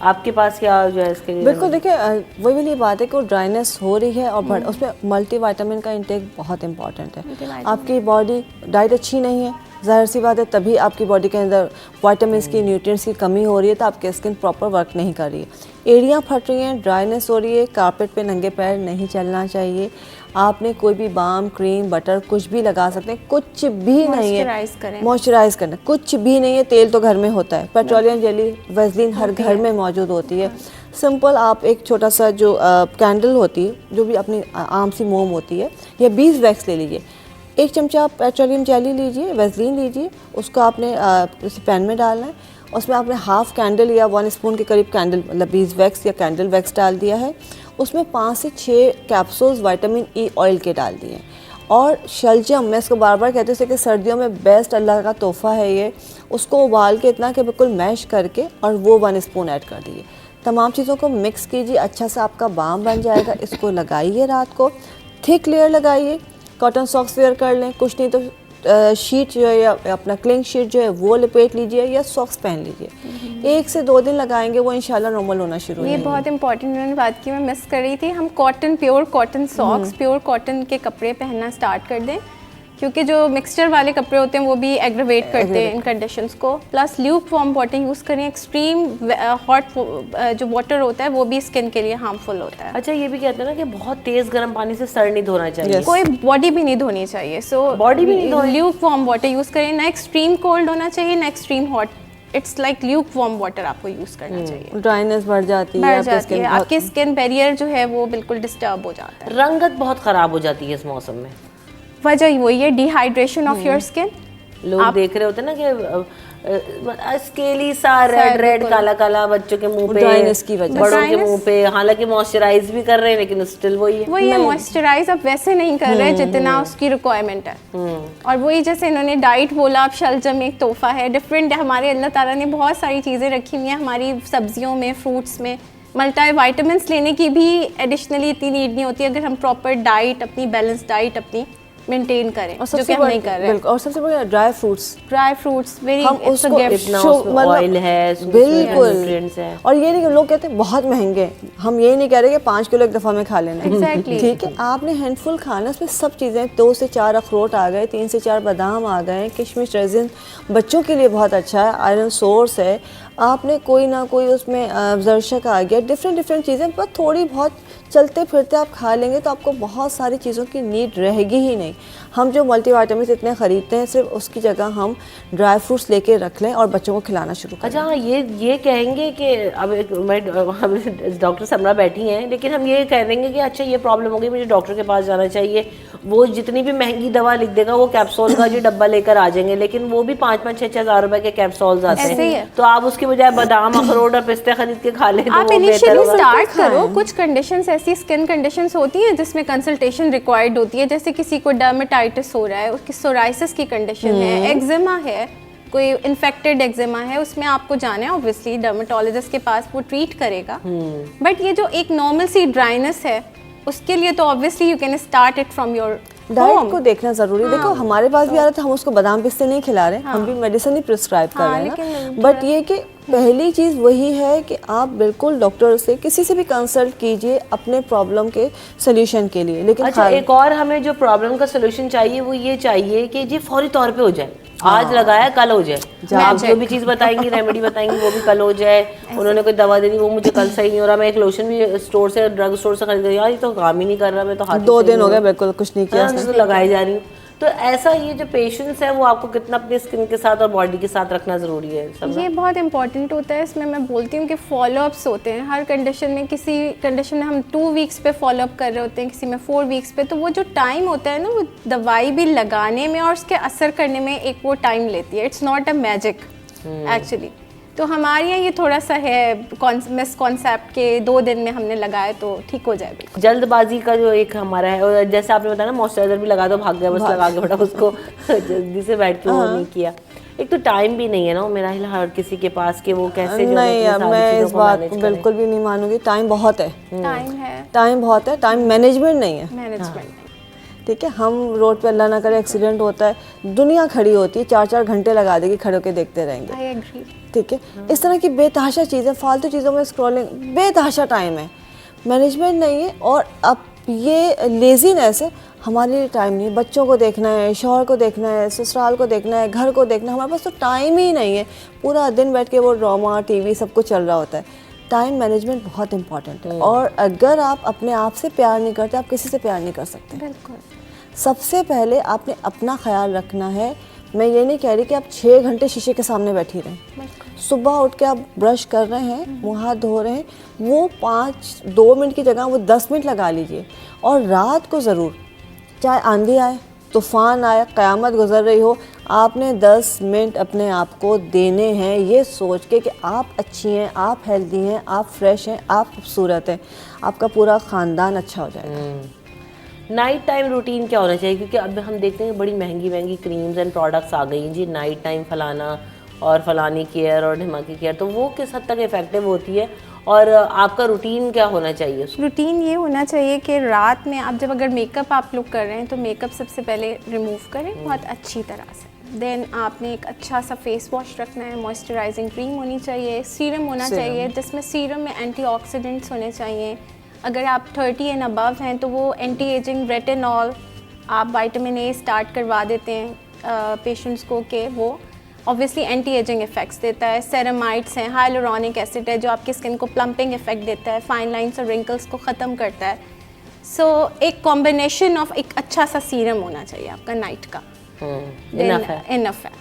आपके पास क्या जो है इसके लिए? बिल्कुल, देखिए वही वाली बात है कि वो ड्राइनेस हो रही है और उसमें मल्टीविटामिन का इंटेक बहुत इंपॉर्टेंट है। आपकी बॉडी डाइट अच्छी नहीं है, ज़ाहिर सी बात है, तभी आपकी बॉडी के अंदर विटामिन्स की, न्यूट्रिएंट्स की कमी हो रही है, तो आपकी स्किन प्रॉपर वर्क नहीं कर रही है, एड़ियाँ फट रही हैं, ड्राइनेस हो रही है, कारपेट पे नंगे पैर नहीं चलना चाहिए। आपने कोई भी बाम, क्रीम, बटर कुछ भी लगा सकते हैं, कुछ भी नहीं है। Moisturize करें। मॉइस्चराइज करना कुछ भी नहीं है। तेल तो घर में होता है, पेट्रोलियम जेली, वैसलीन हर घर में मौजूद होती है। सिंपल आप एक छोटा सा जो कैंडल होती है, जो भी अपनी आम सी मोम होती है, या 20 वैक्स ले लीजिए, 1 चमचा आप पेट्रोलियम जेली लीजिए, वैसलीन लीजिए, उसको आपने किसी पैन में डालना है, उसमें आपने हाफ कैंडल या 1 स्पून के करीब कैंडल मतलब 20 वैक्स या कैंडल वैक्स डाल दिया है, उसमें 5 से 6 कैप्सूल्स विटामिन ई ऑयल के डाल दिए, और शलजम, मैं इसको बार बार कहती हूँ कि सर्दियों में बेस्ट अल्लाह का तोहफ़ा है ये, उसको उबाल के इतना कि बिल्कुल मैश करके और वो 1 स्पून ऐड कर दिए, तमाम चीज़ों को मिक्स कीजिए, अच्छा सा आपका बाम बन जाएगा। इसको लगाइए रात को, थिक लेयर लगाइए, कॉटन सॉक्स वेयर कर लें, कुछ नहीं तो शीट जो है या अपना क्लिंग शीट जो है वो लपेट लीजिए या सॉक्स पहन लीजिए। 1 से 2 दिन लगाएंगे, वो इंशाल्लाह नॉर्मल होना शुरू हो ये जाएगा। बहुत इंपॉर्टेंट उन्होंने बात की, मैं मिस कर रही थी। हम cotton, pure cotton socks, pure cotton के कपड़े पहनना स्टार्ट कर दें, क्योंकि जो मिक्सचर वाले कपड़े होते हैं वो भी एग्रवेट करते हैं इन कंडीशंस को। Plus Luke warm water use करें, एक्सट्रीम हॉट जो वाटर होता है वो भी स्किन के लिए हार्मफुल होता है। अच्छा, ये भी कहते हैं ना कि बहुत तेज गर्म पानी से सर नहीं धोना चाहिए। कोई बॉडी भी नहीं धोनी चाहिए, सो Body भी नहीं Dhoni. Luke warm water use करें, ना एक्सट्रीम कोल्ड होना चाहिए ना extreme hot, it's like Luke warm water आपको यूज़ करना चाहिए। ड्राइनेस बढ़ जाती है, बढ़ आपकी जाती स्किन है, आपकी स्किन बैरियर जो है वो बिल्कुल डिस्टर्ब हो जाता है। रंगत बहुत खराब हो जाती है इस मौसम में। वजह वही है, डिहाइड्रेशन ऑफ योर स्किन। लोग देख रहे होते हैं ना कि स्केली सा रेड रेड काला काला बच्चों के मुंह पे, Dryness की वजह से। बड़ों के Dryness- मुंह पे, हालांकि मॉइस्चराइज भी कर रहे हैं लेकिन स्टिल वही है। वही है, मॉइस्चराइज आप वैसे नहीं कर रहे जितना उसकी रिक्वायरमेंट है। और वही जैसे इन्होंने डाइट बोला, अब शलजम एक तोहफा है, डिफरेंट है। हमारे अल्लाह ताला ने बहुत सारी चीज़ें रखी हुई हैं हमारी सब्जियों में, फ्रूट्स में। मल्टी वाइटामिन्स लेने की भी एडिशनली इतनी नीड नहीं होती अगर हम प्रॉपर डाइट, अपनी बैलेंस डाइट अपनी मेंटेन करें, और जो सबसे कि हम नहीं कर रहे हैं। बिल्कुल, और सबसे बड़ा dry fruits, dry fruits very, हम इट्स अ उसको गिफ्ट। इतना शो- उसमें मतलब- ऑयल है, उसमें बिल्कुल। nutrients है। और ये नहीं कि लोग कहते हैं बहुत महंगे हैं, हम ये नहीं कह रहे कि 5 किलो एक दफ़ा में खा लेना है। Exactly. ठीक है, आपने हैंडफुल खाना, उसमें सब चीज़ें, 2 से 4 अखरोट आ गए, 3 से 4 बादाम आ गए, किशमिश, रेजिन बच्चों के लिए बहुत अच्छा है, आयरन सोर्स है। आपने कोई ना कोई उसमें जरशक आ गया, डिफरेंट चीज़ें, बस थोड़ी बहुत चलते फिरते आप खा लेंगे तो आपको बहुत सारी चीज़ों की नीड रहेगी ही नहीं। हम जो मल्टीविटामिन इतने ख़रीदते हैं, सिर्फ उसकी जगह हम ड्राई फ्रूट्स लेके रख लें और बच्चों को खिलाना शुरू करें। अच्छा हाँ, ये कहेंगे कि अब डॉक्टर समरा बैठी हैं, लेकिन हम ये कह देंगे कि अच्छा ये प्रॉब्लम हो गई, मुझे डॉक्टर के पास जाना चाहिए, वो जितनी भी महंगी दवा लिख देगा वो कैप्सूल का जो डब्बा लेकर आ जाएंगे, लेकिन वो भी 5-5, 6 हज़ार रुपए के कैप्सूल्स आते ऐसे ही हैं। है। तो आप उसके बजाय बादाम, अखरोट और पिस्ते खरीद के खा लें तो आप वो बेहतर इनिशियली होगा। स्टार्ट करो। कुछ कंडीशंस ऐसी स्किन कंडीशंस होती हैं जिसमें कंसल्टेशन रिक्वायर्ड होती है, जैसे किसी को डर्मेटाइटिस हो रहा है, उसकी सोराइसिस की कंडीशन है, एक्जिमा है, कोई इन्फेक्टेड एक्जिमा है, उसमें आपको जाना है ऑब्वियसली डर्मेटोलॉजिस्ट के पास, वो ट्रीट करेगा। बट ये जो एक नॉर्मल सी ड्राइनेस है उसके लिए तो obviously you can start it from your diet को देखना ज़रूरी है। देखो हमारे पास भी आ रहा था, हम उसको बादाम पिस्ते नहीं खिला रहे, हम भी मेडिसिन ही प्रिस्क्राइब कर रहे हैं ना। बट ये कि पहली चीज़ वही है कि आप बिल्कुल डॉक्टर से किसी से भी कंसल्ट कीजिए अपने प्रॉब्लम के सोल्यूशन के लिए। लेकिन अच्छा, एक और हमें जो प्रॉब्लम का सोल्यूशन चाहिए वो ये चाहिए कि जी फौरी तौर पे हो जाए, आज लगाया कल हो जाए। आप जो भी चीज़ बताएंगी, रेमेडी बताएंगी, वो भी कल हो जाए। उन्होंने कोई दवा देनी, वो मुझे कल सही नहीं हो रहा, मैं एक लोशन भी स्टोर से, ड्रग स्टोर से खरीद, यार ये तो काम ही नहीं कर रहा, मैं तो हाथ 2 दिन हो गए बिल्कुल कुछ नहीं किया, लगाई जा रही हूँ। तो ऐसा ये जो पेशेंस है वो आपको कितना अपने स्किन के साथ और बॉडी के साथ रखना ज़रूरी है? ये बहुत इंपॉर्टेंट होता है। इसमें मैं बोलती हूँ कि फॉलोअप्स होते हैं हर कंडीशन में। किसी कंडीशन में हम 2 वीक्स पे फॉलोअप कर रहे होते हैं, किसी में 4 वीक्स पे। तो वो जो टाइम होता है ना, वो दवाई भी लगाने में और उसके असर करने में एक वो टाइम लेती है। It's not a magic actually. तो हमारे यहाँ ये थोड़ा सा है मिस कॉन्सेप्ट के 2 दिन में हमने लगाए तो ठीक हो जाए। बिल्कुल जल्दबाजी का जो एक हमारा है, और जैसे आपने बताया ना मॉइस्चराइजर भी लगा दो, भाग गया बस लगा के, बड़ा उसको जल्दी से बैठ के वो नहीं किया। एक तो टाइम भी नहीं है ना मेरा हर किसी के पास कि वो कैसे जो नहीं, है सारी मैं चीज़ों इस को बात manage को करें। बिल्कुल भी नहीं मानूंगी। टाइम बहुत है, टाइम बहुत है, टाइम मैनेजमेंट नहीं है। मैनेजमेंट ठीक है, हम रोड पे अल्लाह ना करे एक्सीडेंट होता है, दुनिया खड़ी होती है, 4-4 घंटे लगा देगी, खड़े होके देखते रहेंगे। I agree. ठीक है, इस तरह की बेतहाशा चीज़ें, फालतू चीज़ों में स्क्रॉलिंग, बेतहाशा टाइम है, मैनेजमेंट नहीं है। और अब ये लेजीनेस है, हमारे लिए टाइम नहीं है। बच्चों को देखना है, शौहर को देखना है, ससुराल को देखना है, घर को देखना है, हमारे पास तो टाइम ही नहीं है। पूरा दिन बैठ के वो ड्रामा, टीवी सब कुछ चल रहा होता है। टाइम मैनेजमेंट बहुत इंपॉर्टेंट है। और अगर आप अपने आप से प्यार नहीं करते, आप किसी से प्यार नहीं कर सकते। बिल्कुल। सबसे पहले आपने अपना ख्याल रखना है। मैं ये नहीं कह रही कि आप 6 घंटे शीशे के सामने बैठी रहें। सुबह उठ के आप ब्रश कर रहे हैं, मुँह हाथ धो रहे हैं, वो 2 मिनट की जगह वो 10 मिनट लगा लीजिए। और रात को ज़रूर, चाहे आंधी आए, तूफ़ान आए, क़यामत गुजर रही हो, आपने 10 मिनट अपने आप को देने हैं, ये सोच के कि आप अच्छी हैं, आप हेल्दी हैं, आप फ्रेश हैं, आप खूबसूरत हैं, आपका पूरा ख़ानदान अच्छा हो जाएगा। नाइट टाइम रूटीन क्या होना चाहिए? क्योंकि अब हम देखते हैं बड़ी महंगी महंगी क्रीम्स एंड प्रोडक्ट्स आ गई हैं जी, नाइट टाइम फलाना और फलानी केयर और ढिमाकी केयर, तो वो किस हद तक इफेक्टिव होती है? और आपका रूटीन क्या होना चाहिए? रूटीन ये होना चाहिए कि रात में आप जब अगर मेकअप आप लोग कर रहे हैं तो मेकअप सबसे पहले रिमूव करें बहुत अच्छी तरह से। देन आपने एक अच्छा सा फेस वॉश रखना है, मॉइस्चराइजिंग क्रीम होनी चाहिए, सीरम होना चाहिए जिसमें सीरम में एंटीऑक्सीडेंट्स होने चाहिए। अगर आप 30 एंड अबव हैं तो वो एंटी एजिंग रेटिनॉल, आप विटामिन ए स्टार्ट करवा देते हैं पेशेंट्स को कि वो ऑब्वियसली एंटी एजिंग इफेक्ट्स देता है। सेरामाइड्स हैं, हाइलुरोनिक एसिड है जो आपकी स्किन को प्लम्पिंग इफेक्ट देता है, फाइन लाइंस और रिंकल्स को ख़त्म करता है। सो एक कॉम्बिनेशन ऑफ एक अच्छा सा सीरम होना चाहिए आपका नाइट का। इनफ है।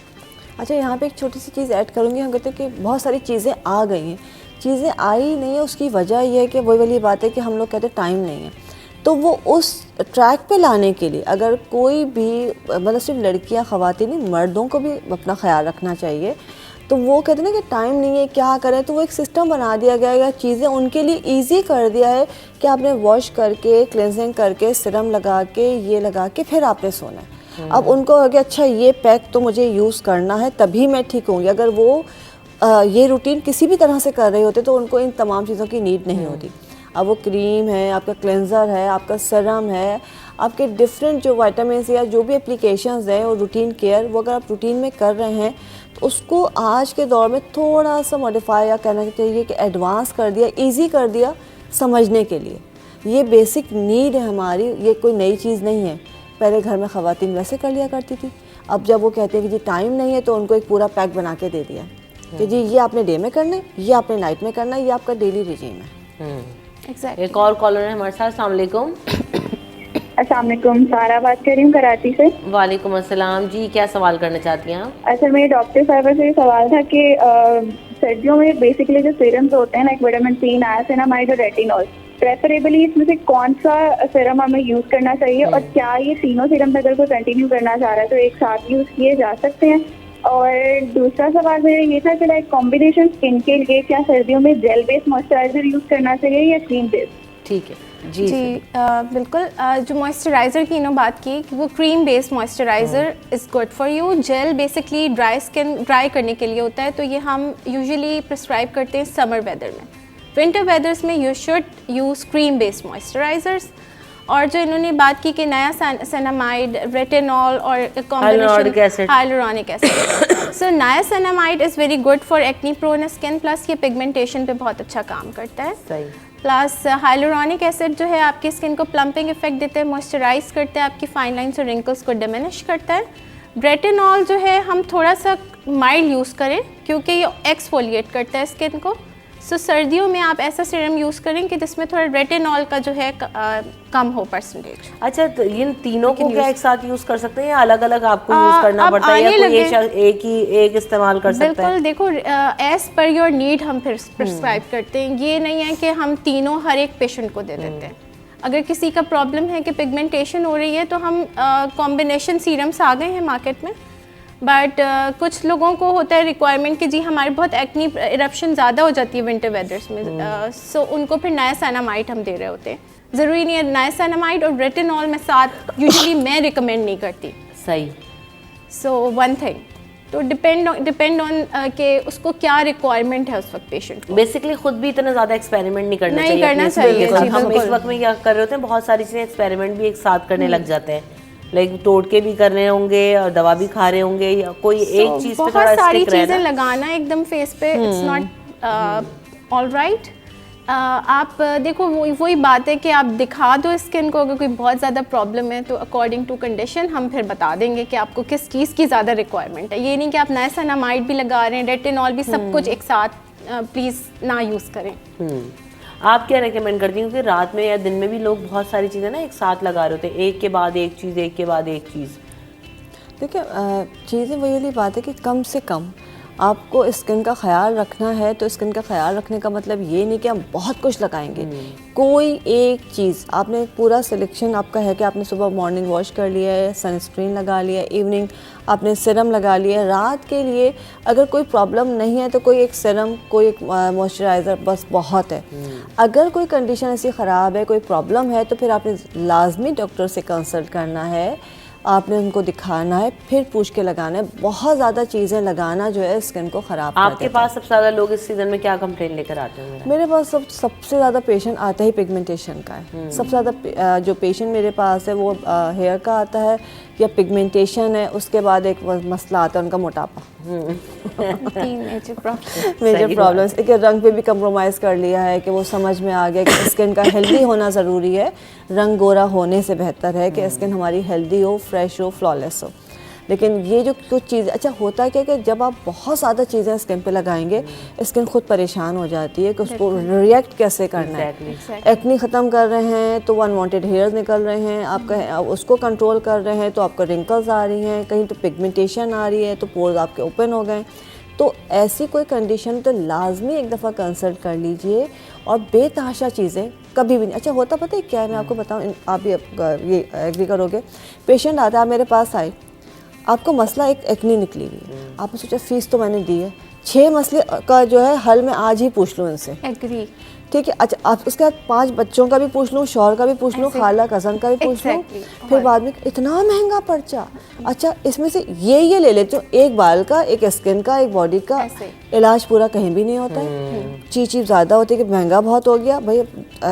अच्छा, यहाँ पे एक छोटी सी चीज़ ऐड करूँगी। हम कहते हैं कि बहुत सारी चीज़ें आ गई हैं, चीज़ें आई नहीं है, उसकी वजह यह है कि वही वाली बात है कि हम लोग कहते हैं टाइम नहीं है। तो वो उस ट्रैक पे लाने के लिए अगर कोई भी, मतलब सिर्फ लड़कियां, ख़वातीन नहीं, मर्दों को भी अपना ख्याल रखना चाहिए। तो वो कहते हैं ना कि टाइम नहीं है, क्या करें, तो वो एक सिस्टम बना दिया गया है, चीज़ें उनके लिए ईजी कर दिया है कि आपने वॉश करके, क्लेंजिंग करके, सिरम लगा के, ये लगा के फिर आपने सोना है। अब उनको अगर अच्छा ये पैक तो मुझे यूज़ करना है तभी मैं ठीक होंगी। अगर वो ये रूटीन किसी भी तरह से कर रहे होते तो उनको इन तमाम चीज़ों की नीड नहीं होती। अब वो क्रीम है, आपका क्लेंज़र है, आपका सीरम है, आपके डिफरेंट जो विटामिन या जो भी एप्लीकेशंस हैं और रूटीन केयर, वो अगर आप रूटीन में कर रहे हैं तो उसको आज के दौर में थोड़ा सा मॉडिफाई या कहना चाहिए कि एडवांस कर दिया, इजी कर दिया समझने के लिए। ये बेसिक नीड है हमारी, ये कोई नई चीज़ नहीं है। पहले घर में ख़वातीन वैसे कर लिया करती थी। अब जब वो कहते हैं कि जी टाइम नहीं है तो उनको एक पूरा पैक बना के दे दिया कि जी ये आपने डे में करना है, ये आपने नाइट में करना है, ये आपका डेली रिजीम है। Exactly. एक और कॉलर है हमारे साथ। अस्सलाम वालेकुम। अस्सलाम वालेकुम, सारा बात कर रही हूँ कराची से। वालेकुम अस्सलाम जी, क्या सवाल करना चाहती हैं आप? अच्छा, मेरे डॉक्टर साहब से ये सवाल था कि सर्दियों में बेसिकली जो सीरम्स होते हैं लाइक विटामिन सी, नायासिनामाइड और रेटिनॉल, प्रेफरेबली इसमें से कौन सा सीरम हमें यूज़ करना चाहिए और क्या ये तीनों सीरम अगर कोई कंटिन्यू करना चाह रहा है तो एक साथ यूज़ किए जा सकते हैं? और दूसरा सवाल मेरा ये था कि लाइक कॉम्बिनेशन स्किन के लिए क्या सर्दियों में जेल बेस्ड मॉइस्चराइजर यूज़ करना चाहिए या क्रीम बेस्ड? ठीक है जी। बिल्कुल। जो मॉइस्चराइज़र की इन्होंने बात की कि वो cream based moisturiser is good for you. Gel basically dry skin dry करने के लिए होता है, तो ये हम यूजुअली प्रिस्क्राइब करते हैं समर वेदर में। विंटर वेदर्स में you should use cream based moisturisers. और जो इन्होंने बात की कि नया सेनामाइड, रेटिनॉल और Hyaluronic acid. Hyaluronic acid. So niacinamide is very good for acne prone skin, plus ये पिगमेंटेशन पे बहुत अच्छा काम करता है। सही। प्लस हाइलुरोनिक एसिड जो है आपकी स्किन को प्लम्पिंग इफेक्ट देते हैं, मॉइस्चराइज करता है, आपकी फाइन लाइन्स और रिंकल्स को डिमिनिश करता है। रेटिनॉल जो है हम थोड़ा सा माइल्ड यूज़ करें क्योंकि ये एक्सफोलिएट करता है स्किन को। सो सर्दियों में आप ऐसा सीरम यूज़ करें कि जिसमें थोड़ा रेटिनॉल का जो है कम हो परसेंटेज। अच्छा, तो इन तीनों को क्या एक साथ यूज कर सकते हैं या अलग अलग आपको यूज करना अब पड़ता है, या आने कोई लगे। एक इस्तेमाल कर सकता है? बिल्कुल, देखो एज पर योर नीड हम फिर प्रिस्क्राइब करते हैं। ये नहीं है कि हम तीनों हर एक पेशेंट को दे देते हैं। अगर किसी का प्रॉब्लम है कि पिगमेंटेशन हो रही है तो हम कॉम्बिनेशन सीरम्स आ गए हैं मार्केट में, बट कुछ लोगों को होता है रिक्वायरमेंट कि जी हमारे बहुत एक्नी इरप्शन ज़्यादा हो जाती है विंटर वेदर्स में, सो उनको फिर नायासिनामाइड हम दे रहे होते हैं। ज़रूरी नहीं है नायासिनामाइड और रेटिनॉल में साथ यूजुअली मैं रिकमेंड नहीं करती। सही। सो वन थिंग तो डिपेंड ऑन कि उसको क्या रिक्वायरमेंट है उस वक्त पेशेंट को। बेसिकली खुद भी इतना ज़्यादा एक्सपेरिमेंट नहीं करना नहीं चाहिए करना अपनी स्किन के चाहिए, साथ। जी, हम इस बिल्कुल। वक्त में क्या कर रहे होते हैं, बहुत सारी चीज़ें एक्सपेरिमेंट भी एक साथ करने लग जाते हैं, लाइक टोटके भी कर रहे होंगे और दवा भी खा रहे होंगे, या कोई एक चीज़ पे बहुत थोड़ा सारी स्टिक रहना। चीज़ें लगाना एकदम फेस पे इट्स नॉट ऑल राइट। आप देखो वही बात है कि आप दिखा दो स्किन को, अगर कोई बहुत ज़्यादा प्रॉब्लम है तो अकॉर्डिंग टू कंडीशन हम फिर बता देंगे कि आपको किस चीज़ की ज़्यादा रिक्वायरमेंट है। ये नहीं कि आप नायासिनामाइड भी लगा रहे हैं, रेटिनॉल भी, सब कुछ एक साथ प्लीज़ ना यूज़ करें। आप क्या रेकमेंड करती हैं, क्योंकि रात में या दिन में भी लोग बहुत सारी चीज़ें ना एक साथ लगा रहे होते हैं, एक के बाद एक चीज़, एक के बाद एक चीज़। देखिए चीज़ें वही वाली बात है कि कम से कम आपको स्किन का ख्याल रखना है, तो स्किन का ख्याल रखने का मतलब ये नहीं कि हम बहुत कुछ लगाएंगे। कोई एक चीज़ आपने पूरा सिलेक्शन आपका है कि आपने सुबह मॉर्निंग वॉश कर लिया है, सनस्क्रीन लगा लिया है, इवनिंग आपने सीरम लगा लिया है। रात के लिए अगर कोई प्रॉब्लम नहीं है तो कोई एक सीरम, कोई एक मॉइस्चराइज़र बस बहुत है। अगर कोई कंडीशन ऐसी ख़राब है, कोई प्रॉब्लम है, तो फिर आपने लाजमी डॉक्टर से कंसल्ट करना है, आपने उनको दिखाना है, फिर पूछ के लगाना है। बहुत ज़्यादा चीज़ें लगाना जो है स्किन को ख़राब कर आपके देता है। पास सबसे ज़्यादा लोग इस सीजन में क्या कंप्लेन लेकर आते हैं? मेरे पास सबसे ज़्यादा पेशेंट आता ही पिगमेंटेशन का है। सबसे ज़्यादा जो पेशेंट मेरे पास है वो हेयर का आता है या पिगमेंटेशन है, उसके बाद एक मसला आता है उनका मोटापा। तीन मेजर प्रॉब्लम्स, एक रंग पे भी कंप्रोमाइज़ कर लिया है कि वो समझ में आ गया कि स्किन का हेल्दी होना ज़रूरी है। रंग गोरा होने से बेहतर है कि स्किन हमारी हेल्दी हो, फ्रेश हो, फ्लॉलेस हो। लेकिन ये जो कुछ चीज़, अच्छा होता क्या कि जब आप बहुत ज़्यादा चीज़ें स्किन पे लगाएंगे स्किन खुद परेशान हो जाती है कि उसको रिएक्ट कैसे करना है। एक्नी ख़त्म कर रहे हैं तो अनवांटेड हेयर्स निकल रहे हैं, आपका उसको कंट्रोल कर रहे हैं तो आपको रिंकल्स आ रही हैं, कहीं तो पिगमेंटेशन आ रही है तो पोर्स आपके ओपन हो गए। तो ऐसी कोई कंडीशन तो लाजमी एक दफ़ा कंसल्ट कर लीजिए और बेतहाशा चीज़ें कभी भी नहीं। अच्छा होता पता है क्या है, मैं आपको बताऊँ, आप भी ये एग्री करोगे। पेशेंट आता है, आप मेरे पास आए, आपको मसला एक एक्नी निकली हुई है, आपने सोचा फीस तो मैंने दी है, 6 मसले का जो है हल मैं आज ही पूछ लूँ इनसे, एग्री, ठीक है। अच्छा आप उसके बाद 5 बच्चों का भी पूछ लूँ, शौहर का भी पूछ लूँ, खाला कज़न का भी पूछ लूँ, फिर बाद में इतना महंगा पर्चा। अच्छा इसमें से ये ले लेते हो, एक बाल का, एक स्किन का, एक बॉडी का, इलाज पूरा कहीं भी नहीं होता है। चीज़ ज़्यादा होती है कि महंगा बहुत हो गया। भाई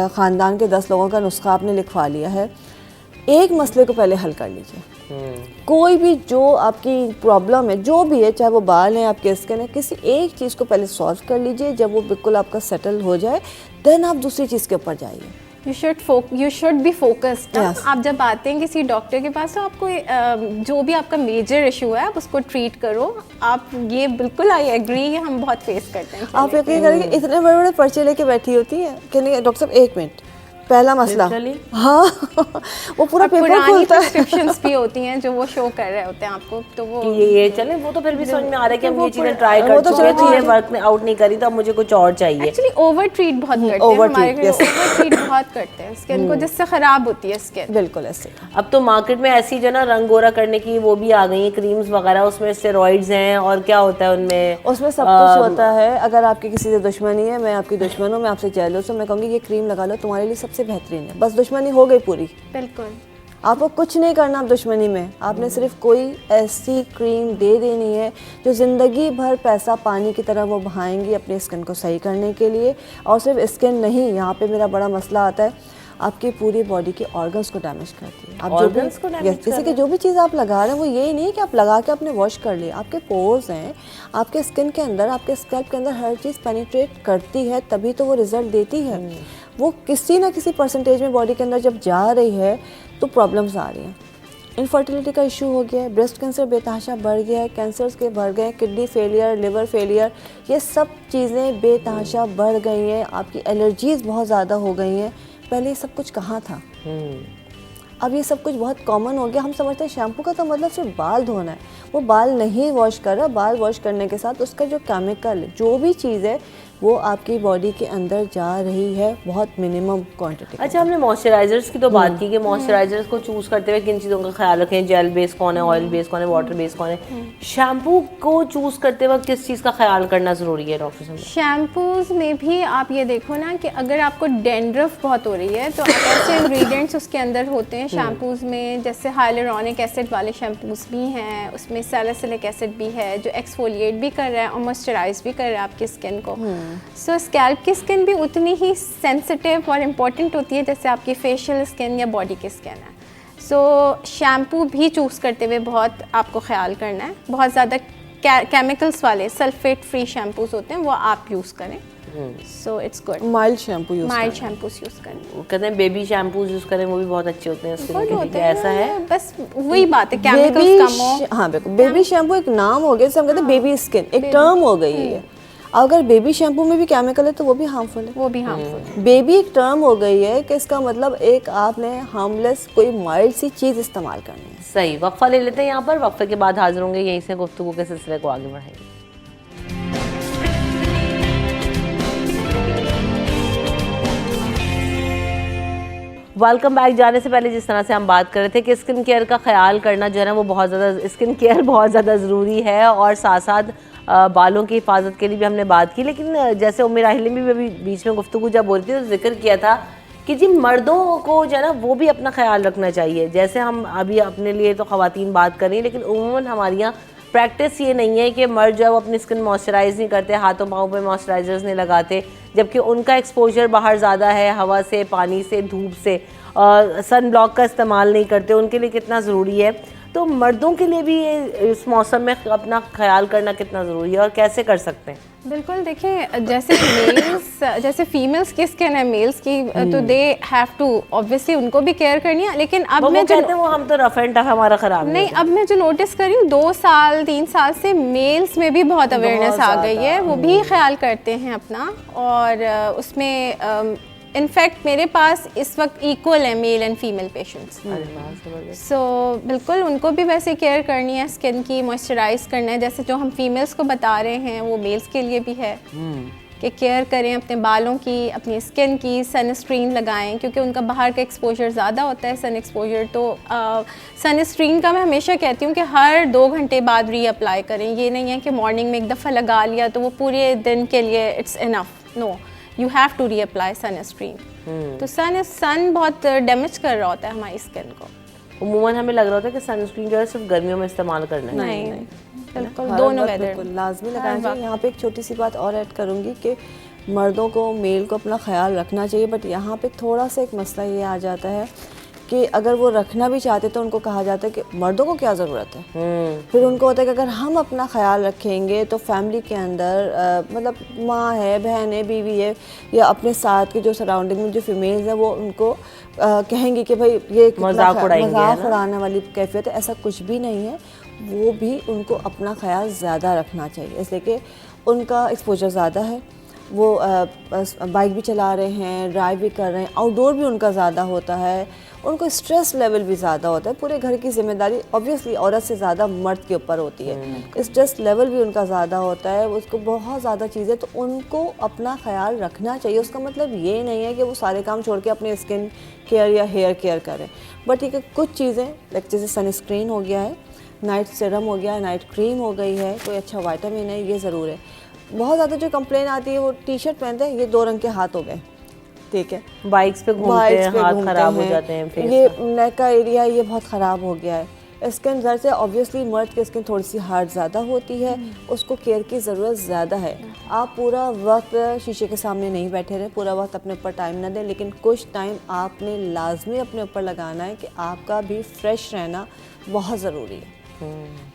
ख़ानदान के 10 लोगों का नुस्खा आपने लिखवा लिया है, एक मसले को पहले हल कर लीजिए। कोई भी जो आपकी प्रॉब्लम है, जो भी है, चाहे वो बाल है, आपके स्किन है, किसी एक चीज़ को पहले सॉल्व कर लीजिए। जब वो बिल्कुल आपका सेटल हो जाए देन आप दूसरी चीज़ के ऊपर जाइए। You should be focused. Yes. आप जब आते हैं किसी डॉक्टर के पास तो आपको जो भी आपका मेजर इशू है आप उसको ट्रीट करो। आप ये बिल्कुल आई एग्री, हम बहुत फेस करते हैं। आप यकीन करेंगे इतने बड़े बड़े पर्चे लेके बैठी होती है कि नहीं डॉक्टर साहब 1 मिनट, पहला मसला, हाँ वो पूरा पेपर पुरानी खुलता है। प्रिस्क्रिप्शंस भी होती हैं जो वो शो कर रहे होते हैं आपको, तो वो कि ये चले, वो तो फिर भी समझ में आ रहा है कि हम ये चीज़ें वो ट्राई वो कर तो चुके हैं, चलो चीज़ें वर्क आउट नहीं करी तो अब मुझे कुछ और चाहिए। एक्चुअली ओवर ट्रीट बहुत करते हैं over हमारे treat, घर, yes. ओवर ट्रीट बहुत करते हैं स्किन को, जिससे ख़राब होती है स्किन। बिल्कुल ऐसे। अब तो मार्केट में ऐसी जो ना रंग गोरा करने की वो भी आ गई हैं क्रीम्स वगैरह, उसमें स्टेरॉइड्स हैं और क्या होता है उनमें, उसमें सब कुछ होता है। अगर आपकी किसी से दुश्मनी है, मैं आपकी दुश्मन हूँ, मैं आपसे जेलस हूँ, मैं कहूँगी ये क्रीम लगा लो, तुम्हारे लिए सबसे बेहतरीन है, बस दुश्मनी हो गई पूरी। बिल्कुल, आपको कुछ नहीं करना आप दुश्मनी में, आपने सिर्फ कोई ऐसी क्रीम दे देनी है जो ज़िंदगी भर पैसा पानी की तरह वो बहाएंगी अपनी स्किन को सही करने के लिए। और सिर्फ स्किन नहीं, यहाँ पे मेरा बड़ा मसला आता है, आपकी पूरी बॉडी के ऑर्गन्स को डैमेज करती है। आप Organs को damage जैसे कि जो भी चीज़ आप लगा रहे हैं वो यही नहीं है कि आप लगा के आपने वॉश कर लिया। आपके पोर्स हैं, आपके स्किन के अंदर, आपके स्कैल्प के अंदर हर चीज़ पेनिट्रेट करती है, तभी तो वो रिजल्ट देती है। वो किसी ना किसी परसेंटेज में बॉडी के अंदर जब जा रही है तो प्रॉब्लम्स आ रही हैं। इनफर्टिलिटी का इशू हो गया है, ब्रेस्ट कैंसर बेतहाशा बढ़ गया है, कैंसर्स के बढ़ गए, किडनी फेलियर, लिवर फेलियर, ये सब चीज़ें बेतहाशा बढ़ गई हैं। आपकी एलर्जीज़ बहुत ज़्यादा हो गई हैं। पहले ये सब कुछ कहाँ था? अब ये सब कुछ बहुत कॉमन हो गया। हम समझते हैं शैम्पू का तो मतलब सिर्फ बाल धोना है। वो बाल नहीं वॉश कर रहा, बाल वॉश करने के साथ उसका जो केमिकल, जो भी चीज़ है वो आपकी बॉडी के अंदर जा रही है बहुत मिनिमम क्वांटिटी। अच्छा, हमने मॉइस्चराइजर्स की तो बात की कि मॉइस्चराइजर्स को चूज़ करते हुए किन चीज़ों का ख्याल रखें, जेल बेस कौन है, ऑयल बेस कौन है, वाटर बेस कौन है। शैम्पू को चूज़ करते वक्त किस चीज़ का ख्याल करना ज़रूरी है डॉक्टर साहब? शैम्पूज़ में भी आप ये देखो ना कि अगर आपको डेंड्रफ बहुत हो रही है तो आप ऐसे इंग्रेडिएंट्स उसके अंदर होते हैं शैम्पूज़ में, जैसे हाइलुरोनिक एसिड वाले शैम्पूज़ भी हैं, उसमें सैलिसिलिक एसिड भी है जो एक्सफोलिएट भी कर रहा है और मॉइस्चराइज भी कर रहा है आपकी स्किन को। सो स्कैल्प की स्किन भी उतनी ही सेंसिटिव और इम्पॉर्टेंट होती है जैसे आपकी फेशियल स्किन या बॉडी की स्किन है। सो शैम्पू भी चूज़ करते हुए बहुत आपको ख्याल करना है। बहुत ज़्यादा केमिकल्स वाले सल्फेट फ्री शैम्पूज होते हैं वो आप यूज़ करें। So it's good. Mild shampoo use mild shampoos use करें। कहते हैं बेबी शैम्पूज यूज़ करें, वो भी बहुत अच्छे होते हैं स्किन गुड के होते लिए। हैं, ऐसा है? बस वही बात है, केमिकल्स कम हो। हाँ बिल्कुल, बेबी शैम्पू एक नाम हो गया, जैसे हम कहते हैं बेबी स्किन, एक टर्म हो गई है। अगर बेबी शैम्पू में भी केमिकल है तो वो भी हार्मफुल है। वो भी हार्मफुल। बेबी एक टर्म हो गई है कि इसका मतलब एक आपने हार्मलेस कोई माइल्ड सी चीज़ इस्तेमाल करनी है। सही। वक्फा ले लेते हैं यहाँ पर, वक्फे के बाद हाजिर होंगे, यहीं से गुफ्तगू के सिलसिले को आगे बढ़ाएंगे। Welcome back. जाने से पहले जिस तरह से हम बात कर रहे थे कि स्किन केयर का ख्याल करना जो है ना वो बहुत ज़्यादा, स्किन केयर बहुत ज़्यादा ज़रूरी है और साथ साथ बालों की हिफाजत के लिए भी हमने बात की। लेकिन जैसे उम्र राहिल ने भी अभी बीच में गुफ्तगू जब बोल रही थी तो जिक्र किया था कि जी मर्दों को जो है ना वो भी अपना ख्याल रखना चाहिए। जैसे हम अभी अपने लिए तो ख़वातीन बात कर रही हैं, लेकिन उम्मन हमारे यहाँ प्रैक्टिस ये नहीं है कि मर्द जो है वो अपनी स्किन मॉइस्चराइज़ नहीं करते, हाथों पाँव पे मॉइस्चराइजर्स नहीं लगाते, जबकि उनका एक्सपोजर बाहर ज़्यादा है, हवा से, पानी से, धूप से, सन ब्लॉक का इस्तेमाल नहीं करते। उनके लिए कितना ज़रूरी है, तो मर्दों के लिए भी इस मौसम में अपना ख्याल करना कितना ज़रूरी है और कैसे कर सकते हैं? बिल्कुल, देखिए जैसे फीमेल्स की स्किन है मेल्स की, तो दे हैव टू ऑब्वियसली उनको भी केयर करनी है। लेकिन अब मैं जो कहते हैं वो हम तो रफ एंड टफ हमारा ख़राब नहीं, अब मैं जो नोटिस कर रही हूँ 2 साल 3 साल से मेल्स में भी बहुत अवेयरनेस आ गई है, वो भी ख्याल करते हैं अपना। और उसमें इनफैक्ट मेरे पास इस वक्त इक्वल है मेल एंड फीमेल पेशेंट्स। सो बिल्कुल उनको भी वैसे केयर करनी है स्किन की, मॉइस्चराइज करना है, जैसे जो हम फीमेल्स को बता रहे हैं वो मेल्स के लिए भी है कि केयर करें अपने बालों की, अपनी स्किन की, सनस्क्रीन लगाएं क्योंकि उनका बाहर का एक्सपोजर ज़्यादा होता है सन एक्सपोजर। तो सनस्क्रीन का मैं हमेशा कहती हूँ कि हर 2 घंटे बाद रीअप्लाई करें। ये नहीं है कि मॉर्निंग में एक दफ़ा लगा लिया तो वो पूरे दिन के लिए it's enough. No, you have to reapply sunscreen. तो सन बहुत डैमेज कर रहा होता है हमारी स्किन को। उमूमन हमें लग रहा होता है कि सनस्क्रीन जो है सिर्फ गर्मियों में इस्तेमाल करना है। नहीं, बिल्कुल हर दोनों वक्त वेदर बिल्कुल लाजमी लगाना चाहिए। यहाँ पे एक छोटी सी बात और ऐड करूँगी कि मर्दों को, मेल को अपना ख्याल रखना चाहिए, बट यहाँ पे थोड़ा सा एक मसला ये आ जाता है कि अगर वो रखना भी चाहते तो उनको कहा जाता है कि मर्दों को क्या ज़रूरत है। फिर उनको होता है कि अगर हम अपना ख्याल रखेंगे तो फैमिली के अंदर मतलब माँ है, बहन है, बीवी है, या अपने साथ के जो सराउंडिंग में जो फीमेल्स हैं वो उनको कहेंगी कि भाई ये मजाक उड़ाने वाली कैफियत है। ऐसा कुछ भी नहीं है। वो भी उनको अपना ख्याल ज़्यादा रखना चाहिए, इसलिए कि उनका एक्सपोजर ज़्यादा है। वो बाइक भी चला रहे हैं, ड्राइव भी कर रहे हैं, आउटडोर भी उनका ज़्यादा होता है, उनको स्ट्रेस लेवल भी ज़्यादा होता है। पूरे घर की जिम्मेदारी ऑब्वियसली औरत से ज़्यादा मर्द के ऊपर होती है, स्ट्रेस लेवल भी उनका ज़्यादा होता है, उसको बहुत ज़्यादा चीज़ें, तो उनको अपना ख्याल रखना चाहिए। उसका मतलब ये नहीं है कि वो सारे काम छोड़ के अपने स्किन केयर या हेयर केयर करें, बट ठीक है कुछ चीज़ें लाइक जैसे सनस्क्रीन हो गया है, नाइट सीरम हो गया है, नाइट क्रीम हो गई है, कोई अच्छा विटामिन है, ये ज़रूर है। बहुत ज़्यादा जो कंप्लेन आती है वो टी शर्ट पहनते हैं, ये 2 रंग के हाथ हो गए, ठीक है, बाइक्स पे घूमते हैं, हाथ खराब हो जाते हैं, फेस ये नेक का एरिया ये बहुत ख़राब हो गया है, स्किन ज़रा से ऑब्वियसली मर्द की स्किन थोड़ी सी हार्ड ज़्यादा होती है, उसको केयर की ज़रूरत ज़्यादा है। आप पूरा वक्त शीशे के सामने नहीं बैठे रहें, पूरा वक्त अपने ऊपर टाइम ना दें, लेकिन कुछ टाइम आपने लाजमी अपने ऊपर लगाना है कि आपका भी फ्रेश रहना बहुत ज़रूरी है।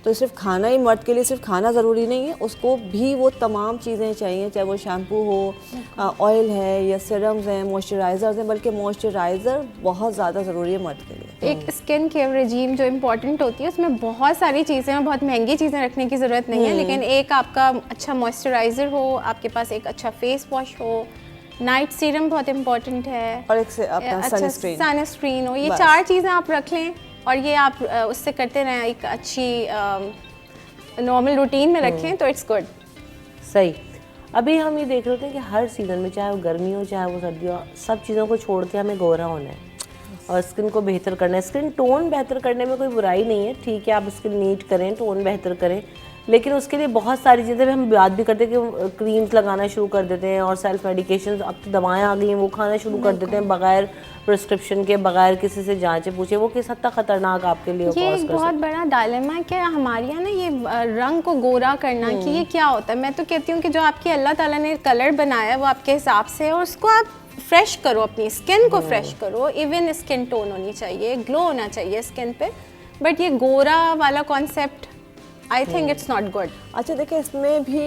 तो सिर्फ खाना ही, मर्द के लिए सिर्फ खाना ज़रूरी नहीं है, उसको भी वो तमाम चीज़ें चाहिए, चाहे वो शैम्पू हो, ऑयल है या सीरम्स हैं, मॉइस्चराइज़र्स हैं, बल्कि मॉइस्चराइज़र बहुत ज़्यादा ज़रूरी है मर्द के लिए। एक स्किन केयर रेजीम जो इम्पोर्टेंट होती है उसमें बहुत सारी चीज़ें और बहुत महंगी चीज़ें रखने की ज़रूरत नहीं है, लेकिन एक आपका अच्छा मॉइस्चराइज़र हो, आपके पास एक अच्छा फेस वॉश हो, नाइट सीरम बहुत इम्पोर्टेंट है, और एक से अपना अच्छा सनस्क्रीन। सनस्क्रीन हो, ये बस। 4 चीज़ें आप रख लें और ये आप उससे करते रहें, एक अच्छी नॉर्मल रूटीन में रखें तो इट्स गुड। सही। अभी हम ये देख रहे होते हैं कि हर सीज़न में, चाहे वो गर्मी हो चाहे वो सर्दी हो, सब चीज़ों को छोड़ के हमें गोरा होना है और स्किन को बेहतर करना है। स्किन टोन बेहतर करने में कोई बुराई नहीं है, ठीक है, आप स्किन नीट करें, टोन बेहतर करें, लेकिन उसके लिए बहुत सारी चीज़ें हम बात भी करते हैं कि क्रीम्स लगाना शुरू कर देते हैं और सेल्फ मेडिकेशन, अब तो दवाएं आ गई हैं, वो खाना शुरू कर देते हैं बगैर प्रिस्क्रिप्शन के, बगैर किसी से जांचे पूछे। वो किस हद तक खतरनाक आपके लिए ये कॉज एक कर बहुत सकता है। बड़ा डायलेमा है कि हमारे यहाँ ना ये रंग को गोरा करना कि ये क्या होता है। मैं तो कहती हूँ कि जो आपकी अल्लाह ताला ने कलर बनाया है वो आपके हिसाब से है और उसको आप फ्रेश करो, अपनी स्किन को फ्रेश करो। इवन स्किन टोन होनी चाहिए, ग्लो होना चाहिए स्किन पे, बट ये गोरा वाला concept I think it's not good. अच्छा देखिए, इसमें भी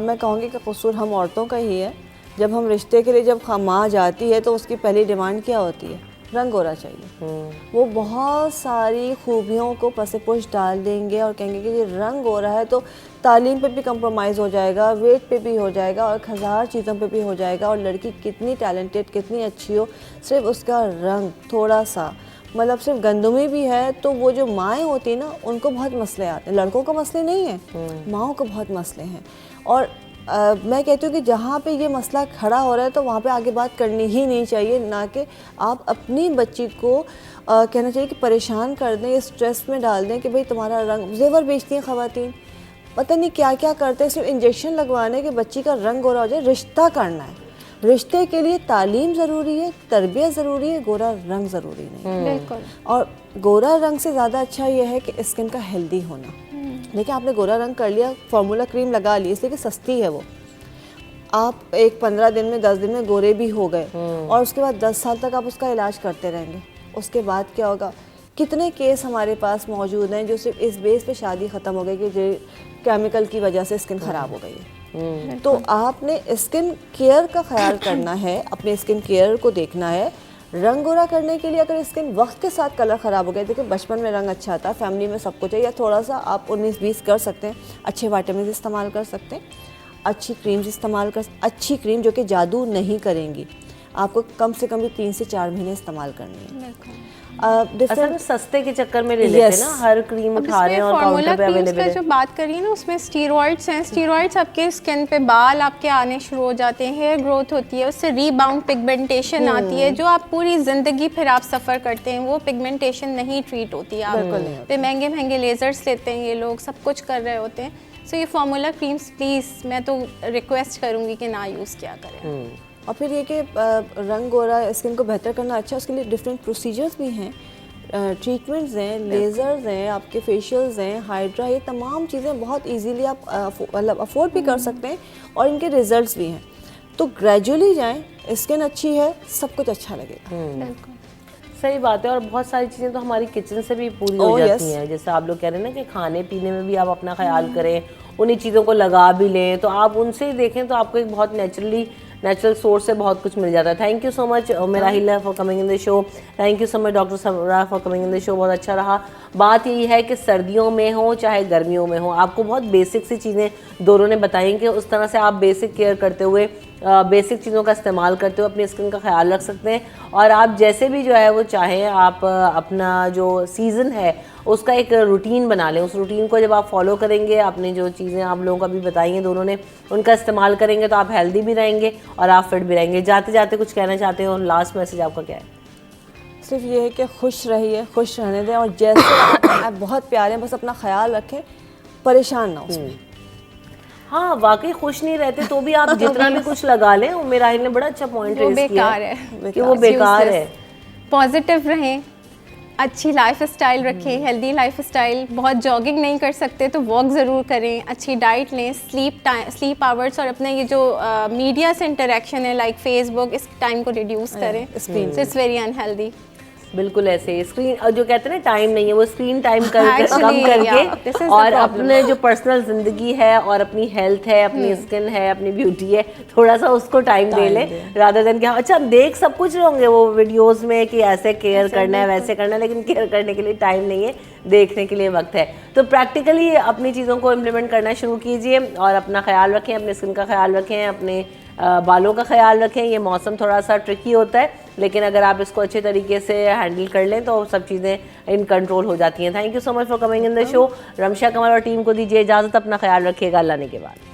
मैं कहूँगी कि कसूर हम औरतों का ही है। जब हम रिश्ते के लिए जब माँ जाती है तो उसकी पहली डिमांड क्या होती है? रंग गोरा चाहिए। वो बहुत सारी खूबियों को पसे-पुश डाल देंगे और कहेंगे कि ये रंग गोरा है तो तालीम पे भी कंप्रोमाइज़ हो जाएगा, वेट पे भी हो जाएगा और हज़ार चीज़ों पे भी हो जाएगा। और लड़की कितनी टैलेंटेड, कितनी अच्छी हो, सिर्फ उसका रंग थोड़ा सा, मतलब सिर्फ गंदुमी भी है तो वो जो माएँ होती हैं ना, उनको बहुत मसले आते हैं। लड़कों को मसले नहीं हैं, माँओं को बहुत मसले हैं। और मैं कहती हूँ कि जहाँ पे ये मसला खड़ा हो रहा है तो वहाँ पे आगे बात करनी ही नहीं चाहिए, ना कि आप अपनी बच्ची को कहना चाहिए कि परेशान कर दें, स्ट्रेस में डाल दें कि भाई तुम्हारा रंग, जेवर बेचती हैं ख़वातीन, पता नहीं क्या क्या करते हैं सिर्फ इंजेक्शन लगवाने के बच्ची का रंग गोरा हो जाए। रिश्ता करना है, रिश्ते के लिए तालीम ज़रूरी है, तरबियत ज़रूरी है, गोरा रंग ज़रूरी नहीं। बिल्कुल। और गोरा रंग से ज़्यादा अच्छा ये है कि स्किन का हेल्दी होना। देखिए, आपने गोरा रंग कर लिया, फार्मूला क्रीम लगा ली, इसलिए कि सस्ती है वो, आप 15 दिन में 10 दिन में गोरे भी हो गए और उसके बाद 10 साल तक आप उसका इलाज करते रहेंगे। उसके बाद क्या होगा? कितने केस हमारे पास मौजूद हैं जो सिर्फ इस बेस पे शादी ख़त्म हो गई कि जो केमिकल की वजह से स्किन ख़राब हो गई है। तो आपने स्किन केयर का ख्याल करना है, अपने स्किन केयर को देखना है। रंग गोरा करने के लिए अगर स्किन वक्त के साथ कलर ख़राब हो गया, देखिए बचपन में रंग अच्छा था, फैमिली में सबको चाहिए, या थोड़ा सा आप 19-20 कर सकते हैं, अच्छे विटामिन इस्तेमाल कर सकते हैं, अच्छी क्रीम्स इस्तेमाल कर, अच्छी क्रीम जो कि जादू नहीं करेंगी, आपको कम से कम भी 3 से 4 महीने इस्तेमाल करनी है। असल में सस्ते के चक्कर में ले लेते हैं ना, हर क्रीम उठा रहे हैं और काउंटर पे अवेलेबल है। जो बात करिए ना, उसमें स्टीरॉइड्स हैं। स्टीरॉइड्स आपके स्किन पे बाल आपके आने शुरू हो जाते हैं, हेयर ग्रोथ होती है, उससे रीबाउंड पिगमेंटेशन आती है, जो आप पूरी ज़िंदगी फिर आप सफ़र करते हैं, वो पिगमेंटेशन नहीं ट्रीट होती है। आप फिर महंगे महंगे लेज़र्स लेते हैं, ये लोग सब कुछ कर रहे होते हैं। सो ये फार्मूला क्रीम्स प्लीज़ मैं तो रिक्वेस्ट करूँगी कि ना यूज़ किया करें। और फिर ये कि रंग गोरा स्किन को बेहतर करना अच्छा, उसके लिए डिफरेंट प्रोसीजर्स भी हैं, ट्रीटमेंट्स हैं, लेज़र्स हैं, आपके फेशियल्स हैं, हाइड्रा, ये तमाम चीज़ें बहुत इजीली आप मतलब अफोर्ड भी कर सकते हैं और इनके रिजल्ट्स भी हैं। तो ग्रेजुअली जाएं, स्किन अच्छी है, सब कुछ अच्छा लगेगा। सही बात है। और बहुत सारी चीज़ें तो हमारी किचन से भी पूरी हो जाती हैं, जैसे आप लोग कह रहे हैं ना कि खाने पीने में भी आप अपना ख्याल करें, उन्हीं चीज़ों को लगा भी लें, तो आप उनसे ही देखें तो आपको एक बहुत नेचुरल सोर्स से बहुत कुछ मिल जाता है। थैंक यू सो मच मेराहिला for coming in the show. Thank you so much doctor Sabra for coming in the show. बहुत अच्छा रहा। बात यही है कि सर्दियों में हो चाहे गर्मियों में हो, आपको बहुत बेसिक सी चीज़ें दोनों ने बताई कि उस तरह से आप बेसिक केयर करते हुए, बेसिक चीज़ों का इस्तेमाल करते हुए अपनी स्किन का ख्याल रख सकते हैं। और आप जैसे भी जो है वो चाहें, आप अपना जो सीज़न है उसका एक रूटीन बना लें। उस रूटीन को जब आप फॉलो करेंगे, आपने जो चीज़ें आप लोगों को अभी बताई हैं दोनों ने, उनका इस्तेमाल करेंगे तो आप हेल्दी भी रहेंगे और आप फिट भी रहेंगे। जाते जाते कुछ कहना चाहते हो, लास्ट मैसेज आपका क्या है? सिर्फ ये है कि खुश रहिए, खुश रहने दें, और जैसे आप बहुत प्यारे हैं, बस अपना ख्याल रखें, परेशान ना उसमें। हाँ, वाकई खुश नहीं रहते तो भी आप जितना भी कुछ लगा लें, मेराहिल ने बड़ा अच्छा पॉइंट रेज़ किया बेकार है कि वो बेकार है। पॉजिटिव रहें, अच्छी लाइफ स्टाइल रखें, हेल्दी लाइफ स्टाइल। बहुत जॉगिंग नहीं कर सकते तो वॉक ज़रूर करें, अच्छी डाइट लें, स्लीप आवर्स और अपने ये जो मीडिया से इंटरेक्शन है लाइक फेसबुक, इस टाइम को रिड्यूस करें। screen it's very unhealthy. बिल्कुल ऐसे स्क्रीन जो कहते हैं ना टाइम नहीं है, वो स्क्रीन टाइम कम Actually, yeah, करके this is the और problem. अपने जो पर्सनल जिंदगी है और अपनी हेल्थ है, अपनी स्किन है, अपनी ब्यूटी है, थोड़ा सा उसको टाइम दे ले रादर देन कि अच्छा हम देख सब कुछ रहे होंगे वो वीडियोस में कि ऐसे केयर करना है वैसे करना है, लेकिन केयर करने के लिए टाइम नहीं है, देखने के लिए वक्त है। तो प्रैक्टिकली अपनी चीज़ों को इम्प्लीमेंट करना शुरू कीजिए और अपना ख्याल रखें, अपनी स्किन का ख्याल रखें, अपने बालों का ख्याल रखें। ये मौसम थोड़ा सा ट्रिकी होता है, लेकिन अगर आप इसको अच्छे तरीके से हैंडल कर लें तो सब चीज़ें इन कंट्रोल हो जाती हैं। Thank you so much for coming in the show. Ramsha Kamal और टीम को दीजिए इजाज़त, अपना ख्याल रखिएगा, अल्लाह ने के बाद।